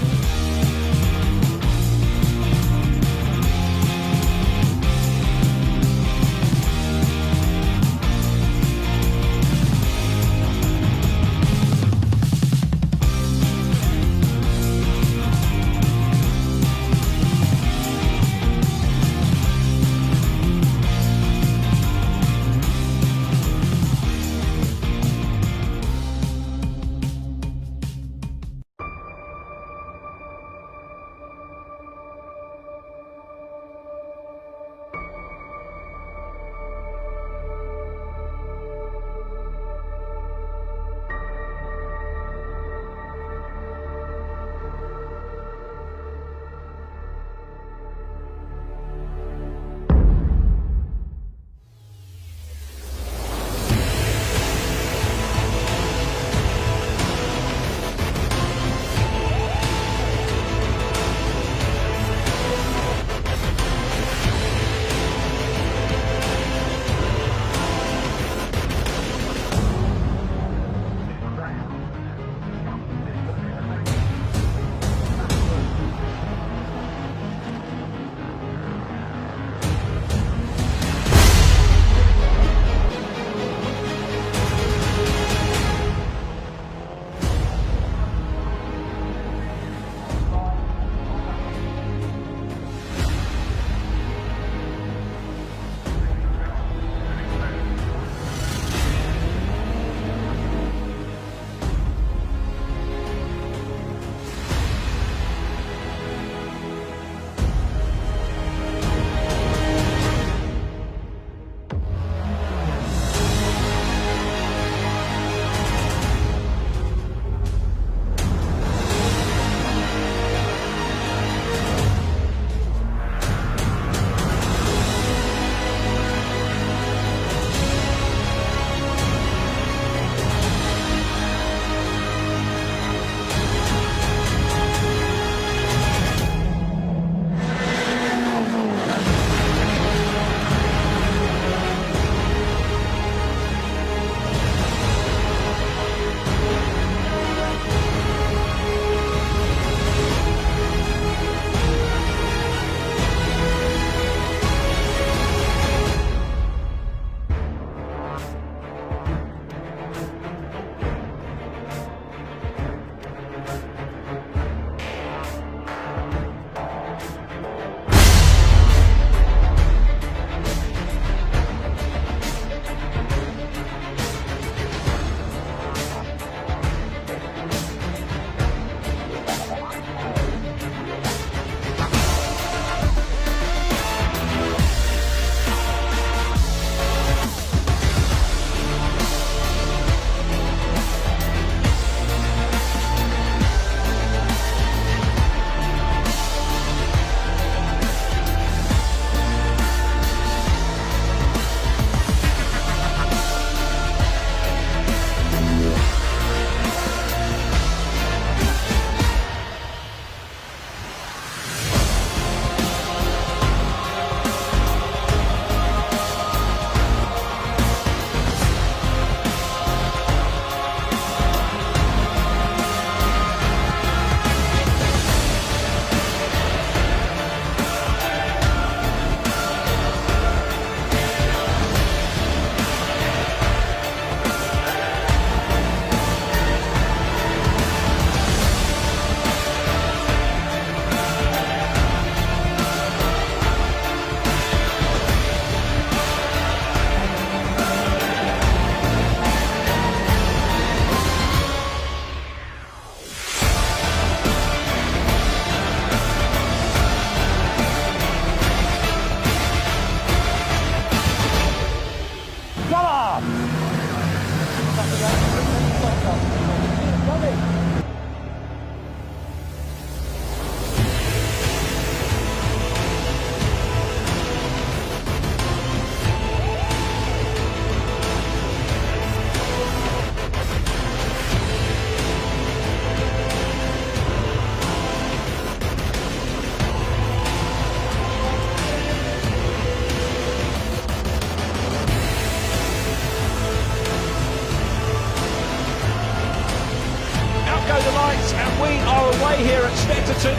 race, and we are away here at Snetterton.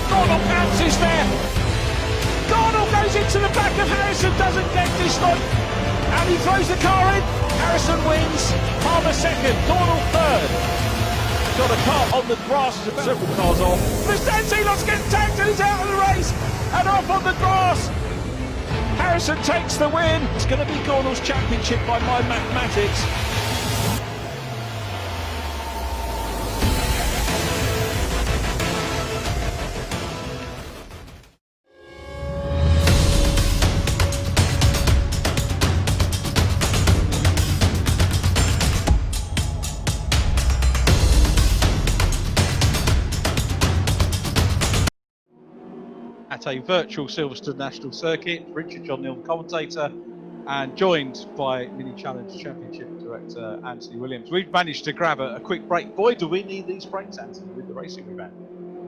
Gornall bounces there. Gornall goes into the back of Harrison, doesn't get this one, and he throws the car in. Harrison wins, Palmer second, Gornall third. Got a car on the grass, several cars off. Vistantilot's getting tagged and he's out of the race, and off on the grass. Harrison takes the win. It's going to be Gornall's championship by my mathematics. At a virtual Silverstone National Circuit, Richard John Neal, the commentator, and joined by Mini Challenge Championship Director Anthony Williams. We've managed to grab a quick break. Boy, do we need these breaks, Anthony, with the racing we've had.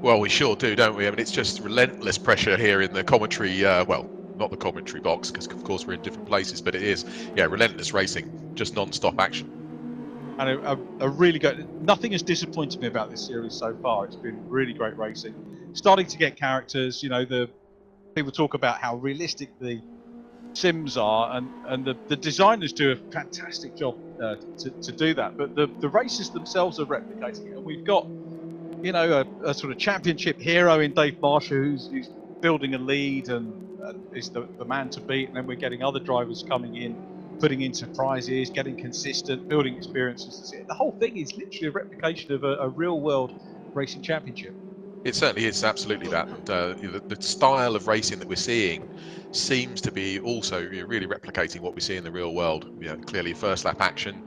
Well, we sure do, don't we? I mean, it's just relentless pressure here in the commentary, well, not the commentary box, because of course we're in different places, but it is, yeah, relentless racing, just non-stop action. And a really good, nothing has disappointed me about this series so far. It's been really great racing. Starting to get characters, you know, the people talk about how realistic the sims are, and the designers do a fantastic job to do that. But the races themselves are replicating it. And we've got, you know, a sort of championship hero in Dave Marshall who's building a lead and is the man to beat. And then we're getting other drivers coming in, putting in surprises, getting consistent, building experiences. The whole thing is literally a replication of a real world racing championship. It certainly is, absolutely that. And, the style of racing that we're seeing seems to be also really replicating what we see in the real world. You know, clearly first lap action,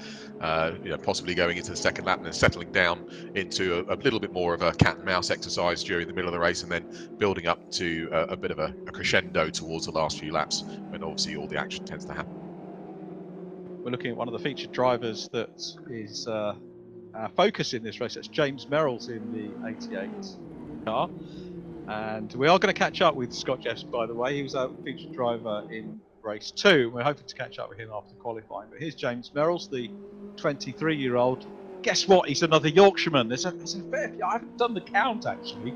you know, possibly going into the second lap and then settling down into a little bit more of a cat and mouse exercise during the middle of the race, and then building up to a bit of a crescendo towards the last few laps when obviously all the action tends to happen. We're looking at one of the featured drivers that is focus in this race. That's James Merrills in the 88 car, and we are going to catch up with Scott Jeffs, by the way. He was a featured driver in race 2. We're hoping to catch up with him after qualifying. But here's James Merrills, the 23-year-old. Guess what? He's another Yorkshireman. There's a fair few. I haven't done the count actually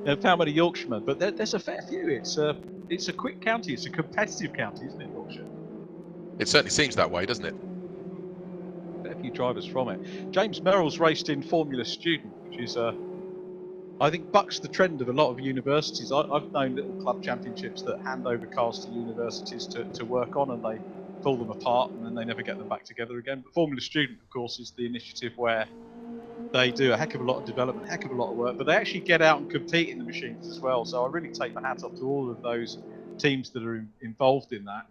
of how many Yorkshiremen, but there's a fair few. It's a quick county. It's a competitive county, isn't it, Yorkshire? It certainly seems that way, doesn't it? A few drivers from it. James Merrills raced in Formula Student, which is I think bucks the trend of a lot of universities. I've known little club championships that hand over cars to universities to work on, and they pull them apart and then they never get them back together again. But Formula Student, of course, is the initiative where they do a heck of a lot of development, a heck of a lot of work, but they actually get out and compete in the machines as well. So I really take my hat off to all of those teams that are involved in that.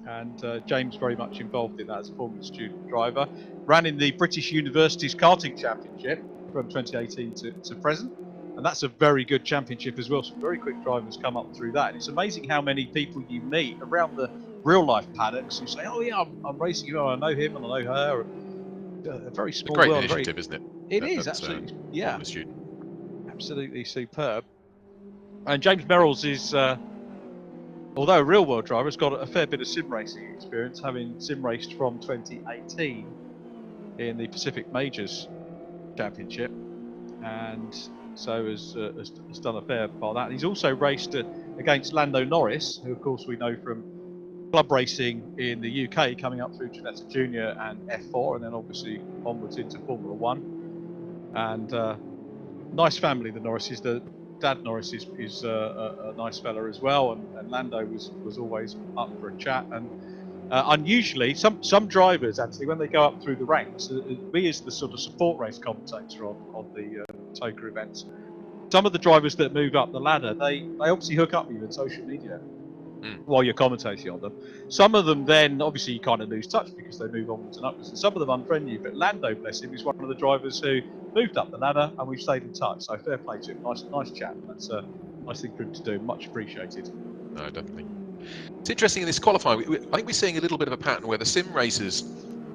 And James very much involved in that as a Formula Student driver. Ran in the British Universities Karting Championship from 2018 to present. And that's a very good championship as well. Some very quick drivers come up through that. And it's amazing how many people you meet around the real life paddocks who say, oh yeah, I'm racing you, I know him and I know her. A very small world. Great initiative, isn't it? It is, absolutely. Yeah. Absolutely superb. And James Merrills is, although a real world driver, has got a fair bit of sim racing experience, having sim raced from 2018 in the Pacific Majors Championship. And so has done a fair part of that. And he's also raced against Lando Norris, who of course we know from club racing in the UK, coming up through Ginetta Junior and F4, and then obviously onwards into Formula 1. And nice family, the Norrises. The Dad Norris is a nice fella as well, and Lando was always up for a chat. And unusually, some drivers actually, when they go up through the ranks, me as the sort of support race commentator on the TOCA events, some of the drivers that move up the ladder, they obviously hook up with you in social media while you're commentating on them. Some of them then obviously you kind of lose touch because they move onwards and upwards, and some of them unfriend you. But Lando, bless him, is one of the drivers who moved up the ladder, and we've stayed in touch. So fair play to him. Nice chap. That's a nice thing for him to do. Much appreciated. No, definitely. It's interesting in this qualifying. I think we're seeing a little bit of a pattern where the sim racers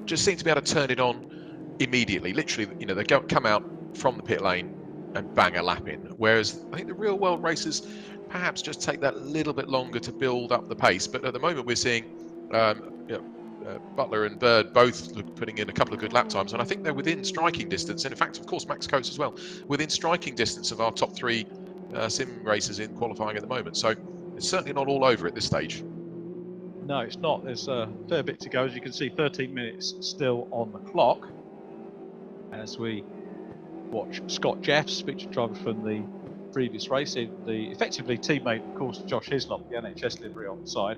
just seem to be able to turn it on immediately. Literally, you know, they come out from the pit lane and bang a lap in. Whereas I think the real world racers perhaps just take that little bit longer to build up the pace. But at the moment we're seeing you know, Butler and Bird both putting in a couple of good lap times, and I think they're within striking distance. And in fact, of course, Max Coates as well, within striking distance of our top 3 sim racers in qualifying at the moment. So it's certainly not all over at this stage. No, it's not. There's a fair bit to go. As you can see, 13 minutes still on the clock as we watch Scott Jeffs, featured driver from the previous race, in the effectively teammate, of course, Josh Hislop, the NHS livery on the side.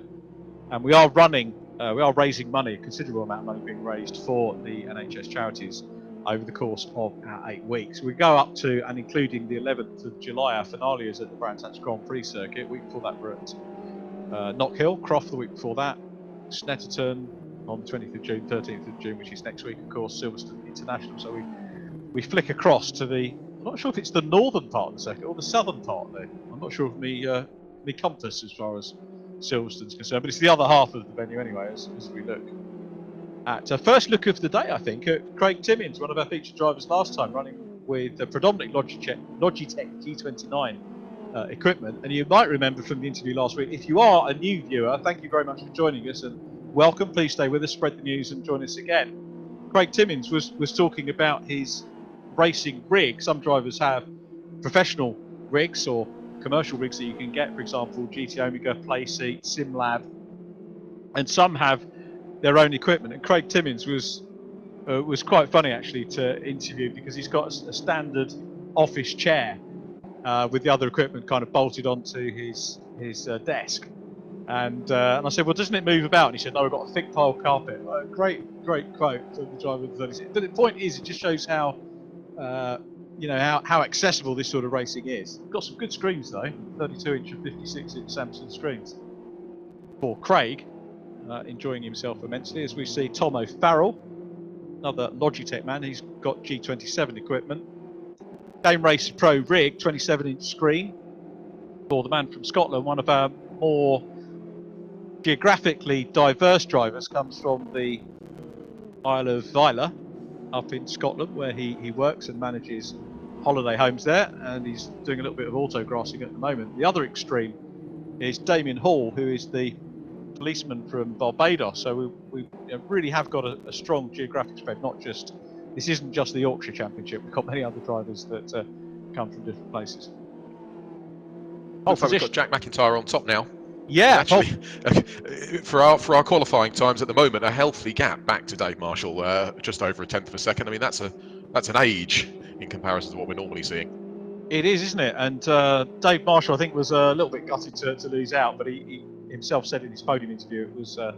And we are raising money, a considerable amount of money being raised for the NHS charities over the course of our 8 weeks. We go up to and including the 11th of July, our finale is at the Brands Hatch Grand Prix circuit. Week before that, we're at Knockhill, Croft the week before that, Snetterton on the 20th of June, 13th of June, which is next week, of course, Silverstone International. So we flick across to the, I'm not sure if it's the northern part of the circuit or the southern part there. I'm not sure of me compass as far as Silverstone's concerned, but it's the other half of the venue anyway, as we look at first look of the day, I think, at Craig Timmins, one of our featured drivers last time, running with predominantly Logitech G29 equipment. And you might remember from the interview last week, if you are a new viewer, thank you very much for joining us and welcome. Please stay with us, spread the news and join us again. Craig Timmins was talking about his racing rig. Some drivers have professional rigs or commercial rigs that you can get, for example, GT Omega, Playseat, SimLab, and some have their own equipment. And Craig Timmins was quite funny actually to interview, because he's got a standard office chair with the other equipment kind of bolted onto his desk. And I said, well, doesn't it move about? And he said, no, we've got a thick pile carpet. Great quote from the driver of the 36. But the point is, it just shows how how accessible this sort of racing is. Got some good screens though, 32-inch and 56-inch Samsung screens. For Craig, enjoying himself immensely, as we see Tom O'Farrell, another Logitech man. He's got G27 equipment. Game Racer Pro rig, 27-inch screen. For the man from Scotland, one of our more geographically diverse drivers, comes from the Isle of Islay up in Scotland, where he works and manages holiday homes there, and he's doing a little bit of autograssing at the moment. The other extreme is Damien Hall, who is the policeman from Barbados. So we really have got a strong geographic spread. This isn't just the Yorkshire Championship. We've got many other drivers that come from different places. We've got Jack MacIntyre on top now. Yeah, actually, for our qualifying times at the moment, a healthy gap back to Dave Marshall, just over a tenth of a second. I mean, that's an age in comparison to what we're normally seeing. It is, isn't it? And Dave Marshall, I think, was a little bit gutted to lose out, but he himself said in his podium interview it was a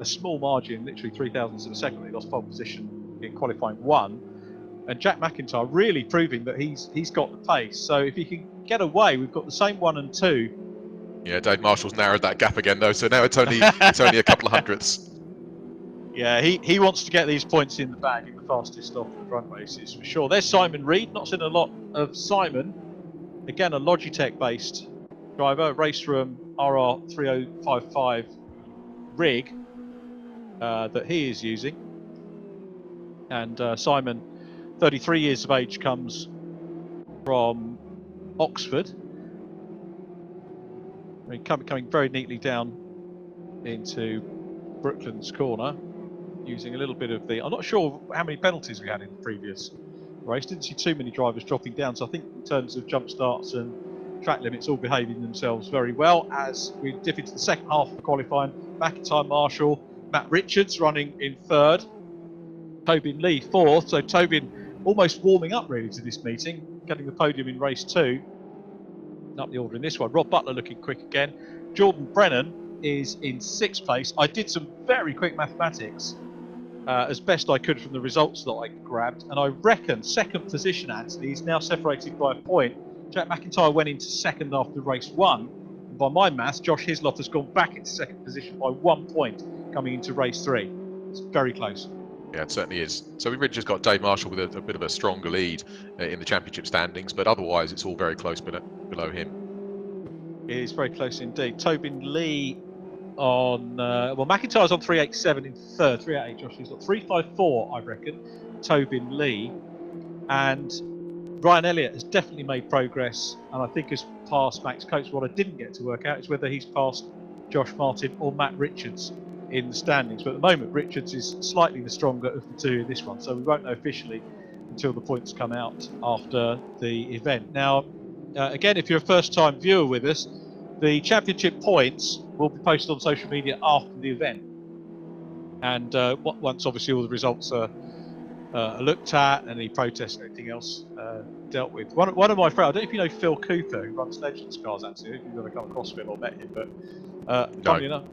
small margin, literally 0.003 of a second. He lost pole position in qualifying 1, and Jack MacIntyre really proving that he's got the pace. So if he can get away, we've got the same 1 and 2. Yeah, Dave Marshall's narrowed that gap again though, so now it's only a couple of hundredths. Yeah, he wants to get these points in the bag in the fastest of the front races for sure. There's Simon Reed. Not seen a lot of Simon. Again, a Logitech-based driver, race from RR3055 rig that he is using. And Simon, 33 years of age, comes from Oxford. I mean, coming very neatly down into Brooklands corner, using a little bit of the... I'm not sure how many penalties we had in the previous race. Didn't see too many drivers dropping down, so I think in terms of jump starts and track limits, all behaving themselves very well. As we dip into the second half of the qualifying, MacIntyre, Marshall, Matt Richards running in 3rd, Tobin Lee 4th. So Tobin almost warming up really to this meeting, getting the podium in race 2. Up the order in this one. Rob Butler looking quick again. Jordan Brennan is in 6th place. I did some very quick mathematics as best I could from the results that I grabbed, and I reckon 2nd position, Anthony, is now separated by a point. Jack MacIntyre went into 2nd after race 1, and by my maths, Josh Hislop has gone back into 2nd position by 1 point coming into race 3. It's very close. Yeah, it certainly is. So we've really just got Dave Marshall with a bit of a stronger lead in the championship standings, but otherwise it's all very close below him. It is very close indeed. Tobin Lee on... MacIntyre's on 387 in 3rd. 388, Josh. He's got 354, I reckon, Tobin Lee. And Ryan Elliott has definitely made progress, and I think has passed Max Coates. What I didn't get to work out is whether he's passed Josh Martin or Matt Richards. in the standings. But at the moment, Richards is slightly the stronger of the two in this one, so we won't know officially until the points come out after the event. Now, again, if you're a first-time viewer with us, the championship points will be posted on social media after the event, and once obviously all the results are looked at and any protests and anything else dealt with. One of my friends, I don't know if you know Phil Cooper, who runs Legends Cars, actually, if you've ever come across Phil or met him, but funnily enough,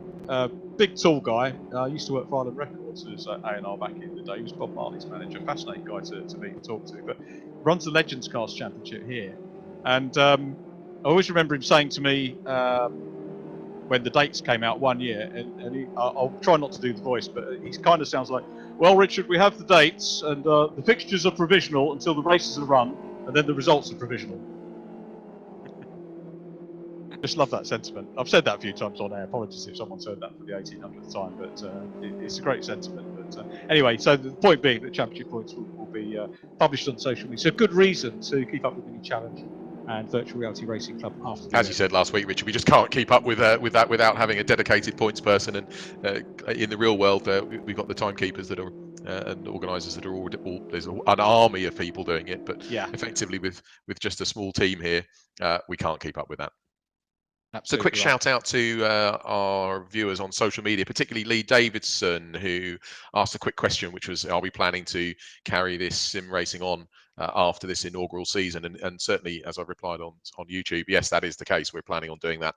big tall guy, used to work for Island Records as A&R back in the day. He was Bob Marley's manager, fascinating guy to meet and talk to, but runs the Legends Cars Championship here. And I always remember him saying to me when the dates came out one year, and I'll try not to do the voice, but he kind of sounds like, well, Richard, we have the dates, and the fixtures are provisional until the races are run, and then the results are provisional. Just love that sentiment. I've said that a few times on air. Apologies if someone's heard that for the 1800th time, but it's a great sentiment. But anyway, so the point being that championship points will be published on social media. So good reason to keep up with Mini Challenge and Virtual Reality Racing Club after the As you said last week, Richard, we just can't keep up with that without having a dedicated points person. And in the real world, we've got the timekeepers that are and organisers that are all there's an army of people doing it. But effectively, with just a small team here, we can't keep up with that. So, quick shout out to our viewers on social media, particularly Lee Davidson, who asked a quick question, which was, are we planning to carry this sim racing on after this inaugural season? And certainly, as I replied on YouTube, yes, that is the case. We're planning on doing that,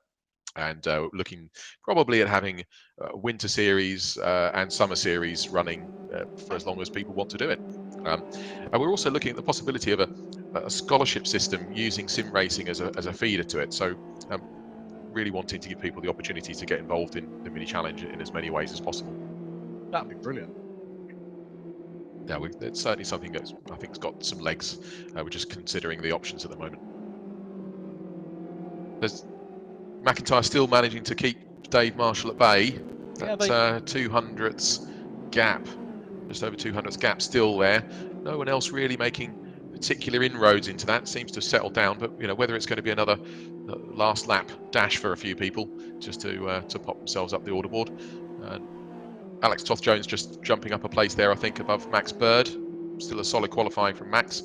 and looking probably at having winter series and summer series running for as long as people want to do it. And we're also looking at the possibility of a scholarship system using sim racing as a feeder to it. So really wanting to give people the opportunity to get involved in the mini challenge in as many ways as possible. That'd be brilliant. Yeah, it's certainly something that I think's got some legs. We're just considering the options at the moment. There's MacIntyre still managing to keep Dave Marshall at bay. That 200ths gap, just over 200ths gap, still there. No one else really making particular inroads into that. Seems to have settled down, but whether it's going to be another last lap dash for a few people just to pop themselves up the order board. Alex Toth-Jones just jumping up a place there, I think, above Max Bird. Still a solid qualifying from Max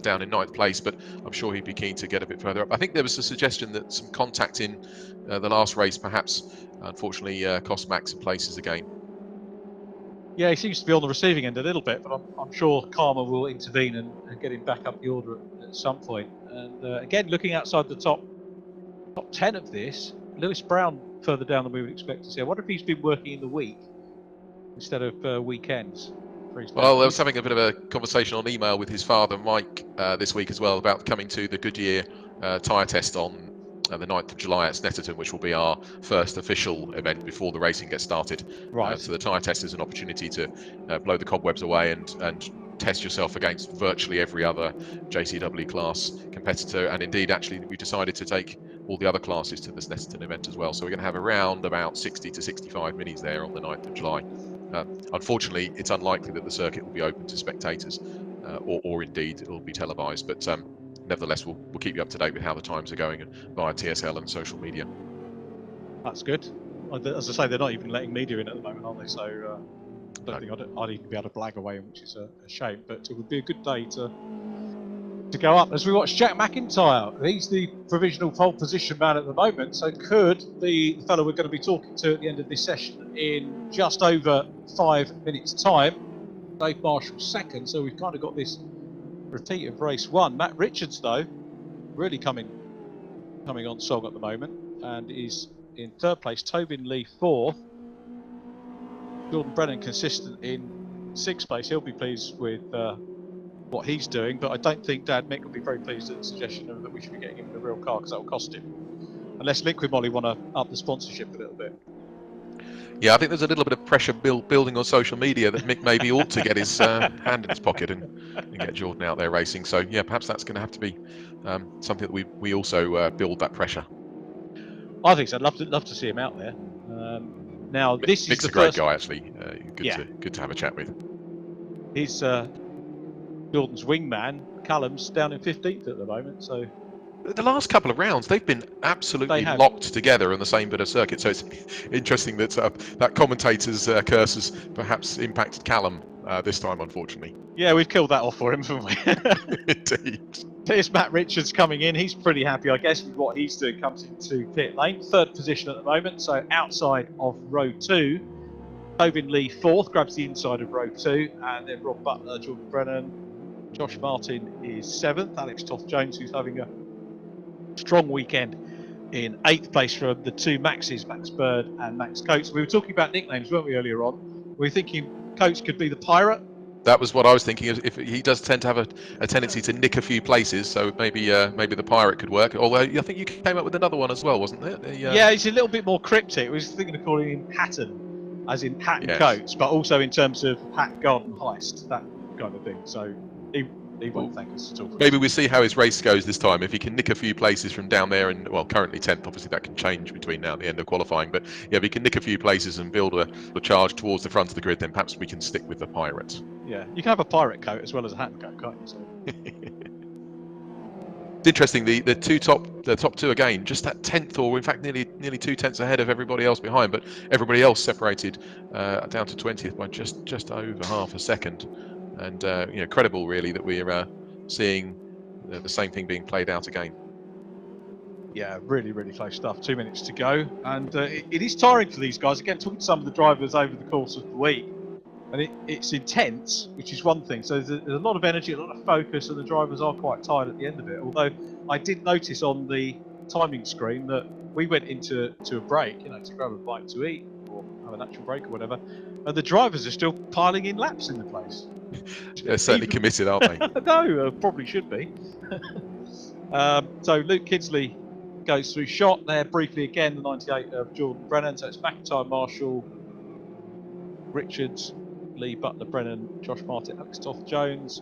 down in 9th place, but I'm sure he'd be keen to get a bit further up. I think there was a suggestion that some contact in the last race perhaps unfortunately cost Max some places again. Yeah, he seems to be on the receiving end a little bit, but I'm sure Karma will intervene and get him back up the order at some point. And again, looking outside the top 10 of this, Lewis Brown further down than we would expect to see. I wonder if he's been working in the week instead of weekends. Well, I was having a bit of a conversation on email with his father, Mike, this week as well, about coming to the Goodyear tyre test on the 9th of July at Snetterton, which will be our first official event before the racing gets started. Right. So the tyre test is an opportunity to blow the cobwebs away and test yourself against virtually every other JCW class competitor. And indeed, actually, we decided to take all the other classes to the Snetterton event as well. So we're going to have around about 60 to 65 minis there on the 9th of July. Unfortunately, it's unlikely that the circuit will be open to spectators, or indeed it will be televised. But nevertheless, we'll keep you up to date with how the times are going via TSL and social media. That's good. As I say, they're not even letting media in at the moment, are they? So I don't think I'd even be able to blag away, which is a shame. But it would be a good day to go up as we watch Jack MacIntyre. He's the provisional pole position man at the moment. So could the fellow we're going to be talking to at the end of this session in just over 5 minutes' time, Dave Marshall second. So we've kind of got this repeat of race one. Matt Richards, though, really coming on song at the moment and is in 3rd place. Tobin Lee 4th. Jordan Brennan consistent in 6th place. He'll be pleased with what he's doing, but I don't think Dad Mick will be very pleased at the suggestion that we should be getting him in a real car, because that will cost him. Unless Liquid Molly want to up the sponsorship a little bit. Yeah, I think there's a little bit of pressure building on social media that Mick maybe ought to get his hand in his pocket and get Jordan out there racing. So yeah, perhaps that's going to have to be something that we also build that pressure. I think so. I'd love to see him out there. Now this Mick's is a great guy, actually. Good to have a chat with. He's Jordan's wingman. Callum's down in 15th at the moment, so the last couple of rounds, they've been absolutely locked together on the same bit of circuit. So it's interesting that that commentator's curse has perhaps impacted Callum this time, unfortunately. Yeah, we've killed that off for him, haven't we? Indeed. Here's Matt Richards coming in. He's pretty happy, I guess, with what he's doing. Comes into pit lane, 3rd position at the moment, so outside of row 2. Tobin Lee 4th, grabs the inside of row 2, and then Rob Butler, Jordan Brennan, Josh Martin is 7th. Alex Toth-Jones, who's having a strong weekend, in 8th place from the 2 Maxes, Max Bird and Max Coates. We were talking about nicknames, weren't we, earlier on? We were thinking Coates could be the Pirate. That was what I was thinking. If he does tend to have a tendency to nick a few places, so maybe the Pirate could work. Although I think you came up with another one as well, wasn't it? Yeah, he's a little bit more cryptic. We was thinking of calling him Hatton, as in Hat and Coates, but also in terms of Hat Garden Heist, that kind of thing. So he won't thank us at all. Maybe we'll see how his race goes this time. If he can nick a few places from down there, and well, currently 10th, obviously that can change between now and the end of qualifying. But yeah, if he can nick a few places and build a charge towards the front of the grid, then perhaps we can stick with the Pirate. Yeah, you can have a Pirate coat as well as a Hat coat, can't you? So. It's interesting. The top two again, just that 10th, or in fact nearly 2 tenths ahead of everybody else behind. But everybody else separated down to 20th by just over half a second. And credible really that we're seeing the same thing being played out again. Yeah, really, really close stuff. 2 minutes to go, and it is tiring for these guys. Again, talking to some of the drivers over the course of the week, and it's intense, which is one thing. So there's a lot of energy, a lot of focus, and the drivers are quite tired at the end of it. Although I did notice on the timing screen that we went into a break, to grab a bite to eat or have an actual break or whatever, and the drivers are still piling in laps in the place. They're certainly committed, aren't they? No, probably should be. So Luke Kidsley goes through shot there briefly again, the 98 of Jordan Brennan. So it's MacIntrye, Marshall, Richards, Lee, Butler, Brennan, Josh Martin, Alex Toth-Jones,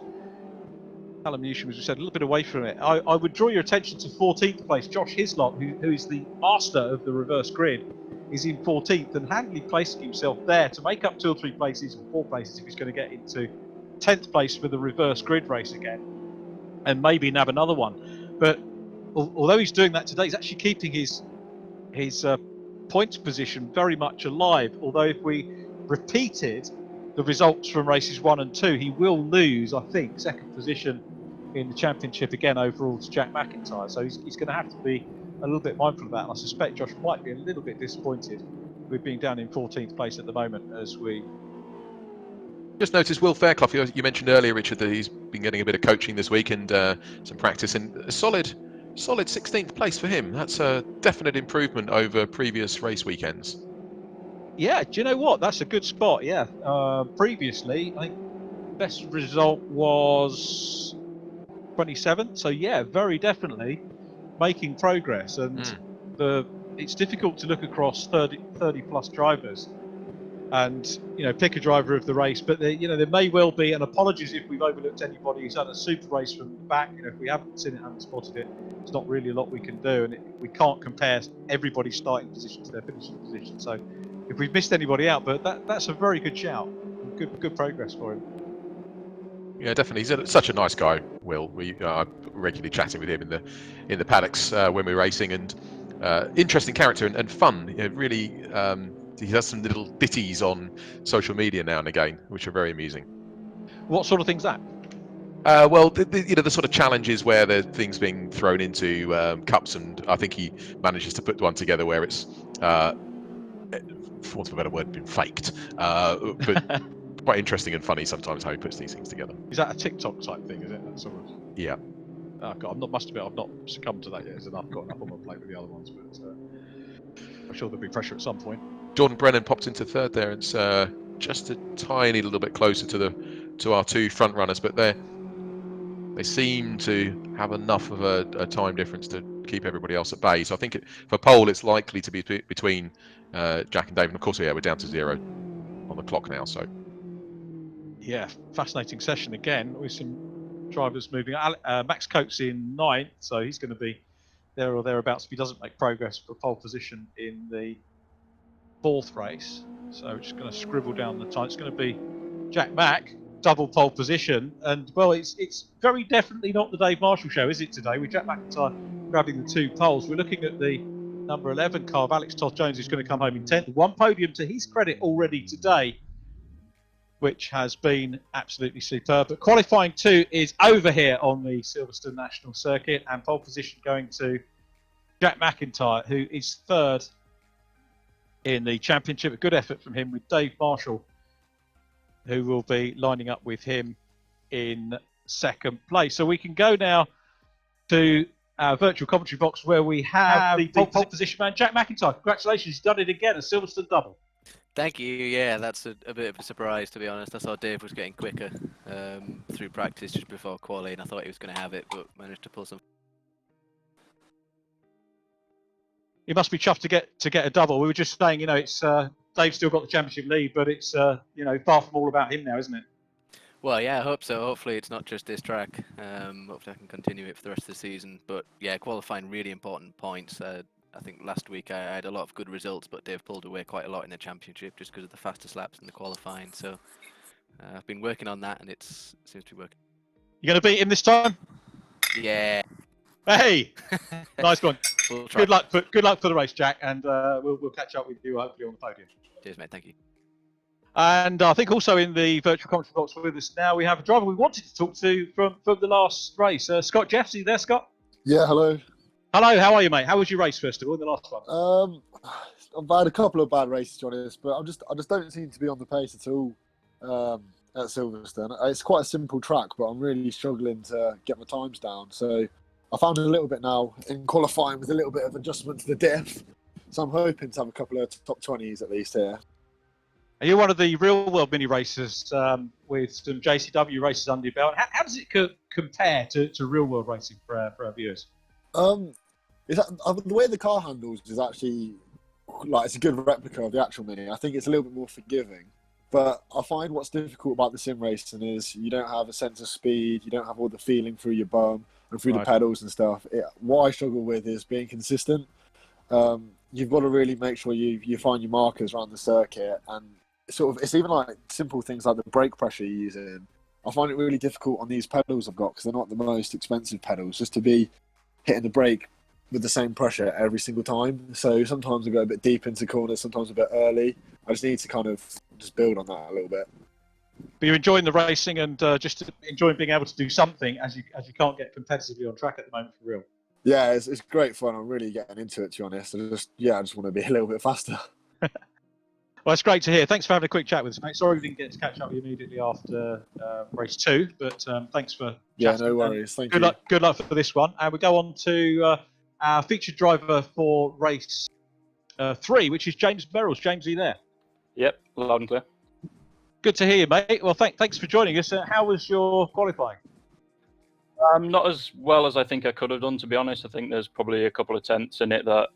Callum Newsham, as we said, a little bit away from it. I would draw your attention to 14th place. Josh Hislop, who is the master of the reverse grid, is in 14th and handily placing himself there to make up 2 or 3 places or 4 places if he's going to get into 10th place for the reverse grid race again, and maybe nab another one. But although he's doing that today, he's actually keeping his points position very much alive. Although if we repeated the results from races 1 and 2, he will lose, I think, 2nd position in the championship again overall to Jack MacIntrye. So he's going to have to be a little bit mindful of that. And I suspect Josh might be a little bit disappointed with being down in 14th place at the moment as we. Just noticed Will Fairclough, you mentioned earlier, Richard, that he's been getting a bit of coaching this week and some practice, and a solid 16th place for him. That's a definite improvement over previous race weekends. Yeah, do you know what? That's a good spot, yeah. Previously, I think best result was 27th, so yeah, very definitely making progress. And it's difficult to look across 30 plus drivers and pick a driver of the race, but there may well be, and apologies if we've overlooked anybody who's had a super race from the back. If we haven't seen it, haven't spotted it, it's not really a lot we can do, and we can't compare everybody's starting position to their finishing position. So if we've missed anybody out, but that's a very good shout, good progress for him. Yeah, definitely. He's such a nice guy, Will. We are regularly chatting with him in the paddocks when we're racing, and interesting character and fun. Really. He has some little ditties on social media now and again, which are very amusing. What sort of thing's that? Well, the sort of challenges where there's things being thrown into cups, and I think he manages to put one together where it's, for want of a better word, been faked. But quite interesting and funny sometimes how he puts these things together. Is that a TikTok type thing? Is it that sort of? Yeah. Oh God, I've not succumbed to that yet. I've got enough on my plate with the other ones, but I'm sure there'll be pressure at some point. Jordan Brennan popped into 3rd there. It's just a tiny little bit closer to our 2 front runners, but they seem to have enough of a time difference to keep everybody else at bay. So I think for pole, it's likely to be between Jack and Dave. And of course, we're down to 0 on the clock now. So yeah, fascinating session again with some drivers moving. Max Coates in 9th, so he's going to be there or thereabouts if he doesn't make progress for pole position in the 4th race. So we're just going to scribble down the time. It's going to be Jack Mack double pole position. And, well, it's very definitely not the Dave Marshall show, is it, today? With Jack MacIntyre grabbing the 2 poles. We're looking at the number 11 car of Alex Toth-Jones, who's going to come home in 10th. 1 podium to his credit already today, which has been absolutely superb. But qualifying 2 is over here on the Silverstone National Circuit, and pole position going to Jack MacIntyre, who is 3rd in the championship. A good effort from him, with Dave Marshall, who will be lining up with him in 2nd place. So we can go now to our virtual commentary box, where we have the pole position man, Jack MacIntyre. Congratulations, he's done it again, a Silverstone double. Thank you. Yeah, that's a bit of a surprise, to be honest. I saw Dave was getting quicker through practice just before quali, and I thought he was going to have it, but managed to pull some. He must be chuffed to get a double. We were just saying, you know, it's Dave's still got the championship lead, but it's you know, far from all about him now, isn't it? Well, yeah, I hope so. Hopefully it's not just this track. Hopefully I can continue it for the rest of the season. But yeah, qualifying really important points. I think last week I had a lot of good results, but Dave pulled away quite a lot in the championship just because of the fastest laps in the qualifying. So I've been working on that, and it seems to be working. You going to beat him this time? Yeah. Hey, nice one. We'll try. Good luck for the race, Jack, and we'll catch up with you hopefully on the podium. Cheers, mate. Thank you. And I think also in the virtual commentary box with us now we have a driver we wanted to talk to from the last race. Scott Jeffs, are you there, Scott? Yeah, hello. Hello, how are you, mate? How was your race, first of all, in the last one? I've had a couple of bad races, to be honest, but I just don't seem to be on the pace at all at Silverstone. It's quite a simple track, but I'm really struggling to get my times down. So I found it a little bit now in qualifying with a little bit of adjustment to the depth. So I'm hoping to have a couple of top 20s at least here. Are you one of the real world mini racers with some JCW races under your belt? How does it compare to real world racing for our viewers? The way the car handles is actually like it's a good replica of the actual mini. I think it's a little bit more forgiving. But I find what's difficult about the sim racing is you don't have a sense of speed, you don't have all the feeling through your bum and through the pedals and stuff. What I struggle with is being consistent. You've got to really make sure you find your markers around the circuit, and it's even like simple things like the brake pressure you're using. I find it really difficult on these pedals I've got because they're not the most expensive pedals, just to be hitting the brake with the same pressure every single time. So sometimes I go a bit deep into corners, sometimes a bit early. I just need to kind of just build on that a little bit. But you're enjoying the racing and just enjoying being able to do something as you can't get competitively on track at the moment for real. Yeah, it's great fun. I'm really getting into it, to be honest. I just want to be a little bit faster. Well, it's great to hear. Thanks for having a quick chat with us, mate. Sorry we didn't get to catch up with you immediately after race 2, but thanks for chatting. Yeah, no worries. Thank you. Good luck for this one. And we go on to our featured driver for race 3, which is James Merrills. James, are you there? Yep, loud and clear. Good to hear you, mate. Well, thanks for joining us. How was your qualifying? Not as well as I think I could have done, to be honest. I think there's probably a couple of tenths in it that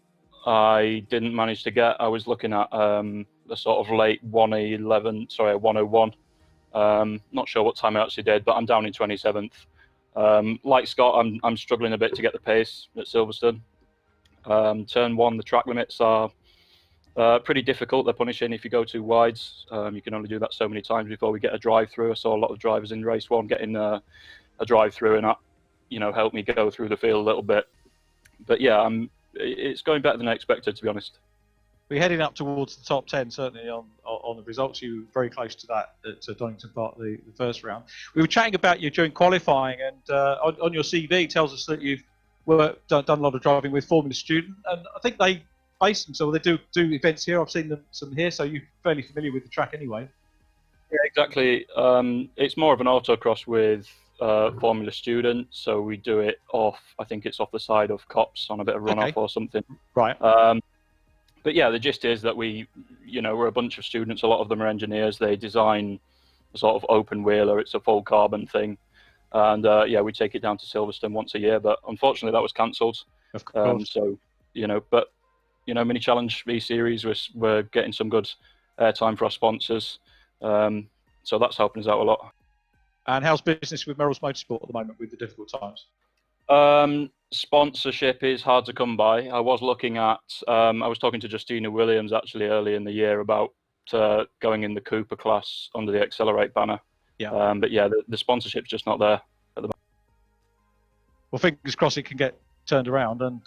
I didn't manage to get. I was looking at the sort of late 101. Not sure what time I actually did, but I'm down in 27th. Like Scott, I'm struggling a bit to get the pace at Silverstone. Turn 1, the track limits are pretty difficult. They're punishing if you go too wides. You can only do that so many times before we get a drive-through. I saw a lot of drivers in race 1 getting a drive-through, and that, helped me go through the field a little bit. But yeah, it's going better than I expected, to be honest. We're heading up towards the top 10, certainly on the results. You were very close to that at Donington Park, the first round. We were chatting about you during qualifying, and on your CV it tells us that you've done a lot of driving with Formula Student, and I think they base themselves. They do events here. I've seen some here, so you're fairly familiar with the track anyway. Yeah, exactly. It's more of an autocross with Formula Student, so we do it off. I think it's off the side of Cops on a bit of runoff or something. Right. But yeah, the gist is that we're a bunch of students. A lot of them are engineers. They design a sort of open wheeler. It's a full carbon thing, and we take it down to Silverstone once a year. But unfortunately, that was cancelled. Of course. Mini Challenge eSeries, we're getting some good airtime for our sponsors, so that's helping us out a lot. And how's business with Merrills Motorsport at the moment with the difficult times? Sponsorship is hard to come by. I was looking at, I was talking to Justina Williams actually early in the year about going in the Cooper class under the Accelerate banner. Yeah. But yeah, the sponsorship's just not there at the moment. Well, fingers crossed it can get turned around. And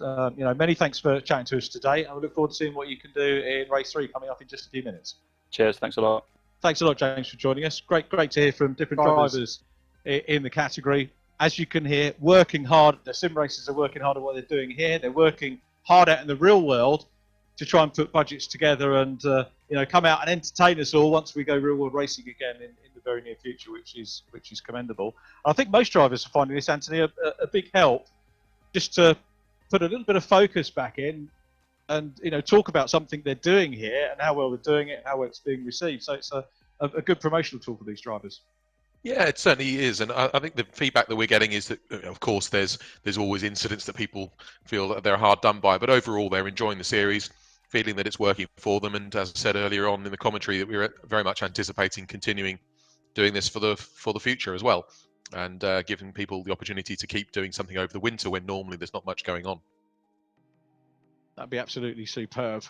many thanks for chatting to us today. And we look forward to seeing what you can do in race 3 coming up in just a few minutes. Cheers. Thanks a lot. Thanks a lot, James, for joining us. Great to hear from different drivers in the category. As you can hear, working hard. The sim racers are working hard at what they're doing here. They're working hard out in the real world to try and put budgets together and come out and entertain us all once we go real world racing again in the very near future, which is commendable. I think most drivers are finding this, Anthony, a big help, just to put a little bit of focus back in and talk about something they're doing here and how well they're doing it and how well it's being received. So it's a good promotional tool for these drivers. Yeah, it certainly is, and I think the feedback that we're getting is that, of course, there's always incidents that people feel that they're hard done by, but overall they're enjoying the series, feeling that it's working for them, and as I said earlier on in the commentary, that we're very much anticipating continuing doing this for the future as well, and giving people the opportunity to keep doing something over the winter when normally there's not much going on. That'd be absolutely superb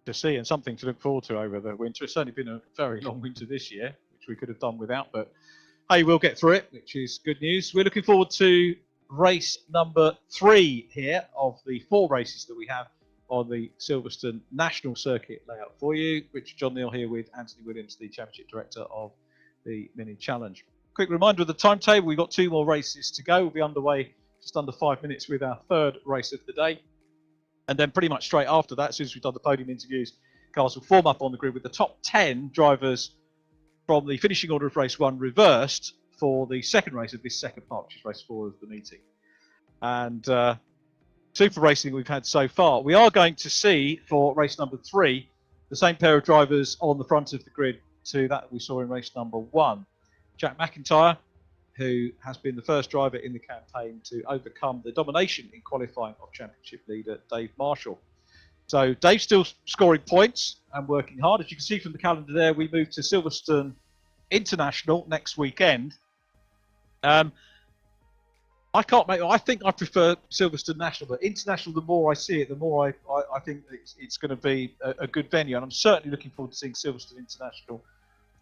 to see, and something to look forward to over the winter. It's certainly been a very long winter this year, which we could have done without, but hey, we'll get through it, which is good news. We're looking forward to race number 3 here of the 4 races that we have on the Silverstone National Circuit layout for you. Richard John Neal here with Anthony Williams, the Championship Director of the Mini Challenge. Quick reminder of the timetable. We've got 2 more races to go. We'll be underway just under 5 minutes with our 3rd race of the day. And then pretty much straight after that, as soon as we've done the podium interviews, cars will form up on the grid with the top 10 drivers from the finishing order of race 1 reversed for the second race of this second part, which is race 4 of the meeting. And super racing we've had so far. We are going to see for race number 3 the same pair of drivers on the front of the grid to that we saw in race number 1. Jack MacIntrye, who has been the first driver in the campaign to overcome the domination in qualifying of championship leader Dave Marshall. So Dave's still scoring points and working hard. As you can see from the calendar there, we move to Silverstone International next weekend. I think I prefer Silverstone National, but International, the more I see it, the more I think it's going to be a good venue. And I'm certainly looking forward to seeing Silverstone International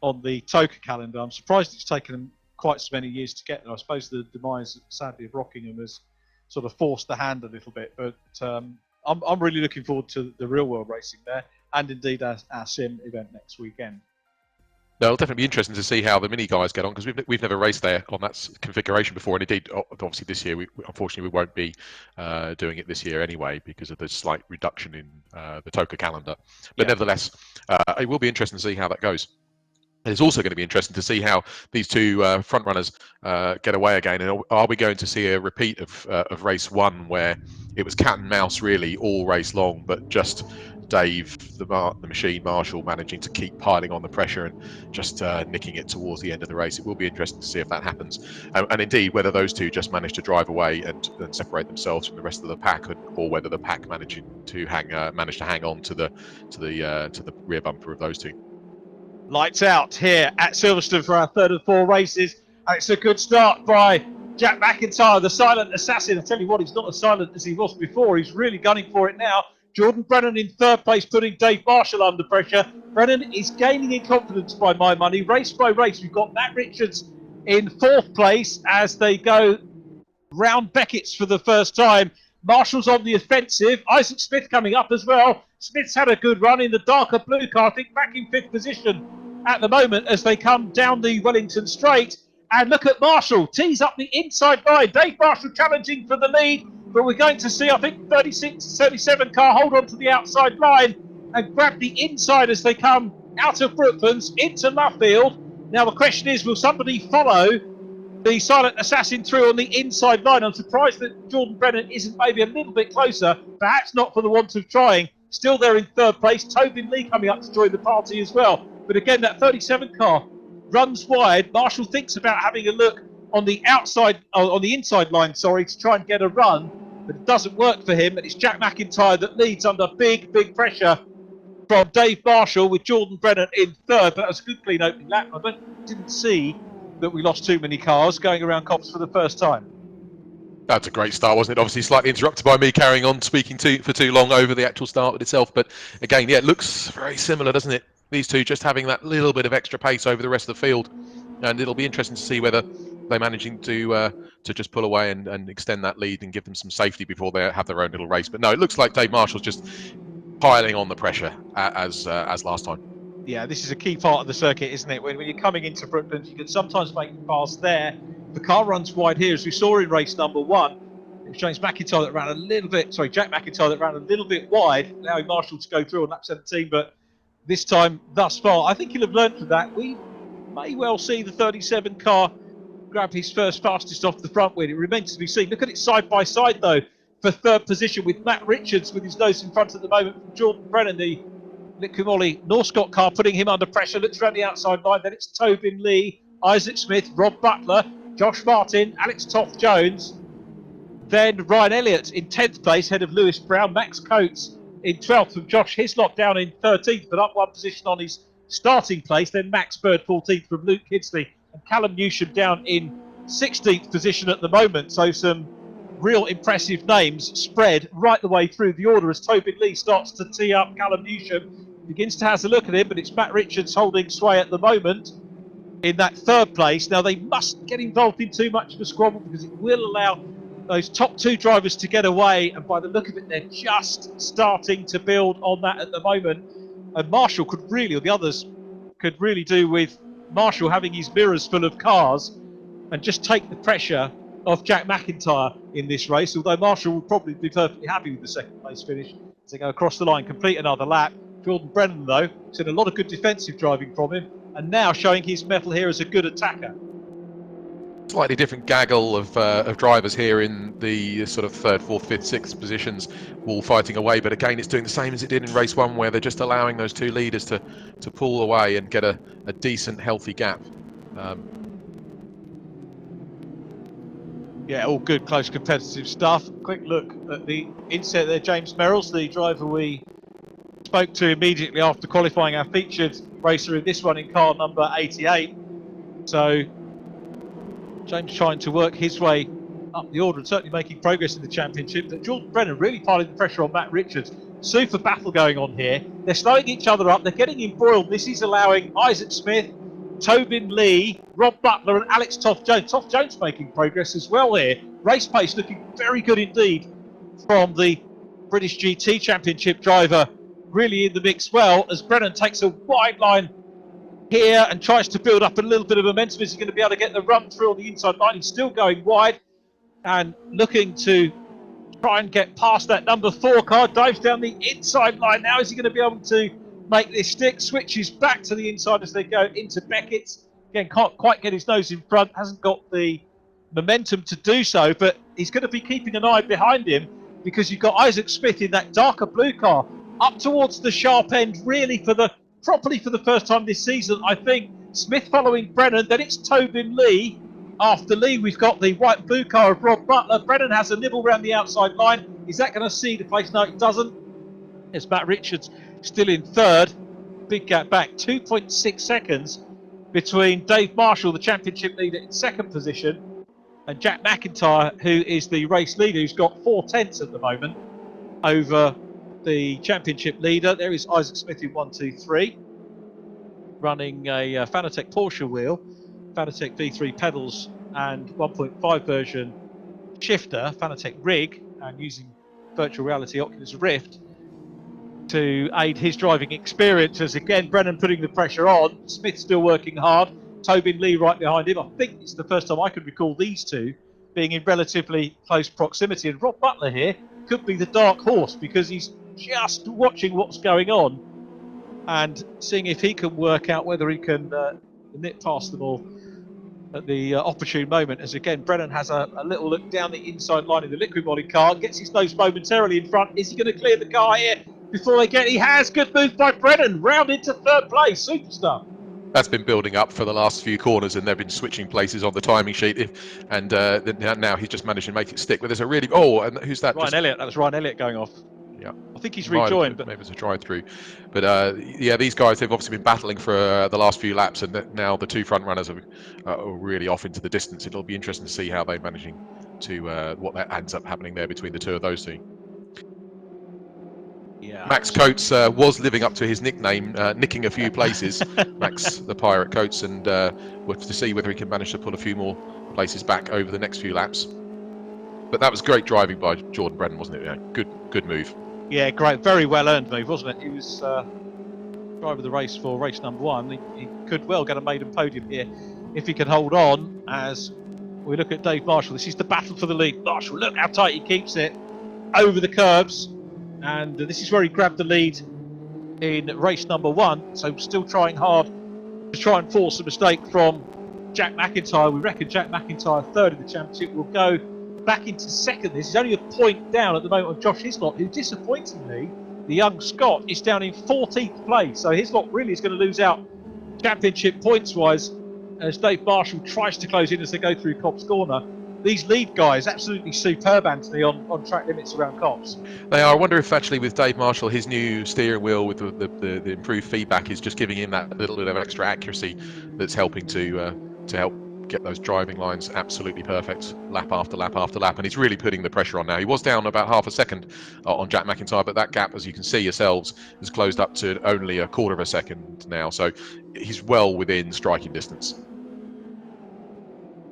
on the TOCA calendar. I'm surprised it's taken them quite so many years to get there. I suppose the demise, sadly, of Rockingham has sort of forced the hand a little bit, but I'm really looking forward to the real world racing there, and indeed our sim event next weekend. No, it'll definitely be interesting to see how the mini guys get on, because we've never raced there on that configuration before, and indeed, obviously this year, unfortunately, we won't be doing it this year anyway because of the slight reduction in the TOCA calendar. But nevertheless, it will be interesting to see how that goes. And it's also going to be interesting to see how these 2 front runners get away again. And are we going to see a repeat of race 1 where it was cat and mouse really all race long, but just Dave, the machine Marshall, managing to keep piling on the pressure and just nicking it towards the end of the race? It will be interesting to see if that happens, and indeed whether those 2 just manage to drive away and separate themselves from the rest of the pack, or whether the pack manage to hang on to the rear bumper of those 2. Lights out here at Silverstone for our 3rd of 4 races, and it's a good start by Jack MacIntrye, the silent assassin. I tell you what, he's not as silent as he was before. He's really gunning for it now. Jordan Brennan in 3rd place, putting Dave Marshall under pressure. Brennan is gaining in confidence by my money. Race by race, we've got Matt Richards in 4th place as they go round Beckett's for the first time. Marshall's on the offensive. Isaac Smith coming up as well. Smith's had a good run in the darker blue car, I think back in 5th position at the moment as they come down the Wellington Straight. And look at Marshall, tees up the inside line. Dave Marshall challenging for the lead, but we're going to see, I think, 36, 37 car hold on to the outside line and grab the inside as they come out of Brooklands into Luffield. Now the question is, will somebody follow the silent assassin through on the inside line? I'm surprised that Jordan Brennan isn't maybe a little bit closer, perhaps not for the want of trying. Still there in 3rd place, Tobin Lee coming up to join the party as well. But again, that 37 car runs wide. Marshall thinks about having a look on the outside, on the inside line, sorry, to try and get a run, but it doesn't work for him. And it's Jack MacIntrye that leads under big pressure from Dave Marshall, with Jordan Brennan in 3rd. But that was a good clean opening lap. I didn't see that we lost too many cars going around Copse for the first time. That's a great start, wasn't it? Obviously slightly interrupted by me carrying on speaking for too long over the actual start itself. But again, yeah, it looks very similar, doesn't it? These 2 just having that little bit of extra pace over the rest of the field. and it'll be interesting to see whether they're managing to just pull away and extend that lead and give them some safety before they have their own little race. But no, it looks like Dave Marshall's just piling on the pressure as last time. Yeah, this is a key part of the circuit, isn't it? When you're coming into Brooklands, you can sometimes make it fast there. The car runs wide here, as we saw in race number 1. It was James MacIntrye that ran a little bit, sorry, Jack MacIntrye that ran a little bit wide, allowing Marshall to go through on lap 17. But this time, thus far, I think he'll have learned from that. We may well see the 37 car grab his first fastest off the front wheel. It remains to be seen. Look at it side by side, though, for third position with Matt Richards with his nose in front at the moment from Jordan Brennan, the Liquimoli Northcott car, putting him under pressure. Looks around the outside line. Then it's Tobin Lee, Isaac Smith, Rob Butler, Josh Martin, Alex Toth-Jones. Then Ryan Elliott in 10th place, head of Lewis Brown. Max Coates in 12th, from Josh Hislop down in 13th, but up one position on his starting place. Then Max Bird 14th from Luke Kidsley, and Callum Newsham down in 16th position at the moment. So some real impressive names spread right the way through the order as Tobin Lee starts to tee up Callum Newsham. Begins to have a look at him, but it's Matt Richards holding sway at the moment in that third place. Now, they mustn't get involved in too much of a squabble because it will allow those top two drivers to get away, and by the look of it, they're just starting to build on that at the moment. And Marshall could really, or the others could really do with Marshall having his mirrors full of cars and just take the pressure off Jack MacIntyre in this race, although Marshall will probably be perfectly happy with the second place finish as they go across the line, complete another lap. Jordan Brennan, though, seen a lot of good defensive driving from him, and now showing his mettle here as a good attacker. Slightly different gaggle of drivers here in the sort of 3rd, 4th, 5th, 6th positions, all fighting away. But again, it's doing the same as it did in race 1, where they're just allowing those two leaders to pull away and get a decent, healthy gap. Yeah, all good, close, competitive stuff. Quick look at the inset there. James Merrills, the driver we spoke to immediately after qualifying, our featured racer in this one in car number 88. So James trying to work his way up the order and certainly making progress in the championship. But Jordan Brennan really piling the pressure on Matt Richards. Super battle going on here. They're slowing each other up. They're getting embroiled. This is allowing Isaac Smith, Tobin Lee, Rob Butler and Alex Toth-Jones. Toth-Jones making progress as well here. Race pace looking very good indeed from the British GT Championship driver, really in the mix well, as Brennan takes a wide line here and tries to build up a little bit of momentum. Is he going to be able to get the run through on the inside line? He's still going wide and looking to try and get past that number 4 car. Dives down the inside line now. Is he going to be able to make this stick? Switches back to the inside as they go into Beckett's. Again, can't quite get his nose in front. Hasn't got the momentum to do so, but he's going to be keeping an eye behind him because you've got Isaac Smith in that darker blue car up towards the sharp end, really properly for the first time this season, I think. Smith following Brennan, then it's Tobin Lee. After Lee, we've got the white and blue car of Rob Butler. Brennan has a nibble around the outside line. Is that going to cede a place? No, it doesn't. It's Matt Richards still in 3rd. Big gap back, 2.6 seconds between Dave Marshall, the championship leader, in 2nd position, and Jack MacIntyre, who is the race leader, who's got 4/10 at the moment over the championship leader. There is Isaac Smith in 1, 2, 3, running a Fanatec Porsche wheel, Fanatec V3 pedals and 1.5 version shifter, Fanatec rig, and using virtual reality Oculus Rift to aid his driving experience. As again, Brennan putting the pressure on, Smith still working hard, Tobin Lee right behind him. I think it's the first time I can recall these two being in relatively close proximity, and Rob Butler here could be the dark horse because he's just watching what's going on and seeing if he can work out whether he can nip past them all at the opportune moment. As again, Brennan has a little look down the inside line in the Liquimoli car, gets his nose momentarily in front. Is he going to clear the car here before they get? He has. Good move by Brennan, round into 3rd place. Super stuff. That's been building up for the last few corners, and they've been switching places on the timing sheet. Now he's just managed to make it stick. But there's a really and who's that? Ryan Elliott. That was Ryan Elliott going off. Yeah, I think he's rejoined. But maybe it's a drive-through. But yeah, these guys, they've obviously been battling for the last few laps, and now the two front runners are really off into the distance. It'll be interesting to see how they're managing to what that ends up happening there between the two of those two. Yeah. Max Coates was living up to his nickname, nicking a few places. Max the Pirate Coates, and we'll have to see whether he can manage to pull a few more places back over the next few laps. But that was great driving by Jordan Brennan, wasn't it? Yeah, good move. Yeah, great, very well earned move, wasn't it? He was driver of the race for race number 1. He could well get a maiden podium here if he can hold on. As we look at Dave Marshall, this is the battle for the lead. Marshall, look how tight he keeps it over the curbs, and this is where he grabbed the lead in race number 1. So still trying hard to try and force a mistake from Jack MacIntyre. We reckon Jack MacIntyre, third in the championship, will go back into second. This is only a point down at the moment on Josh Hislop, who disappointingly, the young Scot, is down in 14th place. So Hislop really is going to lose out championship points wise as Dave Marshall tries to close in as they go through Cobb's Corner. These lead guys absolutely superb, Anthony, on track limits around Cobbs. They are. I wonder if actually with Dave Marshall, his new steering wheel with the improved feedback is just giving him that little bit of extra accuracy that's helping to help get those driving lines absolutely perfect lap after lap after lap, and he's really putting the pressure on now. He was down about half a second on Jack MacIntyre, but that gap, as you can see yourselves, has closed up to only a quarter of a second now, so he's well within striking distance.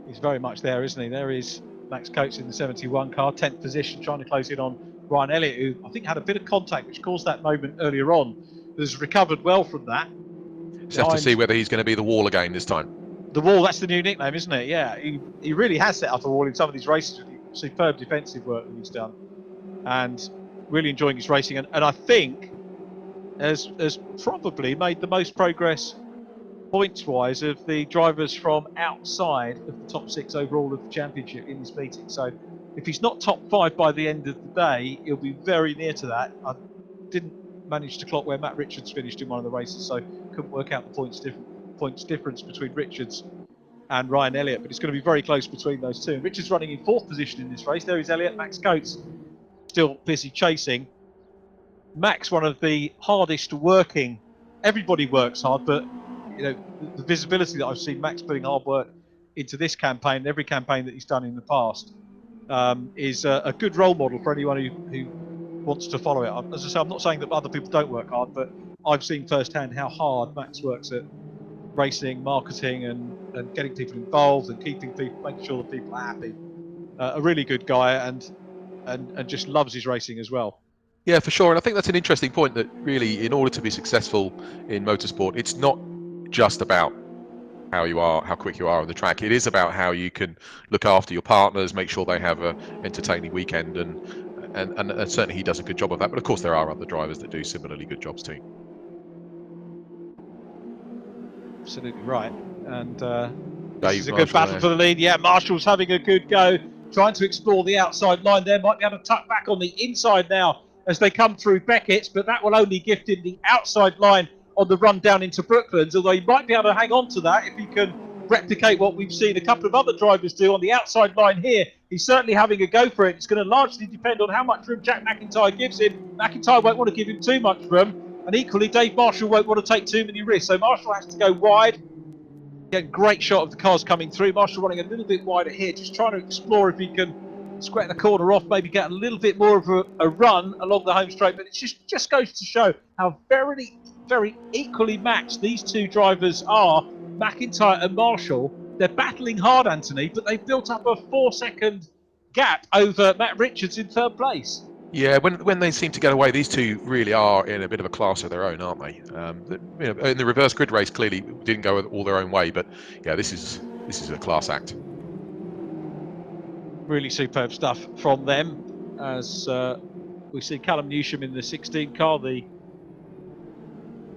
He's very much there, isn't he? There is Max Coates in the 71 car, 10th position, trying to close in on Ryan Elliott, who I think had a bit of contact which caused that moment earlier on, but has recovered well from that. Just have to see whether he's going to be the wall again this time. The wall, that's the new nickname, isn't it? Yeah, he really has set up a wall in some of these races with superb defensive work that he's done, and really enjoying his racing. And I think has probably made the most progress points-wise of the drivers from outside of the top 6 overall of the championship in this meeting. So if he's not top 5 by the end of the day, he'll be very near to that. I didn't manage to clock where Matt Richards finished in one of the races, so couldn't work out the points difference between Richards and Ryan Elliott, but it's going to be very close between those two. Richards running in 4th position in this race. There is Elliott. Max Coates still busy chasing. Max, one of the hardest working. Everybody works hard, but you know the visibility that I've seen Max putting hard work into this campaign, every campaign that he's done in the past, is a good role model for anyone who wants to follow it. As I say, I'm not saying that other people don't work hard, but I've seen firsthand how hard Max works at racing, marketing, and getting people involved and keeping people, making sure that people are happy. A really good guy, and just loves his racing as well. Yeah, for sure. And I think that's an interesting point, that really, in order to be successful in motorsport, it's not just about how you are, how quick you are on the track. It is about how you can look after your partners, make sure they have an entertaining weekend, and certainly he does a good job of that. But of course, there are other drivers that do similarly good jobs too. Absolutely right. And This is a good battle for the lead. Yeah, Marshall's having a good go, trying to explore the outside line there. Might be able to tuck back on the inside now as they come through Beckett's, but that will only gift him the outside line on the run down into Brooklands, although he might be able to hang on to that if he can replicate what we've seen a couple of other drivers do on the outside line here. He's certainly having a go for it. It's going to largely depend on how much room Jack MacIntyre gives him. MacIntyre won't want to give him too much room, and equally Dave Marshall won't want to take too many risks, so Marshall has to go wide. Again, great shot of the cars coming through. Marshall running a little bit wider here, just trying to explore if he can square the corner off, maybe get a little bit more of a run along the home straight. But it just goes to show how very, very equally matched these two drivers are, MacIntyre and Marshall. They're battling hard, Anthony, but they've built up a 4-second gap over Matt Richards in 3rd place. Yeah, when they seem to get away, these two really are in a bit of a class of their own, aren't they? You know, in the reverse grid race, clearly didn't go all their own way, but yeah, this is a class act. Really superb stuff from them, as we see Callum Newsham in the 16 car, the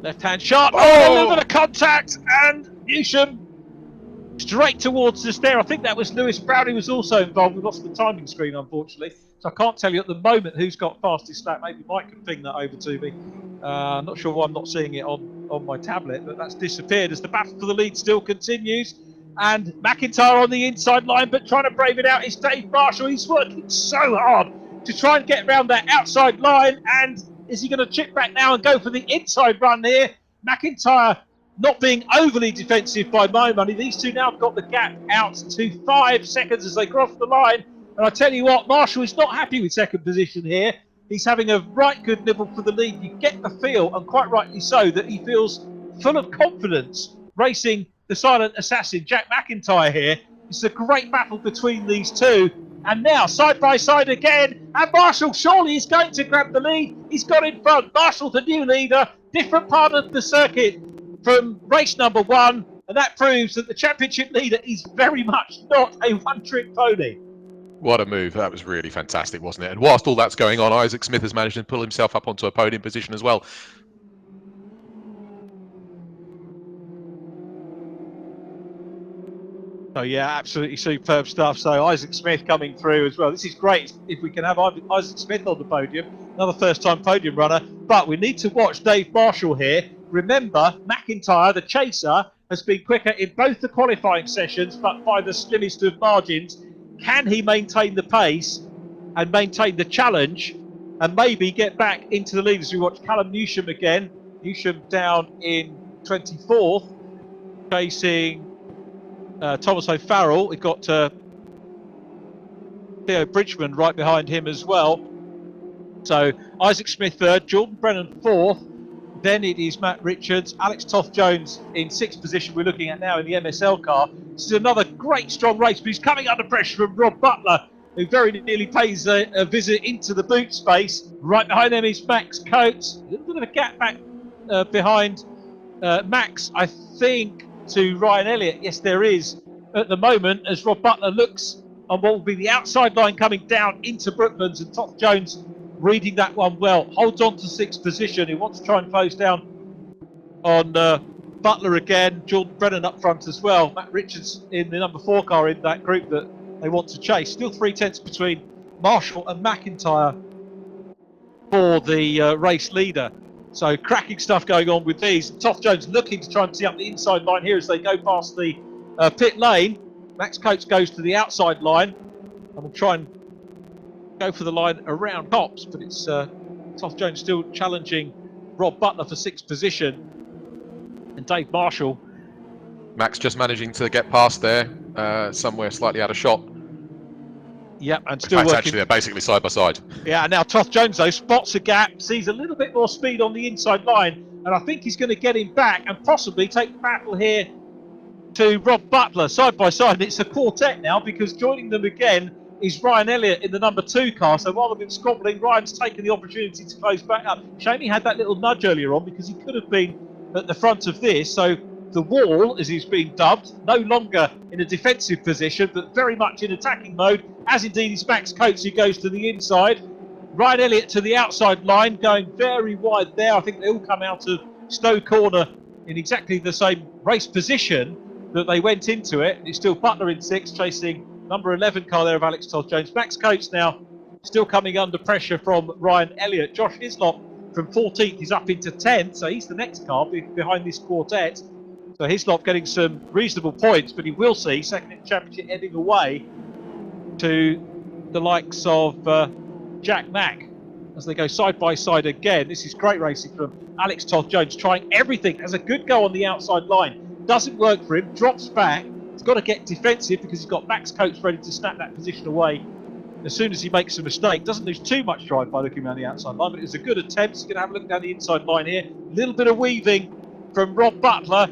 left-hand shot. Oh, a little bit of contact, and Newsham straight towards us there. I think that was Lewis Browning was also involved. We lost the timing screen, unfortunately, so I can't tell you at the moment who's got fastest lap. Maybe Mike can ping that over to me. I'm not sure why I'm not seeing it on my tablet, but that's disappeared as the battle for the lead still continues. And MacIntyre on the inside line, but trying to brave it out is Dave Marshall. He's working so hard to try and get around that outside line. And is he going to chip back now and go for the inside run here? MacIntyre not being overly defensive by my money. These two now have got the gap out to 5 seconds as they cross the line. And I tell you what, Marshall is not happy with 2nd position here. He's having a right good nibble for the lead. You get the feel, and quite rightly so, that he feels full of confidence racing the silent assassin, Jack MacIntyre here. It's a great battle between these two. And now, side by side again, and Marshall surely is going to grab the lead. He's got in front. Marshall, the new leader, different part of the circuit from race number 1, and that proves that the championship leader is very much not a one-trick pony. What a move. That was really fantastic, wasn't it? And whilst all that's going on, Isaac Smith has managed to pull himself up onto a podium position as well. Oh yeah, absolutely superb stuff. So Isaac Smith coming through as well. This is great if we can have Isaac Smith on the podium, another first-time podium runner. But we need to watch Dave Marshall here. Remember, MacIntyre, the chaser, has been quicker in both the qualifying sessions, but by the slimmest of margins. Can he maintain the pace and maintain the challenge and maybe get back into the lead as we watch Callum Newsham again? Newsham down in 24th, chasing Thomas O'Farrell. We've got Theo Bridgeman right behind him as well. So Isaac Smith third, Jordan Brennan fourth. Then it is Matt Richards, Alex Toth-Jones in 6th position we're looking at now in the MSL car. This is another great strong race, but he's coming under pressure from Rob Butler, who very nearly pays a visit into the boot space. Right behind them is Max Coates. A little bit of a gap back behind Max, I think, to Ryan Elliott. Yes, there is at the moment, as Rob Butler looks on what will be the outside line coming down into Brooklands, and Toth-Jones reading that one well. Holds on to 6th position. He wants to try and close down on Butler again. Jordan Brennan up front as well. Matt Richards in the number 4 car in that group that they want to chase. Still 3/10 between Marshall and MacIntyre for the race leader. So cracking stuff going on with these. Toth-Jones looking to try and tee up the inside line here as they go past the pit lane. Max Coates goes to the outside line and will try and go for the line around Cops, but it's Toth-Jones still challenging Rob Butler for 6th position. And Dave Marshall. Max just managing to get past there, somewhere slightly out of shot. Yep, and still working. working. Actually, they're basically side by side. Yeah, and now Toth-Jones, though, spots a gap, sees a little bit more speed on the inside line, and I think he's going to get him back and possibly take the battle here to Rob Butler, side by side. And it's a quartet now, because joining them again is Ryan Elliott in the number 2 car. So while they've been squabbling, Ryan's taken the opportunity to close back up. Shame he had that little nudge earlier on, because he could have been at the front of this. So the wall, as he's been dubbed, no longer in a defensive position, but very much in attacking mode, as indeed is Max Coates, who goes to the inside. Ryan Elliott to the outside line, going very wide there. I think they all come out of Stowe Corner in exactly the same race position that they went into it. It's still Butler in 6th, chasing number 11 car there of Alex Toth-Jones. Max Coates now still coming under pressure from Ryan Elliott. Josh Hislop from 14th is up into 10th, so he's the next car behind this quartet. So Hislop getting some reasonable points, but he will see second in the championship heading away to the likes of Jack Mack as they go side by side again. This is great racing from Alex Toth-Jones, trying everything. Has a good go on the outside line. Doesn't work for him, drops back. He's got to get defensive because he's got Max Coates ready to snap that position away as soon as he makes a mistake. Doesn't lose too much drive by looking around the outside line, but it's a good attempt. He's going to have a look down the inside line here. A little bit of weaving from Rob Butler.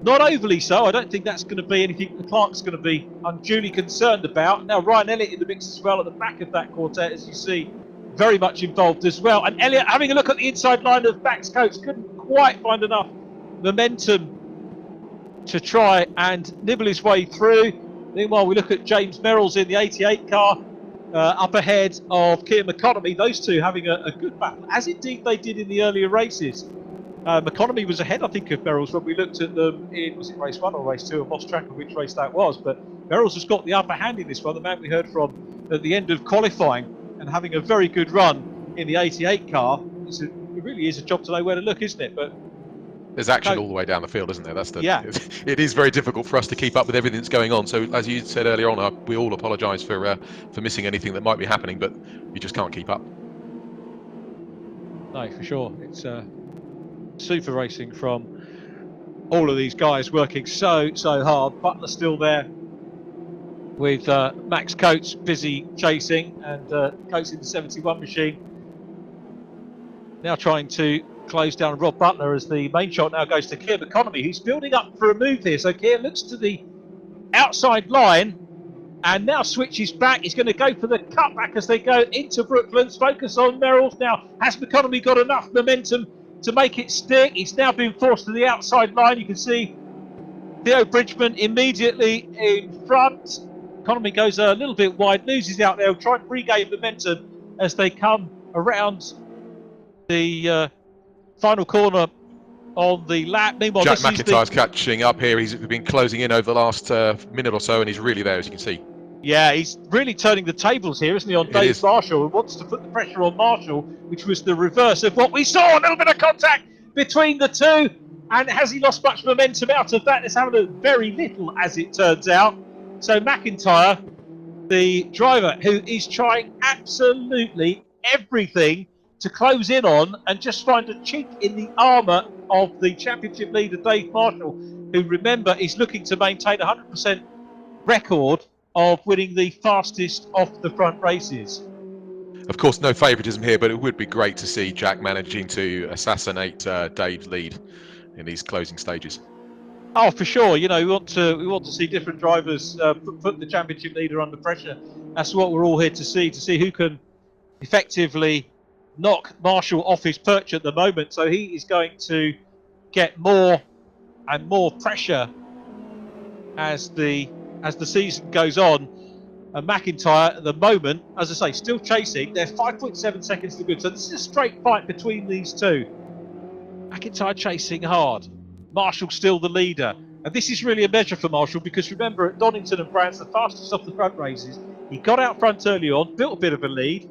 Not overly so. I don't think that's going to be anything the Clark's going to be unduly concerned about. Now Ryan Elliott in the mix as well at the back of that quartet, as you see, very much involved as well. And Elliott having a look at the inside line of Max Coates, couldn't quite find enough momentum to try and nibble his way through. Meanwhile, we look at James Merrill's in the 88 car up ahead of Keir McConomy. Those two having a good battle, as indeed they did in the earlier races. McConomy was ahead, I think, of Merrill's when we looked at them in, was it race 1 or race 2? I've lost track of which race that was, but Merrill's has got the upper hand in this one, the man we heard from at the end of qualifying, and having a very good run in the 88 car. It really is a job to know where to look, isn't it? But there's action all the way down the field, isn't there? That's the. Yeah. It is very difficult for us to keep up with everything that's going on. So, as you said earlier on, we all apologise for missing anything that might be happening, but we just can't keep up. No, for sure. It's super racing from all of these guys working so hard. Butler still there with Max Coates busy chasing, and Coates in the 71 machine Now trying to close down Rob Butler as the main shot now goes to Keir McConomy, who's building up for a move here. So Keir looks to the outside line and now switches back. He's going to go for the cutback as they go into Brooklands. Focus on Merrills now. Has McConomy got enough momentum to make it stick? He's now been forced to the outside line. You can see Theo Bridgeman immediately in front. McConomy goes a little bit wide, loses out there, trying to regain momentum as they come around the final corner on the lap. Meanwhile, Jack MacIntyre's catching up here. He's been closing in over the last minute or so, and he's really there, as you can see. Yeah, he's really turning the tables here, isn't he, on Dave Marshall, who wants to put the pressure on Marshall, which was the reverse of what we saw. A little bit of contact between the two, and has he lost much momentum out of that? It's having very little, as it turns out. So MacIntyre, the driver, who is trying absolutely everything to close in on and just find a chink in the armour of the championship leader, Dave Marshall, who, remember, is looking to maintain a 100% record of winning the fastest off the front races. Of course, no favouritism here, but it would be great to see Jack managing to assassinate Dave's lead in these closing stages. Oh, for sure. You know, we want to see different drivers put the championship leader under pressure. That's what we're all here to see who can effectively knock Marshall off his perch at the moment. So he is going to get more and more pressure as the season goes on. And MacIntyre at the moment, as I say, still chasing. They're 5.7 seconds to good. So this is a straight fight between these two. MacIntyre chasing hard. Marshall still the leader. And this is really a measure for Marshall, because remember, at Donington and Brands, the fastest off the front races, he got out front early on, built a bit of a lead,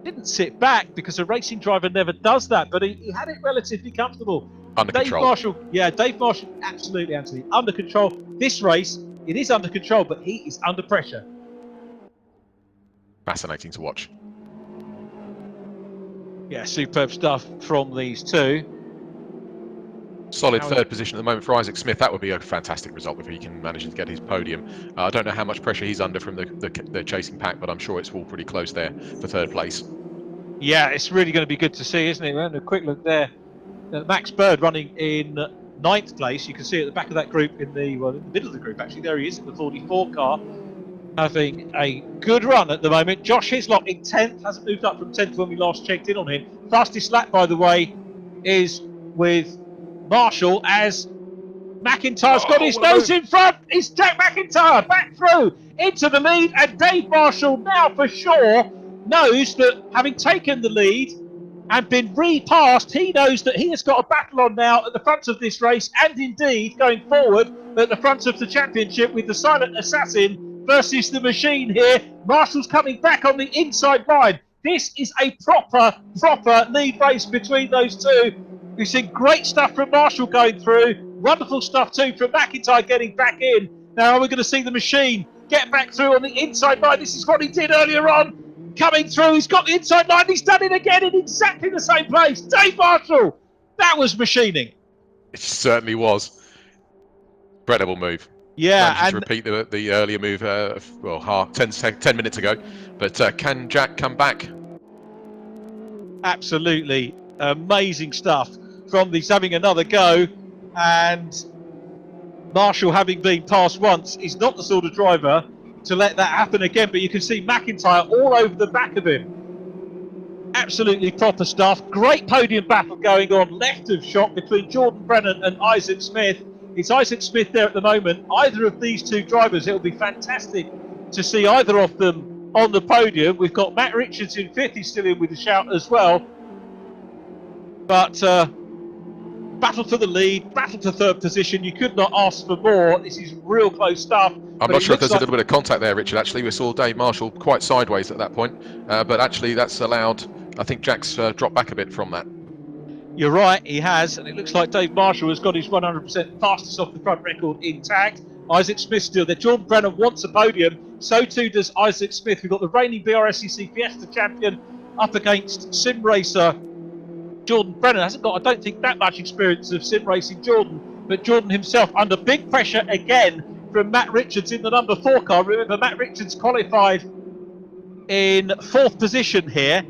didn't sit back, because a racing driver never does that, but he had it relatively comfortable. Under control. Dave Marshall, absolutely, Anthony, under control. This race, it is under control, but he is under pressure. Fascinating to watch. Yeah, superb stuff from these two. Solid third position at the moment for Isaac Smith. That would be a fantastic result if he can manage to get his podium. I don't know how much pressure he's under from the chasing pack, but I'm sure it's all pretty close there for third place. Yeah, it's really going to be good to see, isn't it? We're having a quick look there. Max Bird running in 9th place. You can see at the back of that group, in the middle of the group, actually. There he is in the 44 car, having a good run at the moment. Josh Hislop in 10th, hasn't moved up from 10th when we last checked in on him. Fastest lap, by the way, is with Marshall, as MacIntyre's got his nose in front. It's Jack MacIntyre back through into the lead, and Dave Marshall now for sure knows that, having taken the lead and been repassed, he knows that he has got a battle on now at the front of this race, and indeed going forward at the front of the championship, with the silent assassin versus the machine here. Marshall's coming back on the inside line. This is a proper lead race between those two. We've seen great stuff from Marshall going through. Wonderful stuff too from MacIntyre getting back in. Now we're going to see the machine get back through on the inside line. This is what he did earlier on. Coming through, he's got the inside line. He's done it again in exactly the same place. Dave Marshall, that was machining. It certainly was. Incredible move. Yeah, and to repeat the earlier move, 10 minutes ago. But can Jack come back? Absolutely amazing stuff from these, having another go. And Marshall, having been passed once, is not the sort of driver to let that happen again. But you can see MacIntyre all over the back of him. Absolutely proper stuff. Great podium battle going on left of shot between Jordan Brennan and Isaac Smith. It's Isaac Smith there at the moment. Either of these two drivers, it'll be fantastic to see either of them on the podium. We've got Matt Richards in 5th. He's still in with a shout as well. But battle for the lead, battle for third position. You could not ask for more. This is real close stuff. I'm not sure if there's a little bit of contact there, Richard. Actually, we saw Dave Marshall quite sideways at that point. But actually, that's allowed, I think Jack's dropped back a bit from that. You're right, he has, and it looks like Dave Marshall has got his 100% fastest off the front record intact. Isaac Smith still there. Jordan Brennan wants a podium, so too does Isaac Smith. We've got the reigning BRSEC Fiesta champion up against sim racer Jordan Brennan. Hasn't got, I don't think, that much experience of sim racing Jordan, but Jordan himself under big pressure again from Matt Richards in the number 4 car. Remember, Matt Richards qualified in 4th position here.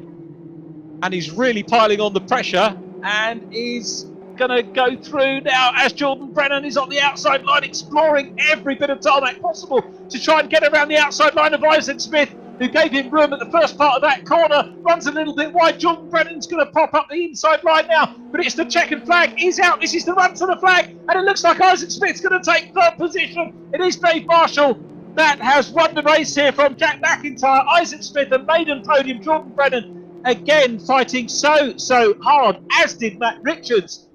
and he's really piling on the pressure, and is going to go through now as Jordan Brennan is on the outside line, exploring every bit of tarmac possible to try and get around the outside line of Isaac Smith, who gave him room at the first part of that corner. Runs a little bit wide. Jordan Brennan's going to pop up the inside line now, but it's the checkered flag. He's out. This is the run to the flag, and it looks like Isaac Smith's going to take third position. It is Dave Marshall that has won the race here from Jack MacIntyre. Isaac Smith, a maiden podium. Jordan Brennan again fighting so hard, as did Matt Richards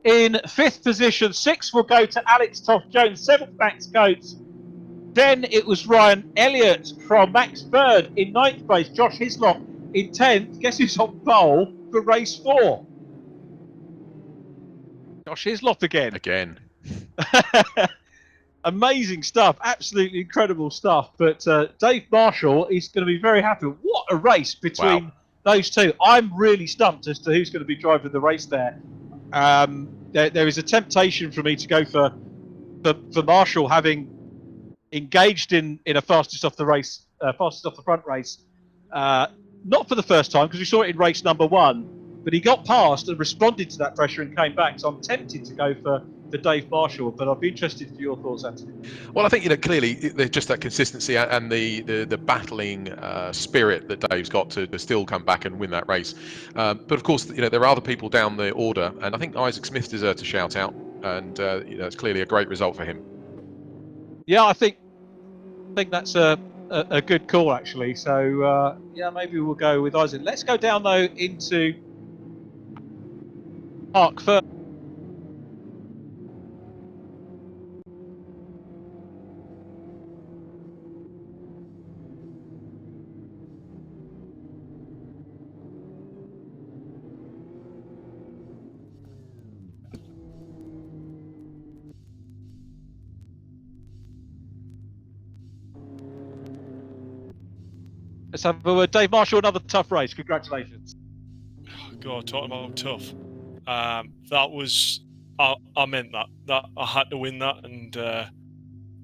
in fifth position. Sixth will go to Alex Toth-Jones, seventh Max Coates. Then it was Ryan Elliott from Max Bird in ninth place. Josh Hislop in 10th. Guess who's on pole for race 4? Josh Hislop again. Amazing stuff. Absolutely incredible stuff. But Dave Marshall is going to be very happy. What a race between those two. I'm really stumped as to who's going to be driving the race there. There is a temptation for me to go for Marshall, having engaged in a fastest off the front race, not for the first time, because we saw it in race number 1, but he got past and responded to that pressure and came back. So I'm tempted to go for Dave Marshall, but I'd be interested for your thoughts, Anthony. Well, I think clearly there's just that consistency and the battling spirit that Dave's got to still come back and win that race. But of course, there are other people down the order, and I think Isaac Smith deserves a shout out, and it's clearly a great result for him. Yeah, I think that's a good call, actually. So maybe we'll go with Isaac. Let's go down though into Park first. Let's have a word. Dave Marshall, another tough race. Congratulations. God, talking about tough. That was, I meant that I had to win that, and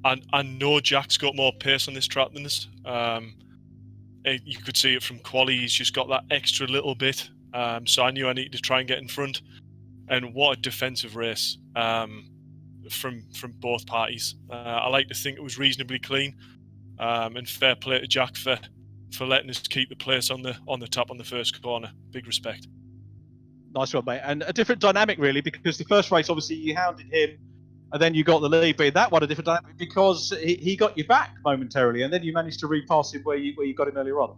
I know Jack's got more pace on this track than this. You could see it from quali. He's just got that extra little bit. So I knew I needed to try and get in front. And what a defensive race from both parties. I like to think it was reasonably clean, and fair play to Jack for letting us keep the place on the top on the first corner. Big respect. Nice one, mate. And a different dynamic, really, because the first race, obviously, you hounded him, and then you got the lead. But in that one, a different dynamic because he got you back momentarily, and then you managed to repass him where you got him earlier on.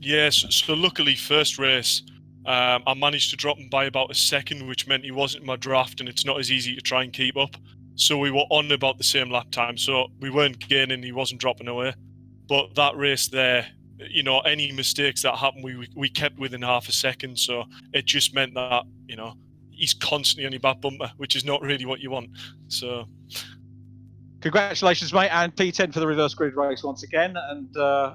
Yes. So luckily, first race, I managed to drop him by about a second, which meant he wasn't in my draft, and it's not as easy to try and keep up. So we were on about the same lap time, so we weren't gaining. He wasn't dropping away. But that race there, any mistakes that happened, we kept within half a second. So it just meant that, he's constantly on your back bumper, which is not really what you want. So congratulations, mate, and P10 for the reverse grid race once again. And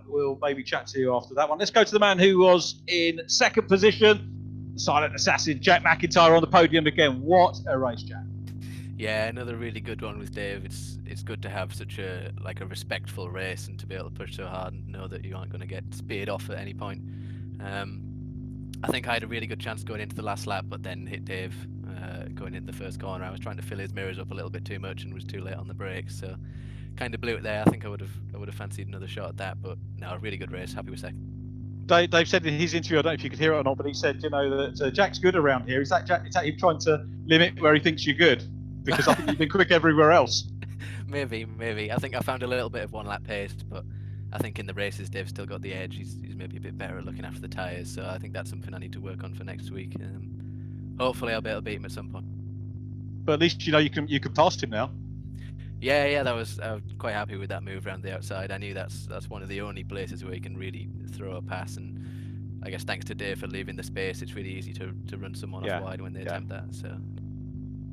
we'll maybe chat to you after that one. Let's go to the man who was in second position, silent assassin, Jack MacIntyre on the podium again. What a race, Jack. Yeah, another really good one with Dave. It's good to have such a respectful race and to be able to push so hard and know that you aren't going to get speared off at any point. I think I had a really good chance going into the last lap, but then hit Dave going into the first corner. I was trying to fill his mirrors up a little bit too much and was too late on the brakes, so kind of blew it there. I think I would have fancied another shot at that, but no, a really good race. Happy with second. Dave said in his interview, I don't know if you could hear it or not, but he said, that Jack's good around here. Is that him trying to limit where he thinks you're good? Because I think you've been quick everywhere else. Maybe. I think I found a little bit of one lap pace, but I think in the races Dave's still got the edge. He's maybe a bit better at looking after the tyres, so I think that's something I need to work on for next week. Hopefully I'll be able to beat him at some point. But at least you can pass him now. Yeah, I was quite happy with that move around the outside. I knew that's one of the only places where you can really throw a pass, and I guess thanks to Dave for leaving the space, it's really easy to run someone off wide when they attempt that. So.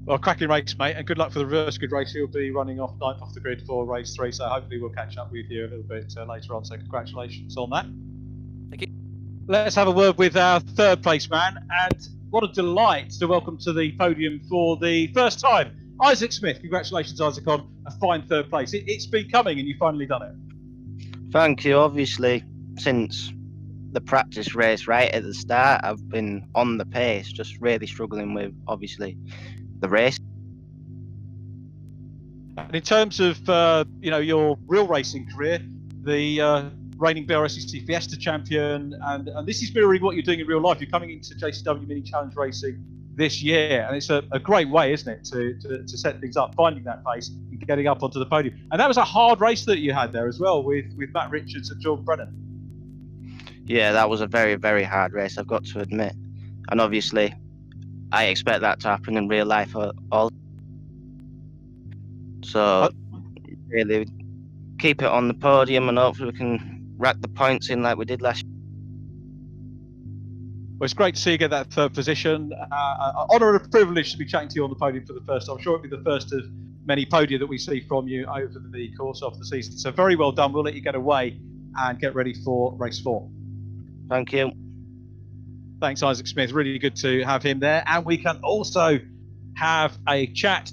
Well, cracking race, mate, and good luck for the reverse grid race. You'll be running off the grid for race 3, so hopefully we'll catch up with you a little bit later on. So congratulations on that. Thank you. Let's have a word with our third place man, and what a delight to welcome to the podium for the first time, Isaac Smith. Congratulations, Isaac, on a fine third place. It's been coming, and you've finally done it. Thank you. Obviously, since the practice race right at the start. I've been on the pace, just really struggling with, obviously, the race. And in terms of your real racing career, the reigning BRSCC Fiesta champion, and this is mirroring what you're doing in real life. You're coming into JCW Mini Challenge Racing this year, and it's a great way, isn't it, to set things up, finding that pace and getting up onto the podium. And that was a hard race that you had there as well with Matt Richards and John Brennan. Yeah, that was a very, very hard race, I've got to admit. And obviously, I expect that to happen in real life all. So, really, keep it on the podium and hopefully we can rack the points in like we did last year. Well, it's great to see you get that third position. Honour and a privilege to be chatting to you on the podium for the first time. I'm sure it'll be the first of many podia that we see from you over the course of the season. So very well done. We'll let you get away and get ready for race 4. Thank you. Thanks, Isaac Smith. Really good to have him there. And we can also have a chat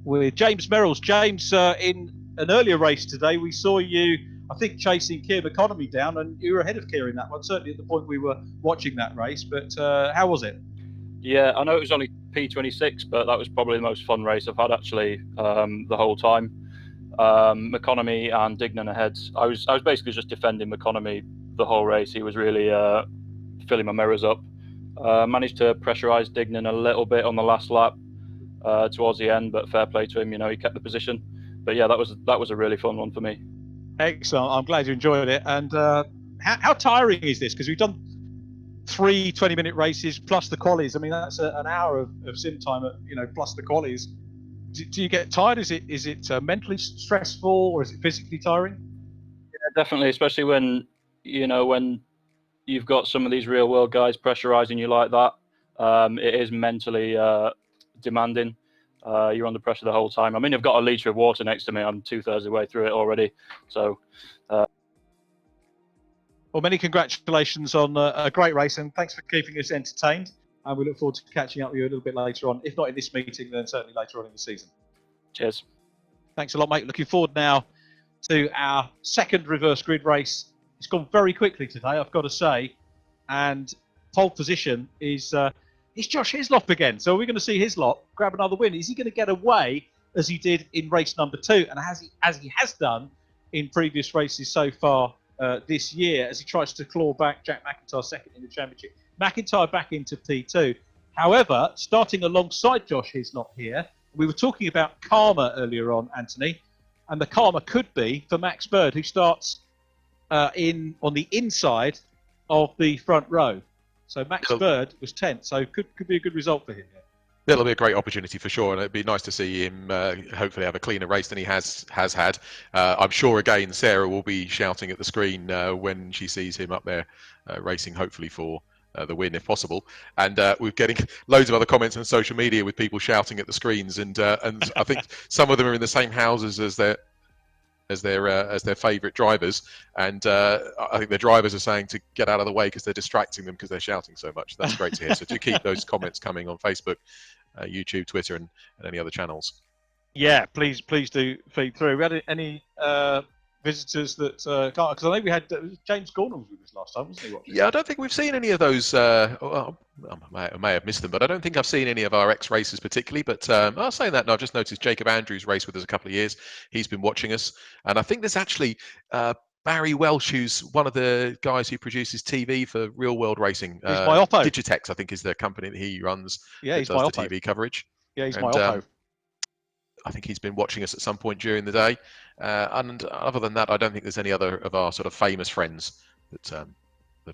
with James Merrills. James, in an earlier race today, we saw you, I think, chasing Keir McConomy down, and you were ahead of Keir in that one, certainly at the point we were watching that race. But how was it? Yeah, I know it was only P26, but that was probably the most fun race I've had actually the whole time. McConomy and Dignan ahead. I was basically just defending McConomy the whole race. He was really filling my mirrors up. Managed to pressurise Dignan a little bit on the last lap towards the end, but fair play to him. He kept the position. But yeah, that was a really fun one for me. Excellent. I'm glad you enjoyed it. And how tiring is this? Because we've done 3 20-minute races plus the qualies. I mean, that's an hour of sim time, plus the qualies. Do you get tired? Is it mentally stressful, or is it physically tiring? Yeah, definitely, especially when you've got some of these real world guys pressurizing you like that. It is mentally demanding. You're under pressure the whole time. I mean, I've got a litre of water next to me. I'm 2/3 of the way through it already. So, well, many congratulations on a great race, and thanks for keeping us entertained. And we look forward to catching up with you a little bit later on. If not in this meeting, then certainly later on in the season. Cheers. Thanks a lot, mate. Looking forward now to our second reverse grid race. It's gone very quickly today, I've got to say. And pole position is Josh Hislop again. So we're going to see Hislop grab another win. Is he going to get away as he did in race number 2, and as he has done in previous races so far this year, as he tries to claw back Jack MacIntyre second in the championship? MacIntyre back into P2. However, starting alongside Josh Hislop here, we were talking about karma earlier on, Anthony, and the karma could be for Max Bird, who starts on the inside of the front row. So Max Bird was 10th, so could be a good result for him. It'll be a great opportunity for sure, and it'd be nice to see him hopefully have a cleaner race than he has had. I'm sure again Sarah will be shouting at the screen when she sees him up there racing, hopefully for the win if possible. And we're getting loads of other comments on social media with people shouting at the screens, and I think some of them are in the same houses as their favourite drivers, and I think their drivers are saying to get out of the way because they're distracting them because they're shouting so much. That's great to hear. So do keep those comments coming on Facebook, YouTube, Twitter, and any other channels. Yeah, please do feed through. We had any visitors that because I know we had James Gordon was with us last time, wasn't he? Watching? Yeah, I don't think we've seen any of those. I may have missed them, but I don't think I've seen any of our ex-racers particularly. But I was saying that, and I've just noticed Jacob Andrews raced with us a couple of years. He's been watching us, and I think there's actually Barry Welsh, who's one of the guys who produces TV for Real World Racing. He's my Oppo. Digitex, I think, is the company that he runs. Yeah, he's that my does the Oppo. TV coverage. Yeah, he's my Oppo. I think he's been watching us at some point during the day. And other than that, I don't think there's any other of our sort of famous friends that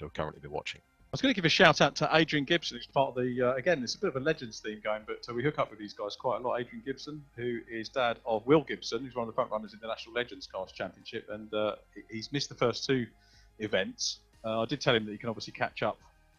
have currently been watching. I was going to give a shout out to Adrian Gibson, who's part of the, again, it's a bit of a Legends theme going, but we hook up with these guys quite a lot. Adrian Gibson, who is dad of Will Gibson, who's one of the front runners in the National Legends Cars Championship, and he's missed the first 2 events. I did tell him that you can obviously catch up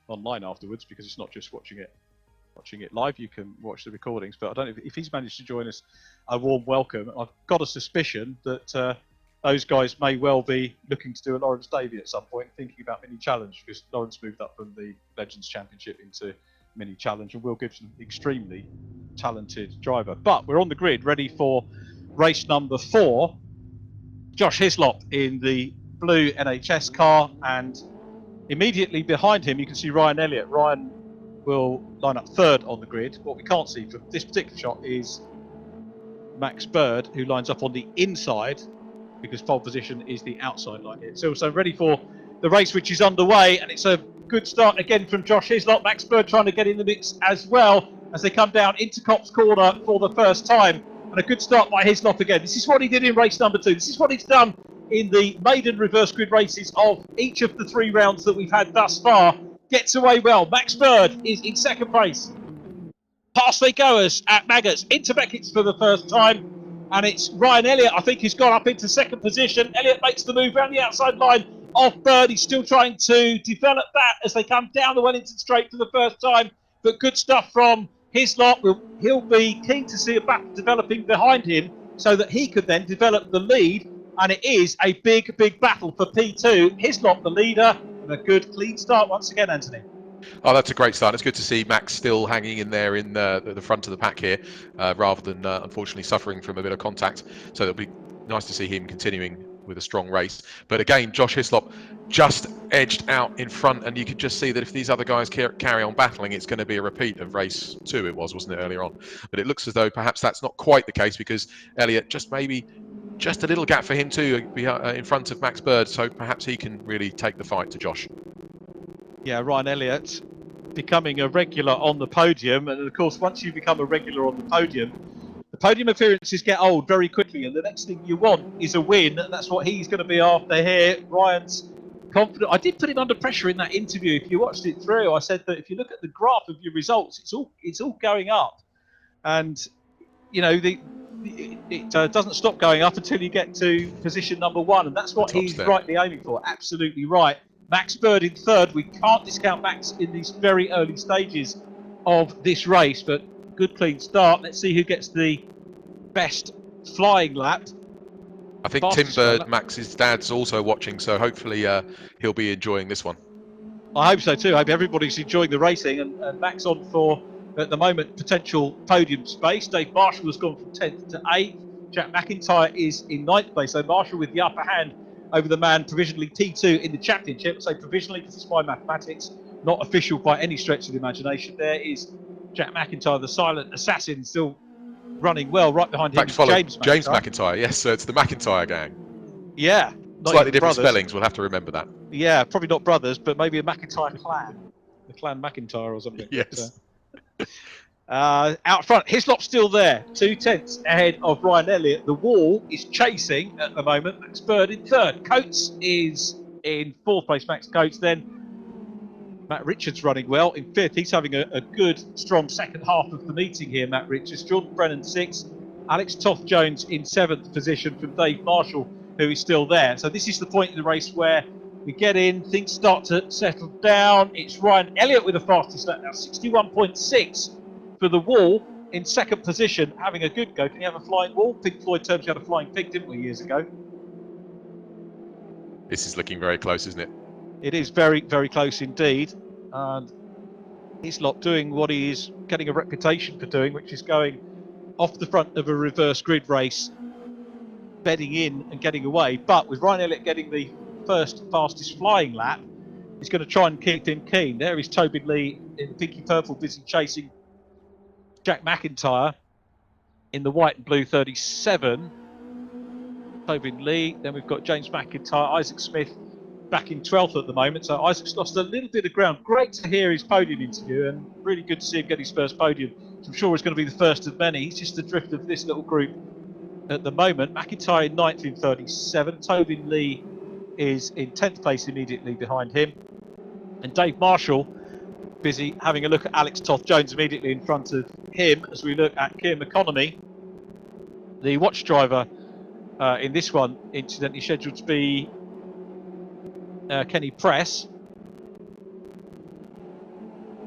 online afterwards, because it's not just watching it live, you can watch the recordings, but I don't know if he's managed to join us. A warm welcome. I've got a suspicion that those guys may well be looking to do a Lawrence Davey at some point, thinking about Mini Challenge, because Lawrence moved up from the Legends Championship into Mini Challenge, and Will Gibson, extremely talented driver. But we're on the grid, ready for race number 4. Josh Hislop in the blue NHS car, and Immediately behind him, you can see Ryan Elliott. Ryan will line up third on the grid. What we can't see from this particular shot is Max Bird, who lines up on the inside, because pole position is the outside line here. So ready for the race, which is underway, and it's a good start again from Josh Hislop. Max Bird trying to get in the mix as well as they come down into Copse Corner for the first time. And a good start by Hislop again. This is what he did in race number 2. This is what he's done in the maiden reverse grid races of each of the 3 rounds that we've had thus far. Gets away well. Max Bird is in second place. Past they goers at Maggots into Beckett's for the first time. And it's Ryan Elliott, I think, who's gone up into second position. Elliott makes the move around the outside line of Bird. He's still trying to develop that as they come down the Wellington Straight for the first time. But good stuff from Hislop. He'll be keen to see a battle developing behind him so that he could then develop the lead. And it is a big, big battle for P2. Hislop the leader, and a good, clean start once again, Anthony. Oh, that's a great start. It's good to see Max still hanging in there in the front of the pack here, rather than unfortunately suffering from a bit of contact. So it'll be nice to see him continuing with a strong race. But again, Josh Hislop just edged out in front, and you could just see that if these other guys carry on battling, it's going to be a repeat of race 2. It wasn't it, earlier on? But it looks as though perhaps that's not quite the case, because Elliott just a little gap for him too, in front of Max Bird, so perhaps he can really take the fight to Josh. Yeah, Ryan Elliott becoming a regular on the podium, and of course once you become a regular on the podium appearances get old very quickly, and the next thing you want is a win. That's what he's going to be after here. Ryan's confident. I did put him under pressure in that interview. If you watched it through, I said that if you look at the graph of your results, it's all going up, and you know it doesn't stop going up until you get to position number 1, and that's what he's rightly aiming for. Absolutely right. Max Bird in third. We can't discount Max in these very early stages of this race, but good clean start. Let's see who gets the best flying lap. I think Tim Bird, Max's dad's also watching, so hopefully he'll be enjoying this one. I hope so too. I hope everybody's enjoying the racing, and Max on for, at the moment, potential podium space. Dave Marshall has gone from 10th to 8th. Jack MacIntyre is in 9th place, so Marshall with the upper hand over the man provisionally P2 in the championship. So provisionally, because it's my mathematics, not official by any stretch of the imagination. There is Jack MacIntyre, the silent assassin, still running well. Right behind him is James MacIntyre. Yes, so it's the MacIntyre gang. Yeah. Slightly different spellings, we'll have to remember that. Yeah, probably not brothers, but maybe a MacIntyre clan. The clan MacIntyre or something. Yes. Out front, Hislop's still there, 2 tenths ahead of Ryan Elliott. The wall is chasing at the moment. Max Bird in third. Coates is in 4th place. Max Coates. Then Matt Richards running well in 5th. He's having a good, strong second half of the meeting here, Matt Richards. Jordan Brennan 6th. Alex Toth-Jones in 7th position from Dave Marshall, who is still there. So this is the point in the race where we get in, things start to settle down. It's Ryan Elliott with the fastest lap now, 61.6 for the wall in 2nd position, having a good go. Can you have a flying wall? Pink Floyd terms you had a flying pig, didn't we, years ago? This is looking very close, isn't it? It is very, very close indeed. And Hislop doing what he is getting a reputation for doing, which is going off the front of a reverse grid race, bedding in and getting away. But with Ryan Elliott getting the first fastest flying lap, he's going to try and keep him keen. There is Tobin Lee in the pinky purple, busy chasing Jack MacIntyre in the white and blue 37. Tobin Lee. Then we've got James MacIntyre, Isaac Smith back in 12th at the moment. So Isaac's lost a little bit of ground. Great to hear his podium interview, and really good to see him get his first podium. So I'm sure it's going to be the first of many. He's just the drift of this little group at the moment. MacIntyre in 9th in 37. Tobin Lee is in 10th place immediately behind him. And Dave Marshall busy having a look at Alex Toth-Jones immediately in front of him as we look at Kieran McConomy. The watch driver in this one, incidentally scheduled to be Kenny Press.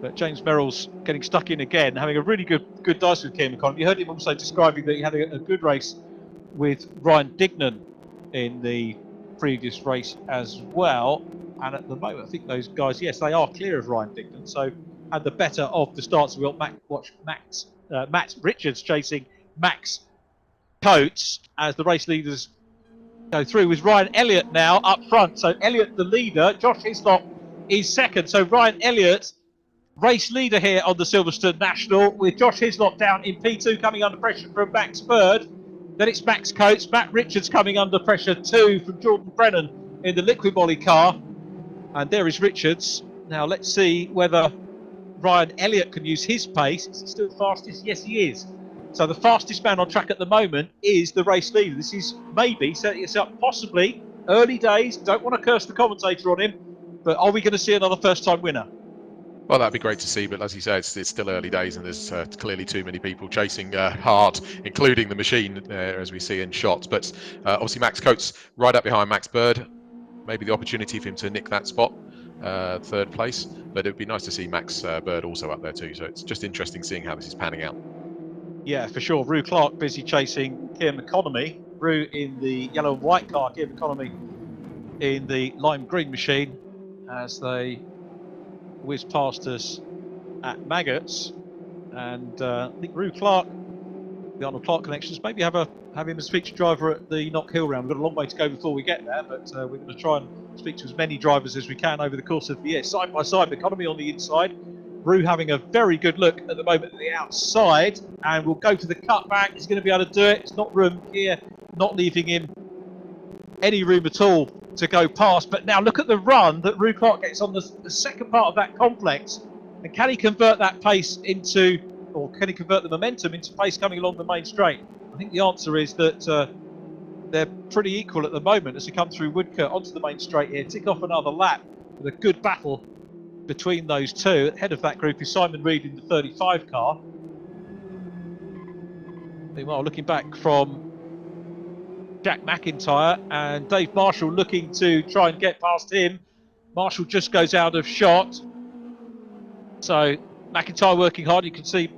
But James Merrill's getting stuck in again, having a really good dice with Kieran McConomy. You heard him also describing that he had a good race with Ryan Dignan in the previous race as well. And at the moment, I think those guys, yes, they are clear of Ryan Dignan. So had the better of the starts. We'll watch Matt Richards chasing Max Coates as the race leaders go through, with Ryan Elliott now up front. So Elliott the leader, Josh Hislop is second. So Ryan Elliott, race leader here on the Silverstone National, with Josh Hislop down in P2, coming under pressure from Max Bird. Then it's Max Coates, Matt Richards coming under pressure too from Jordan Brennan in the Liquid Moly car. And there is Richards. Now let's see whether Ryan Elliott can use his pace. Is he still fastest? Yes, he is. So the fastest man on track at the moment is the race leader. This is maybe setting us up, possibly early days. Don't want to curse the commentator on him, but are we going to see another first-time winner? Well, that'd be great to see, but as you say, it's still early days, and there's clearly too many people chasing hard, including the machine, as we see in shots. But obviously, Max Coates right up behind Max Bird. Maybe the opportunity for him to nick that spot, third place. But it would be nice to see Max Bird also up there too. So it's just interesting seeing how this is panning out. Yeah, for sure. Rue Clark busy chasing Kieran McConomy. Rue in the yellow and white car, Kieran McConomy in the lime green machine, as they whiz past us at Maggots. And I think Rue Clark, the Arnold Clark connections, maybe have him as feature driver at the Knock Hill round. We've got a long way to go before we get there, but we're going to try and speak to as many drivers as we can over the course of the year. Side by side, McConomy on the inside. Rue having a very good look at the moment at the outside, and we'll go for the cutback. He's going to be able to do it. It's not room here, not leaving him any room at all to go past. But now look at the run that Rue Clark gets on the second part of that complex, and can he convert that pace into, or can he convert the momentum into pace coming along the main straight? I think the answer is that they're pretty equal at the moment as we come through Woodcote onto the main straight here. Tick off another lap with a good battle between those two. Head of that group is Simon Reed in the 35 car. Meanwhile, looking back from Jack MacIntyre and Dave Marshall looking to try and get past him. Marshall just goes out of shot. So MacIntyre working hard. You can see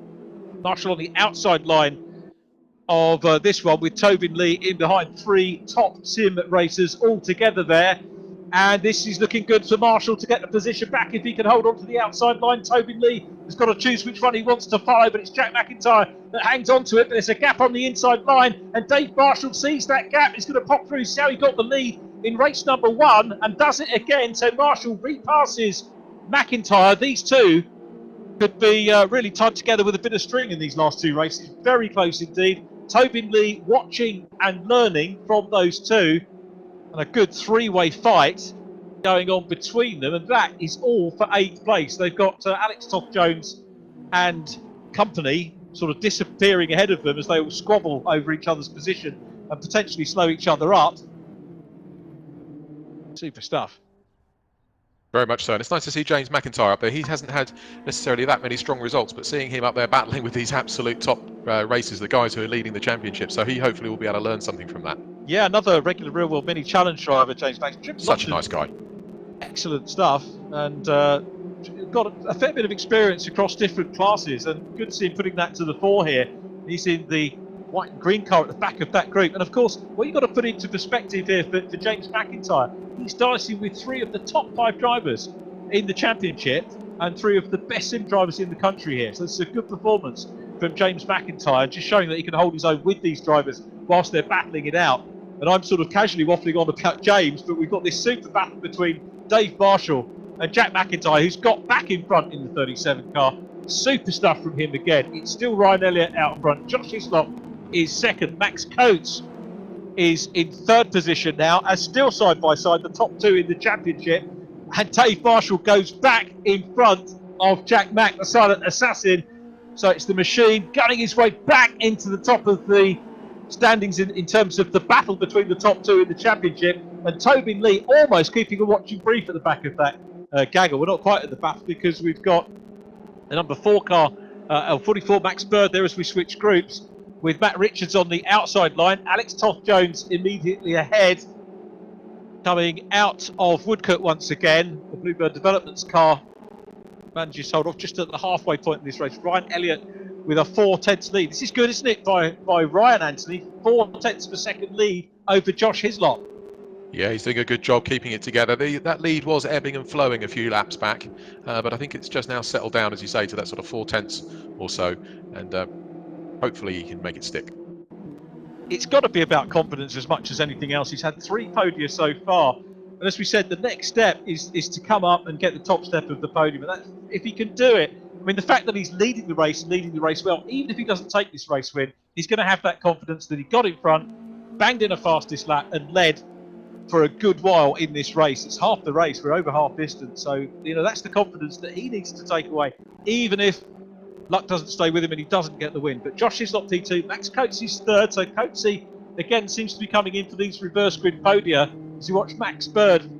Marshall on the outside line of this one with Tobin Lee in behind. Three top sim racers all together there. And this is looking good for Marshall to get the position back if he can hold on to the outside line. Tobin Lee has got to choose which one he wants to follow, but it's Jack MacIntyre that hangs on to it. But there's a gap on the inside line, and Dave Marshall sees that gap. He's going to pop through. See how he got the lead in race number 1 and does it again. So Marshall repasses MacIntyre. These two could be really tied together with a bit of string in these last two races. Very close indeed. Tobin Lee watching and learning from those two. And a good three-way fight going on between them, and that is all for 8th place. They've got Alex Toth-Jones and company sort of disappearing ahead of them as they all squabble over each other's position and potentially slow each other up. Super stuff. Very much so, and it's nice to see James MacIntyre up there. He hasn't had necessarily that many strong results, but seeing him up there battling with these absolute top racers, the guys who are leading the championship, so he hopefully will be able to learn something from that. Yeah, another regular Real World Mini Challenge driver, James MacIntyre. Such a nice guy. Excellent stuff, and got a fair bit of experience across different classes, and good to see him putting that to the fore here. He's in the white and green car at the back of that group, and of course, what you've got to put into perspective here for James MacIntyre, he's dicing with 3 of the top 5 drivers in the championship and 3 of the best sim drivers in the country here. So it's a good performance from James MacIntyre, just showing that he can hold his own with these drivers whilst they're battling it out. And I'm sort of casually waffling on about James, but we've got this super battle between Dave Marshall and Jack MacIntyre, who's got back in front in the 37 car. Super stuff from him again. It's still Ryan Elliott out front. Josh Hislop is second. Max Coates is in 3rd position now, as still side by side, the top 2 in the championship. And Dave Marshall goes back in front of Jack Mack, the silent assassin. So it's the machine gunning his way back into the top of the standings in terms of the battle between the top 2 in the championship. And Tobin Lee almost keeping a watching brief at the back of that gaggle. We're not quite at the battle because we've got the number 4 car, 44 Max Bird there as we switch groups, with Matt Richards on the outside line. Alex Toth-Jones immediately ahead, coming out of Woodcote once again. The Bluebird Developments car manages to hold off just at the halfway point in this race. Ryan Elliott with a 4/10 lead. This is good, isn't it, by Ryan Anthony? 4/10 per second lead over Josh Hislop. Yeah, he's doing a good job keeping it together. That lead was ebbing and flowing a few laps back, but I think it's just now settled down, as you say, to that sort of 4/10 or so, and hopefully he can make it stick. It's got to be about confidence as much as anything else. He's had 3 podia so far And as we said, the next step is to come up and get the top step of the podium. And that's, if he can do it, I mean, the fact that he's leading the race well, even if he doesn't take this race win, he's going to have that confidence that he got in front, banged in a fastest lap, and led for a good while in this race. It's half the race, we're over half distance. So, you know, that's the confidence that he needs to take away, even if luck doesn't stay with him and he doesn't get the win. But Josh Hislop T2, Max Coates third. So Coates again seems to be coming in for these reverse grid podia. As you watch Max Bird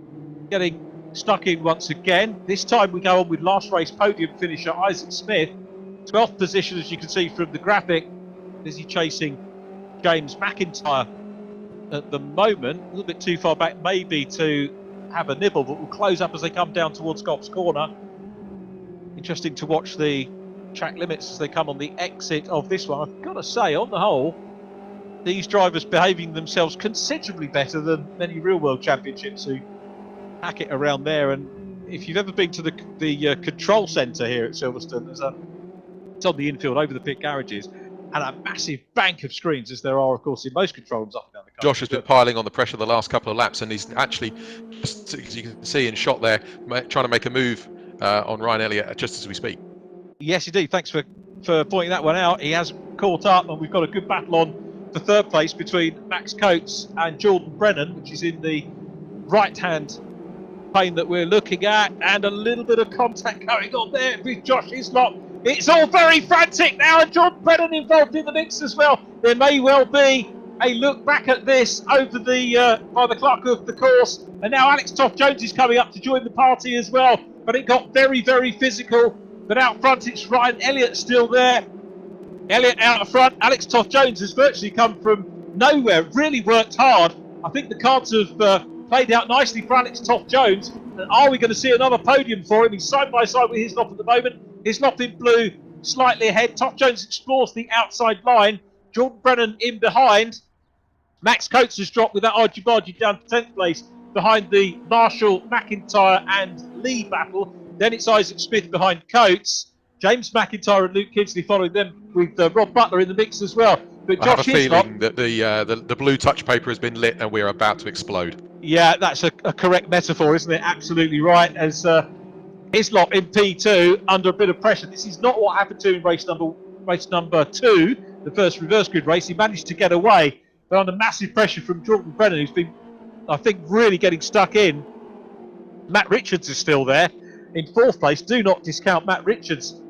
getting stuck in once again. This time we go on with last race podium finisher Isaac Smith, 12th position, as you can see from the graphic. Busy chasing James MacIntyre at the moment. A little bit too far back maybe to have a nibble, but will close up as they come down towards Scott's Corner. Interesting to watch the track limits as they come on the exit of this one. I've got to say, on the whole, these drivers behaving themselves considerably better than many real world championships who pack it around there. And if you've ever been to the control centre here at Silverstone, it's on the infield over the pit garages, and a massive bank of screens, as there are, of course, in most control rooms up and down the country. Josh has been piling on the pressure the last couple of laps, and he's actually, just as you can see in shot there, trying to make a move on Ryan Elliott just as we speak. Yes, indeed. Thanks for pointing that one out. He has caught up, and we've got a good battle on for third place between Max Coates and Jordan Brennan, which is in the right-hand pane that we're looking at, and a little bit of contact going on there with Josh Hislop. It's all very frantic now, and Jordan Brennan involved in the mix as well. There may well be a look back at this over the by the clock of the course, and now Alex Toth-Jones is coming up to join the party as well. But it got very, very physical. But out front, it's Ryan Elliott still there. Elliott out front. Alex Toth-Jones has virtually come from nowhere. Really worked hard. I think the cards have played out nicely for Alex Toth-Jones. And are we going to see another podium for him? He's side by side with Hislop at the moment. Hislop in blue, slightly ahead. Toth-Jones explores the outside line. Jordan Brennan in behind. Max Coates has dropped with that argy-bargy down to 10th place behind the Marshall, MacIntyre and Lee battle. Then it's Isaac Smith behind Coates. James MacIntyre and Luke Kidsley following them, with Rob Butler in the mix as well. But I have a feeling that the blue touch paper has been lit and we're about to explode. Yeah, that's a correct metaphor, isn't it? Absolutely right. As Hislop in P2 under a bit of pressure. This is not what happened to him in race number 2, the first reverse grid race. He managed to get away, but under massive pressure from Jordan Brennan, who's been, I think, really getting stuck in. Matt Richards is still there in 4th place. Do not discount Matt Richards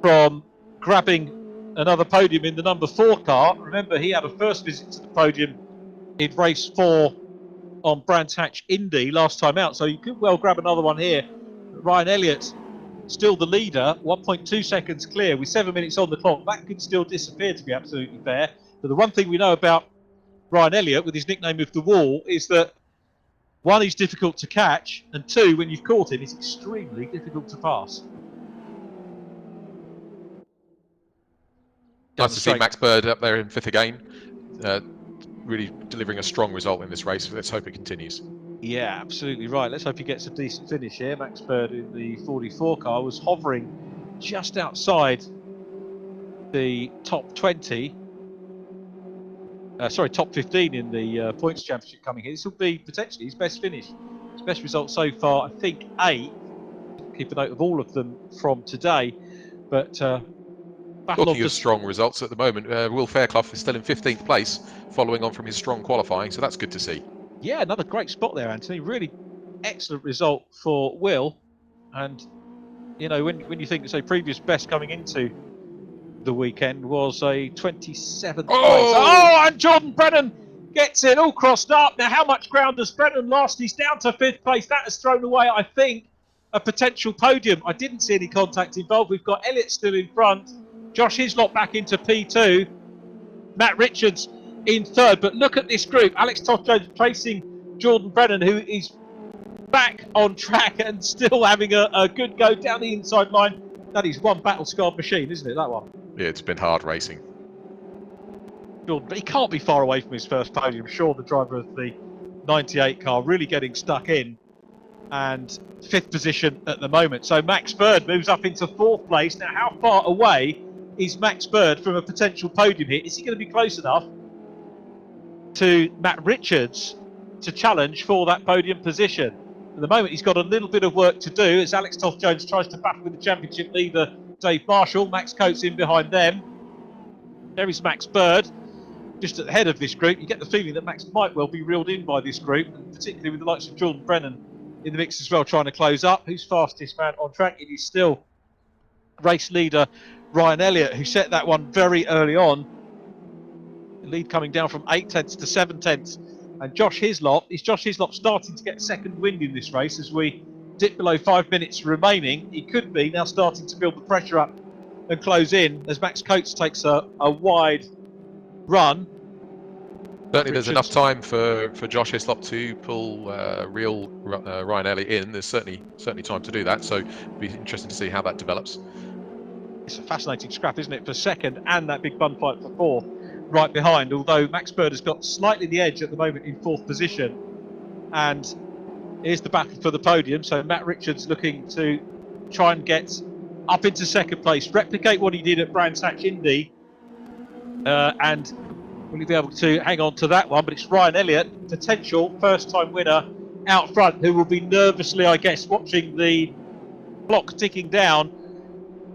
from grabbing another podium in the number 4 car. Remember, he had a first visit to the podium in race 4 on Brands Hatch Indy last time out, so you could well grab another one here. Ryan Elliott still the leader, 1.2 seconds clear with 7 minutes on the clock. That could still disappear, to be absolutely fair. But the one thing we know about Ryan Elliott, with his nickname of the Wall, is that 1, he's difficult to catch, and 2, when you've caught him, he's extremely difficult to pass. Nice to see Max Bird up there in 5th again. Really delivering a strong result in this race. Let's hope it continues. Yeah, absolutely right. Let's hope he gets a decent finish here. Max Bird in the 44 car was hovering just outside the top 20. Top 15 in the points championship coming here. This will be potentially his best finish. His best result so far, I think, 8. Keep a note of all of them from today. But talking of strong results at the moment, Will Fairclough is still in 15th place, following on from his strong qualifying, so that's good to see. Yeah, another great spot there, Anthony. Really excellent result for Will. And, you know, when you think, say, previous best coming into the weekend was a 27th place. Oh, and Jordan Brennan gets it all crossed up. Now, how much ground has Brennan lost? He's down to 5th place. That has thrown away, I think, a potential podium. I didn't see any contact involved. We've got Elliott still in front. Josh Hislop back into P2. Matt Richards in 3rd. But look at this group. Alex Toth-Jones chasing Jordan Brennan, who is back on track and still having a good go down the inside line. That is one battle-scarred machine, isn't it, that one? Yeah, it's been hard racing. Jordan, he can't be far away from his first podium. Sure, the driver of the 98 car really getting stuck in. And 5th position at the moment. So Max Bird moves up into 4th place. Now, how far away is Max Bird from a potential podium here? Is he going to be close enough to Matt Richards to challenge for that podium position. At the moment, he's got a little bit of work to do as Alex Toth-Jones tries to battle with the championship leader, Dave Marshall. Max Coates in behind them. There is Max Bird, just at the head of this group. You get the feeling that Max might well be reeled in by this group, and particularly with the likes of Jordan Brennan in the mix as well, trying to close up. Who's fastest man on track? It is still race leader Ryan Elliott, who set that one very early on. The lead coming down from 8 tenths to 7 tenths. And Josh Hislop starting to get a second wind in this race as we dip below 5 minutes remaining. He could be now starting to build the pressure up and close in as Max Coates takes a wide run. Certainly there's enough time for Josh Hislop to pull real Ryan Elliott in. There's certainly time to do that, so it'll be interesting to see how that develops. It's a fascinating scrap, isn't it, for second, and that big bun fight for fourth right behind, although Max Bird has got slightly the edge at the moment in fourth position. And here's the battle for the podium, so Matt Richards looking to try and get up into second place, replicate what he did at Brands Hatch Indy, and will he be able to hang on to that one? But it's Ryan Elliott, potential first-time winner out front, who will be nervously, I guess, watching the clock ticking down.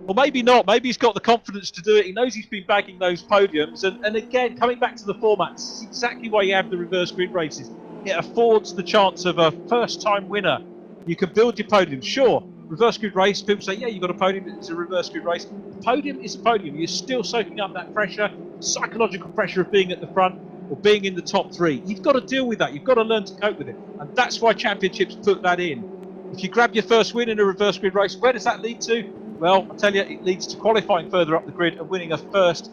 Or maybe not. Maybe he's got the confidence to do it. He knows he's been bagging those podiums. And again, coming back to the format, this is exactly why you have the reverse grid races. It affords the chance of a first-time winner. You can build your podium. Sure, reverse grid race, people say, yeah, you've got a podium, it's a reverse grid race. The podium is a podium. You're still soaking up that pressure, psychological pressure of being at the front or being in the top three. You've got to deal with that. You've got to learn to cope with it. And that's why championships put that in. If you grab your first win in a reverse grid race, where does that lead to? Well, I tell you, it leads to qualifying further up the grid and winning a first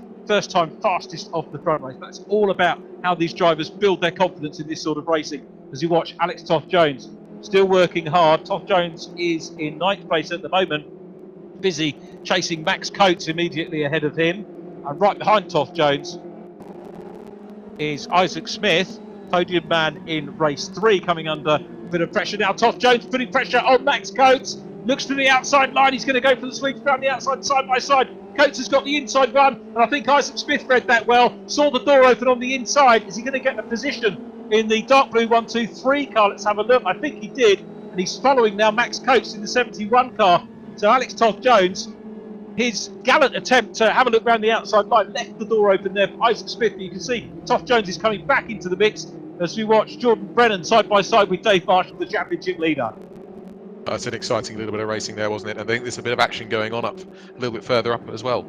time fastest off the front race. That's all about how these drivers build their confidence in this sort of racing. As you watch Alex Toth-Jones still working hard. Toth-Jones is in 9th place at the moment, busy chasing Max Coates immediately ahead of him. And right behind Toth-Jones is Isaac Smith, podium man in race 3, coming under a bit of pressure now. Toth-Jones putting pressure on Max Coates. Looks to the outside line. He's going to go for the sweep around the outside, side by side. Coates has got the inside run, and I think Isaac Smith read that well. Saw the door open on the inside. Is he going to get the position in the dark blue 1-2-3 car? Let's have a look. I think he did, and he's following now Max Coates in the 71 car. So Alex Toth-Jones, his gallant attempt to have a look around the outside line, left the door open there for Isaac Smith. But you can see Toth-Jones is coming back into the mix as we watch Jordan Brennan side by side with Dave Marshall, the championship leader. It's an exciting little bit of racing there, wasn't it? I think there's a bit of action going on up a little bit further up as well.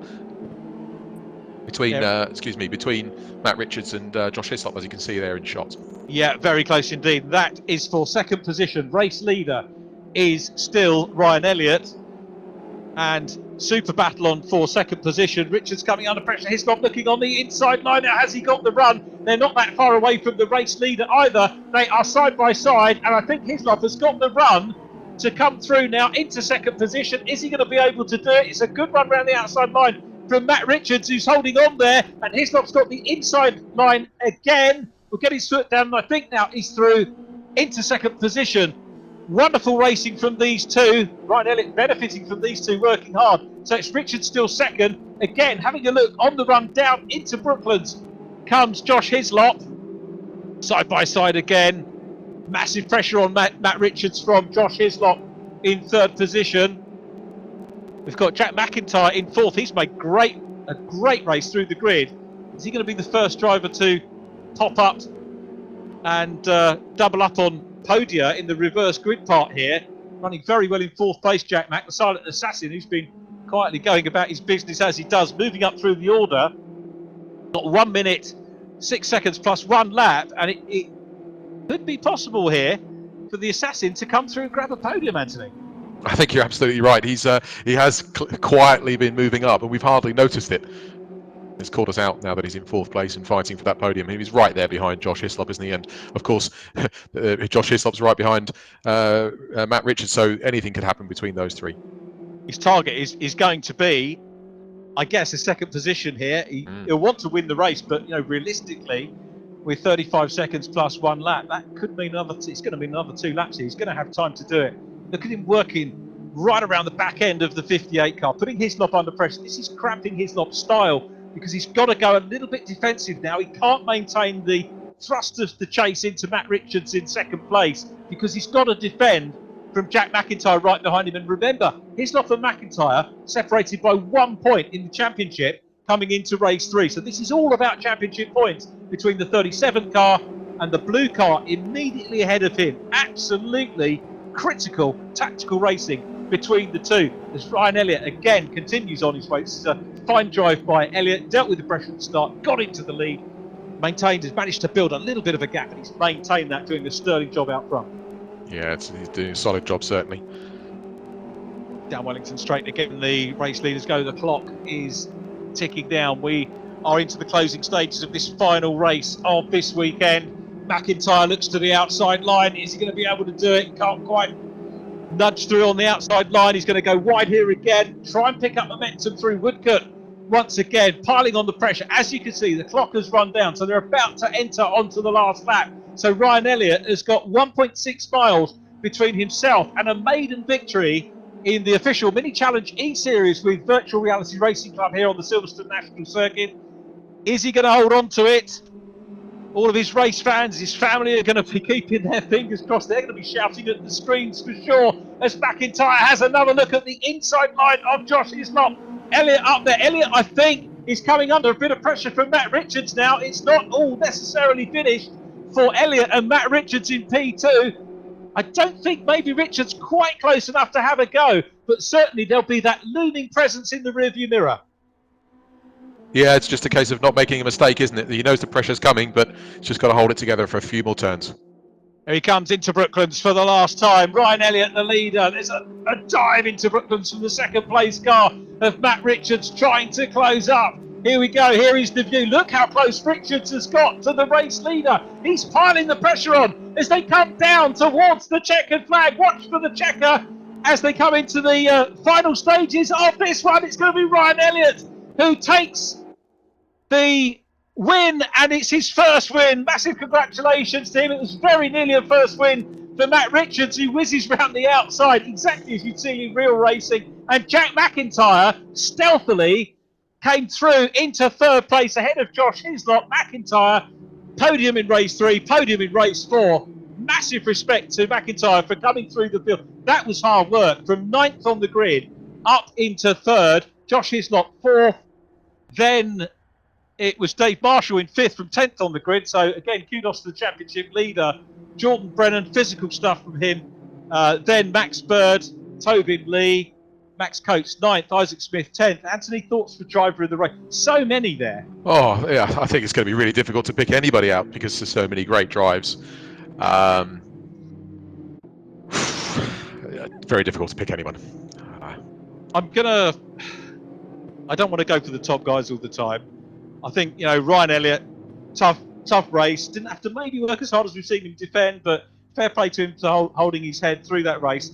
Between Matt Richards and Josh Hislop, as you can see there in shot. Yeah, very close indeed. That is for second position. Race leader is still Ryan Elliott. And super battle on for second position. Richards coming under pressure. Hislop looking on the inside line. Now, has he got the run? They're not that far away from the race leader either. They are side by side. And I think Hislop has got the run to come through now into second position. Is he going to be able to do it? It's a good run around the outside line from Matt Richards, who's holding on there, and Hislop's got the inside line again. We'll get his foot down, and I think now he's through into second position. Wonderful racing from these two. Ryan Elliott benefiting from these two working hard. So it's Richards still second. Again, having a look on the run down into Brooklands comes Josh Hislop. Side by side again. Massive pressure on Matt Richards from Josh Hislop in third position. We've got Jack MacIntyre in fourth. He's made a great race through the grid. Is he going to be the first driver to top up and double up on podia in the reverse grid part here? Running very well in fourth place, Jack Mack, the silent assassin who's been quietly going about his business as he does, moving up through the order. Got 1 minute, 6 seconds plus 1 lap, and it could be possible here for the assassin to come through and grab a podium, Anthony. I think you're absolutely right. He has quietly been moving up, and we've hardly noticed it. It's caught us out now that he's in fourth place and fighting for that podium. He was right there behind Josh Hislop, isn't he? And of course, Josh Hislop's right behind Matt Richards, so anything could happen between those three. His target is going to be, I guess, a second position here. He'll want to win the race, but realistically, with 35 seconds plus 1 lap, that could mean it's going to mean another 2 laps here. He's going to have time to do it. Look at him working right around the back end of the 58 car, putting Hislop under pressure. This is cramping Hislop's style because he's got to go a little bit defensive now. He can't maintain the thrust of the chase into Matt Richards in second place, because he's got to defend from Jack MacIntyre right behind him. And remember, Hislop and MacIntyre separated by 1 point in the championship coming into race 3. So this is all about championship points between the 37 car and the blue car immediately ahead of him. Absolutely critical tactical racing between the two, as Ryan Elliott again continues on his way. This is a fine drive by Elliott, dealt with the pressure at the start, got into the lead, maintained, has managed to build a little bit of a gap, and he's maintained that, doing a sterling job out front. Yeah, he's doing a solid job, certainly. Down Wellington Straight again, the race leaders go. The clock is ticking down. We are into the closing stages of this final race of this weekend. MacIntyre looks to the outside line. Is he going to be able to do it? Can't quite nudge through on the outside line. He's going to go wide here again, try and pick up momentum through Woodcote. Once again, piling on the pressure. As you can see, the clock has run down, so they're about to enter onto the last lap. So Ryan Elliott has got 1.6 miles between himself and a maiden victory in the official Mini Challenge eSeries with Virtual Reality Racing Club here on the Silverstone National Circuit. Is he going to hold on to it? All of his race fans, his family are going to be keeping their fingers crossed. They're going to be shouting at the screens for sure, as MacIntyre has another look at the inside line of Josh Hislop. Elliott up there. Elliott, I think, is coming under a bit of pressure from Matt Richards now. It's not all necessarily finished for Elliott and Matt Richards in P2. I don't think maybe Richards quite close enough to have a go, but certainly there'll be that looming presence in the rearview mirror. Yeah, it's just a case of not making a mistake, isn't it? He knows the pressure's coming, but he's just got to hold it together for a few more turns. Here he comes into Brooklands for the last time. Ryan Elliott, the leader. There's a dive into Brooklands from the second place car of Matt Richards, trying to close up. Here we go. Here is the view. Look how close Richards has got to the race leader. He's piling the pressure on as they come down towards the checkered flag. Watch for the checker as they come into the final stages of this one. It's going to be Ryan Elliott who takes the win, and it's his first win. Massive congratulations to him. It was very nearly a first win for Matt Richards, who whizzes round the outside exactly as you'd see in real racing. And Jack MacIntyre stealthily came through into third place ahead of Josh Hislop. MacIntyre, podium in race 3, podium in race 4. Massive respect to MacIntyre for coming through the field. That was hard work, from 9th on the grid up into 3rd. Josh Hislop 4th. Then it was Dave Marshall in 5th from 10th on the grid. So again, kudos to the championship leader, Jordan Brennan. Physical stuff from him. Then Max Bird, Tobin Lee, Max Coates 9th, Isaac Smith 10th. Anthony, thoughts for driver of the race? So many there. Oh, yeah, I think it's going to be really difficult to pick anybody out because there's so many great drives. Very difficult to pick anyone. I don't want to go for the top guys all the time. I think, you know, Ryan Elliott, tough race. Didn't have to maybe work as hard as we've seen him defend, but fair play to him for holding his head through that race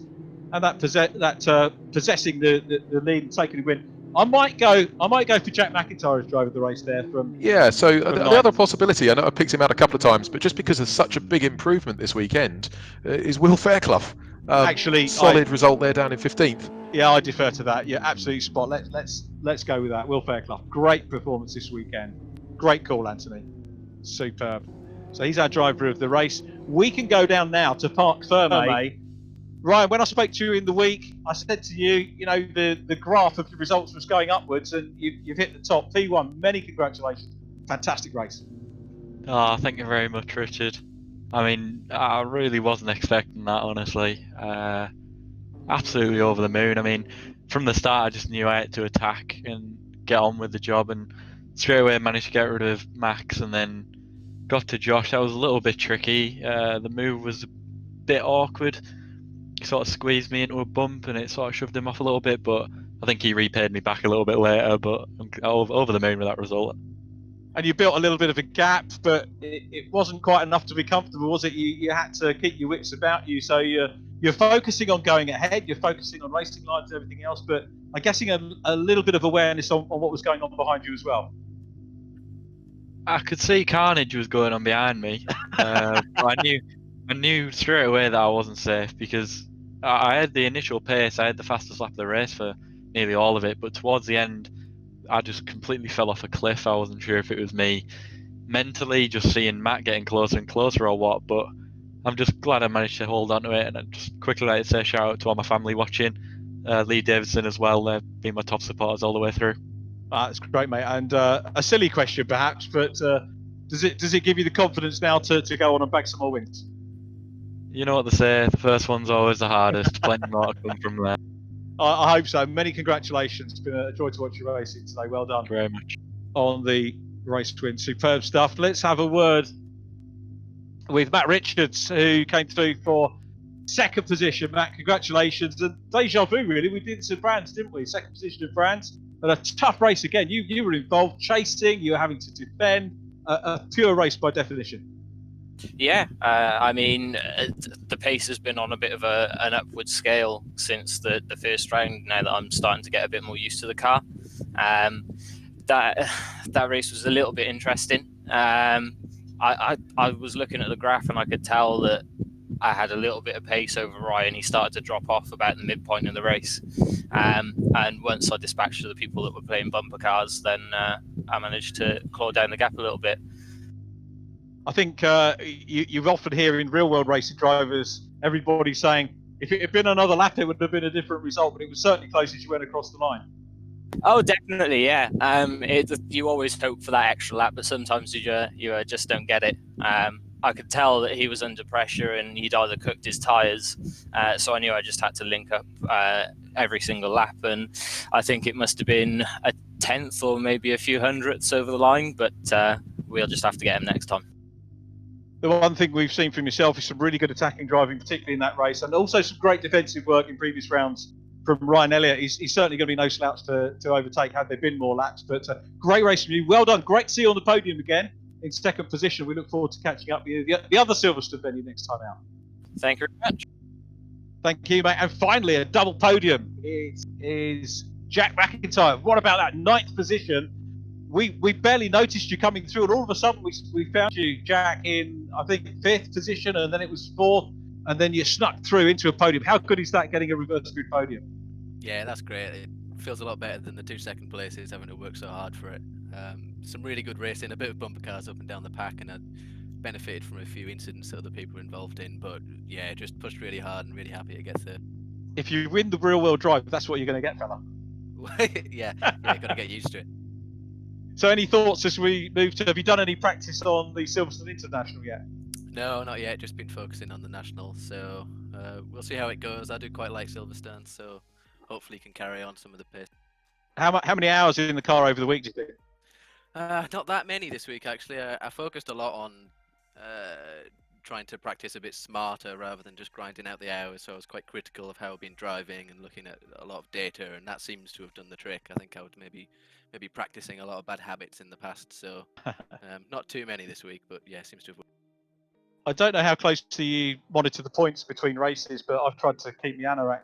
and that possessing the lead and taking the win. I might go for Jack MacIntyre as driver of the race there. Yeah, so the other possibility, I know I picked him out a couple of times, but just because there's such a big improvement this weekend, is Will Fairclough. Actually, solid result there down in 15th. Yeah, I defer to that. Yeah, absolutely spot. Let's go with that. Will Fairclough, great performance this weekend. Great call, Anthony. Superb. So he's our driver of the race. We can go down now to Parc Fermé. Ryan, when I spoke to you in the week, I said to you, you know, the graph of the results was going upwards, and you've hit the top. P1, many congratulations. Fantastic race. Oh, thank you very much, Richard. I mean, I really wasn't expecting that, honestly. Absolutely over the moon. I mean, from the start, I just knew I had to attack and get on with the job, and straight away managed to get rid of Max, and then got to Josh. That was a little bit tricky. The move was a bit awkward. He sort of squeezed me into a bump, and it sort of shoved him off a little bit, but I think he repaid me back a little bit later, but I'm over the moon with that result. And you built a little bit of a gap, but it wasn't quite enough to be comfortable, was it? You had to keep your wits about you, so you're focusing on going ahead, you're focusing on racing lines and everything else, but I'm guessing a little bit of awareness on what was going on behind you as well. I could see carnage was going on behind me. But I knew straight away that I wasn't safe, because I had the initial pace, I had the fastest lap of the race for nearly all of it, but towards the end I just completely fell off a cliff. I wasn't sure if it was me mentally just seeing Matt getting closer and closer or what, but I'm just glad I managed to hold on to it. And I just quickly like to say shout out to all my family watching, Lee Davidson as well. They've been my top supporters all the way through. That's great, mate. And a silly question perhaps, but does it give you the confidence now to go on and back some more wins? You know what they say, the first one's always the hardest. Plenty more to come from there. I hope so. Many congratulations. It's been a joy to watch you racing today. Well done. Thank you very much. On the race to win. Superb stuff. Let's have a word with Matt Richards, who came through for second position. Matt, congratulations. And deja vu, really. We did some brands, didn't we? Second position in brands. And a tough race again. You were involved chasing, you were having to defend. A pure race by definition. Yeah, I mean, the pace has been on a bit of an upward scale since the first round, now that I'm starting to get a bit more used to the car. That race was a little bit interesting. I was looking at the graph and I could tell that I had a little bit of pace over Ryan. He started to drop off about the midpoint of the race. And once I dispatched the people that were playing bumper cars, then I managed to claw down the gap a little bit. I think you often hear in real-world racing drivers, everybody saying, if it had been another lap, it would have been a different result, but it was certainly close as you went across the line. Oh, definitely, yeah. You always hope for that extra lap, but sometimes you just don't get it. I could tell that he was under pressure and he'd either cooked his tyres, so I knew I just had to link up every single lap, and I think it must have been a tenth or maybe a few hundredths over the line, but we'll just have to get him next time. The one thing we've seen from yourself is some really good attacking driving, particularly in that race, and also some great defensive work in previous rounds from Ryan Elliott. He's certainly going to be no slouch to overtake had there been more laps, but great race from you. Well done. Great to see you on the podium again in second position. We look forward to catching up with you the other Silverstone venue next time out. Thank you very much. Thank you, mate. And finally, a double podium. It is Jack MacIntrye. What about that 9th position? We barely noticed you coming through, and all of a sudden we found you, Jack, in, I think, 5th position, and then it was 4th, and then you snuck through into a podium. How good is that, getting a reverse grid podium? Yeah, that's great. It feels a lot better than the 2 second places, having to work so hard for it. Some really good racing, a bit of bumper cars up and down the pack, and I benefited from a few incidents that other people were involved in, but yeah, just pushed really hard and really happy to get there. If you win the real world drive, that's what you're going to get, fella. yeah, got to get used to it. So any thoughts as we move to, have you done any practice on the Silverstone International yet? No, not yet, just been focusing on the National, so we'll see how it goes. I do quite like Silverstone, so hopefully can carry on some of the pace. How many hours in the car over the week do you think? Not that many this week, actually. I focused a lot on trying to practice a bit smarter rather than just grinding out the hours, so I was quite critical of how I've been driving and looking at a lot of data, and that seems to have done the trick. I think I was maybe practicing a lot of bad habits in the past, so not too many this week, but yeah, seems to have worked. I don't know how closely you monitor the points between races, but I've tried to keep my anorak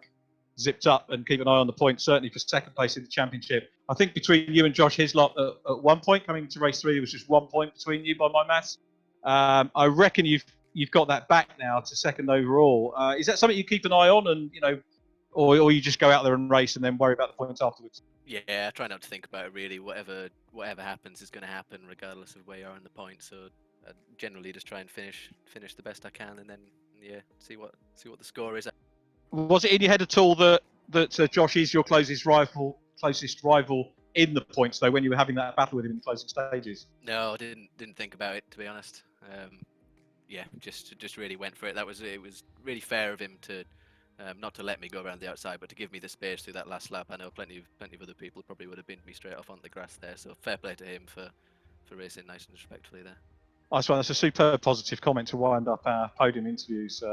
zipped up and keep an eye on the points, certainly for second place in the championship. I think between you and Josh Hislop at one point, coming to race 3, there was just 1 point between you by my maths. I reckon you've got that back now to second overall. Is that something you keep an eye on, and or you just go out there and race and then worry about the points afterwards? Yeah, I try not to think about it really. Whatever happens is going to happen regardless of where you are in the points. So I generally just try and finish the best I can, and then see what the score is. Was it in your head at all that Josh is your closest rival in the points though, when you were having that battle with him in the closing stages? No, I didn't think about it, to be honest. Yeah, just really went for it. It was really fair of him to not to let me go around the outside, but to give me the space through that last lap. I know plenty of other people probably would have binned me straight off on the grass there, so fair play to him for racing nice and respectfully there. Nice one. That's a superb positive comment to wind up our podium interviews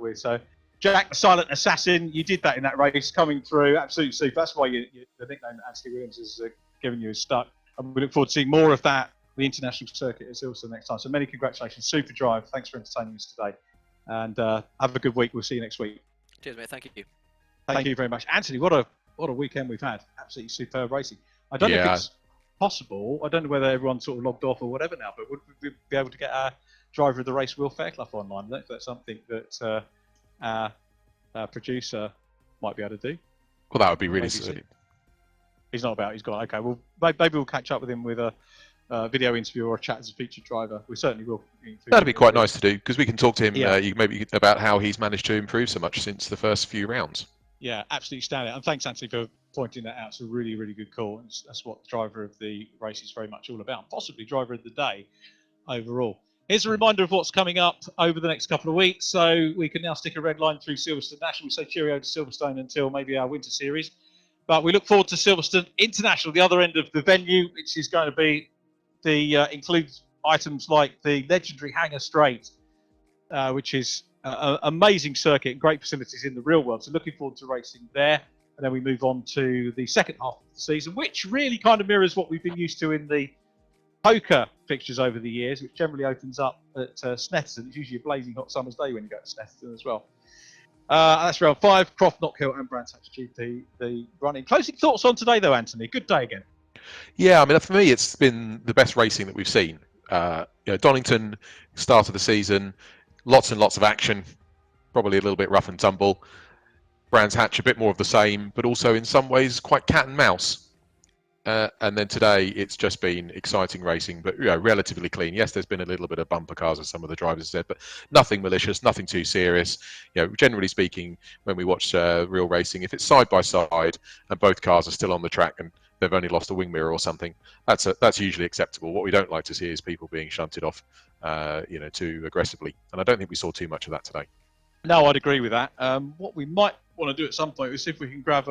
with. So, Jack, the silent assassin, you did that in that race, coming through, absolutely super. That's why the nickname that Anthony Williams has given you is stuck. And we look forward to seeing more of that, the international circuit at Silverstone next time. So many congratulations, super drive. Thanks for entertaining us today, and have a good week. We'll see you next week. Cheers, mate. Thank you. Thank you very much, Anthony. What a weekend we've had. Absolutely superb racing. I don't know if it's possible. I don't know whether everyone's sort of logged off or whatever now, but would we be able to get our driver of the race, Will Fairclough, online? I don't know if that's something that our producer might be able to do. Well, that would be really sweet. He's not about. He's gone. Okay. Well, maybe we'll catch up with him with a video interview or a chat as a featured driver. We certainly will. That'd be quite nice to do, because we can talk to him maybe about how he's managed to improve so much since the first few rounds. Yeah, absolutely standout. And thanks, Anthony, for pointing that out. It's a really, really good call. That's what the driver of the race is very much all about, possibly driver of the day overall. Here's a reminder of what's coming up over the next couple of weeks. So we can now stick a red line through Silverstone National. We say cheerio to Silverstone until maybe our winter series. But we look forward to Silverstone International, the other end of the venue, which is going to be includes items like the legendary Hangar Straight, which is an amazing circuit, great facilities in the real world. So looking forward to racing there. And then we move on to the second half of the season, which really kind of mirrors what we've been used to in the poker fixtures over the years, which generally opens up at Snetterton. It's usually a blazing hot summer's day when you go to Snetterton as well. That's round 5. Croft, Knockhill and Brands Hatch GP, the running. Closing thoughts on today, though, Anthony? Good day again. Yeah, I mean, for me, it's been the best racing that we've seen. Donington, start of the season, lots and lots of action, probably a little bit rough and tumble. Brands Hatch, a bit more of the same, but also in some ways quite cat and mouse. And then today, it's just been exciting racing, but relatively clean. Yes, there's been a little bit of bumper cars, as some of the drivers said, but nothing malicious, nothing too serious. Generally speaking, when we watch real racing, if it's side by side and both cars are still on the track and they've only lost a wing mirror or something, that's usually acceptable. What we don't like to see is people being shunted off, too aggressively. And I don't think we saw too much of that today. No, I'd agree with that. What we might want to do at some point is see if we can grab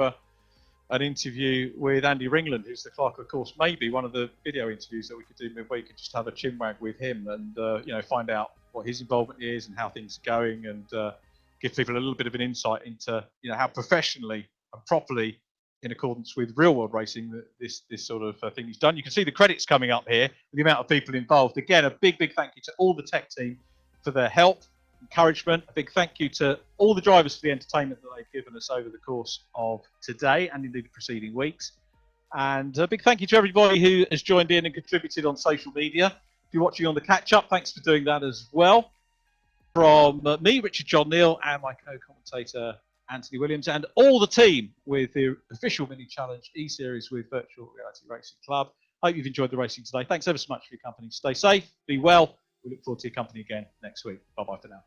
an interview with Andy Ringland, who's the clerk of course, maybe one of the video interviews that we could do where you could just have a chinwag with him and find out what his involvement is and how things are going, and give people a little bit of an insight into how professionally and properly, in accordance with real world racing, that this sort of thing is done. You can see the credits coming up here, the amount of people involved. Again, a big thank you to all the tech team for their help, encouragement. A big thank you to all the drivers for the entertainment that they've given us over the course of today and indeed the preceding weeks. And a big thank you to everybody who has joined in and contributed on social media. If you're watching on the catch-up, thanks for doing that as well. From me, Richard John Neal, and my co-commentator, Anthony Williams, and all the team with the official Mini Challenge eSeries with Virtual Reality Racing Club. Hope you've enjoyed the racing today. Thanks ever so much for your company. Stay safe, be well. We look forward to your company again next week. Bye-bye for now.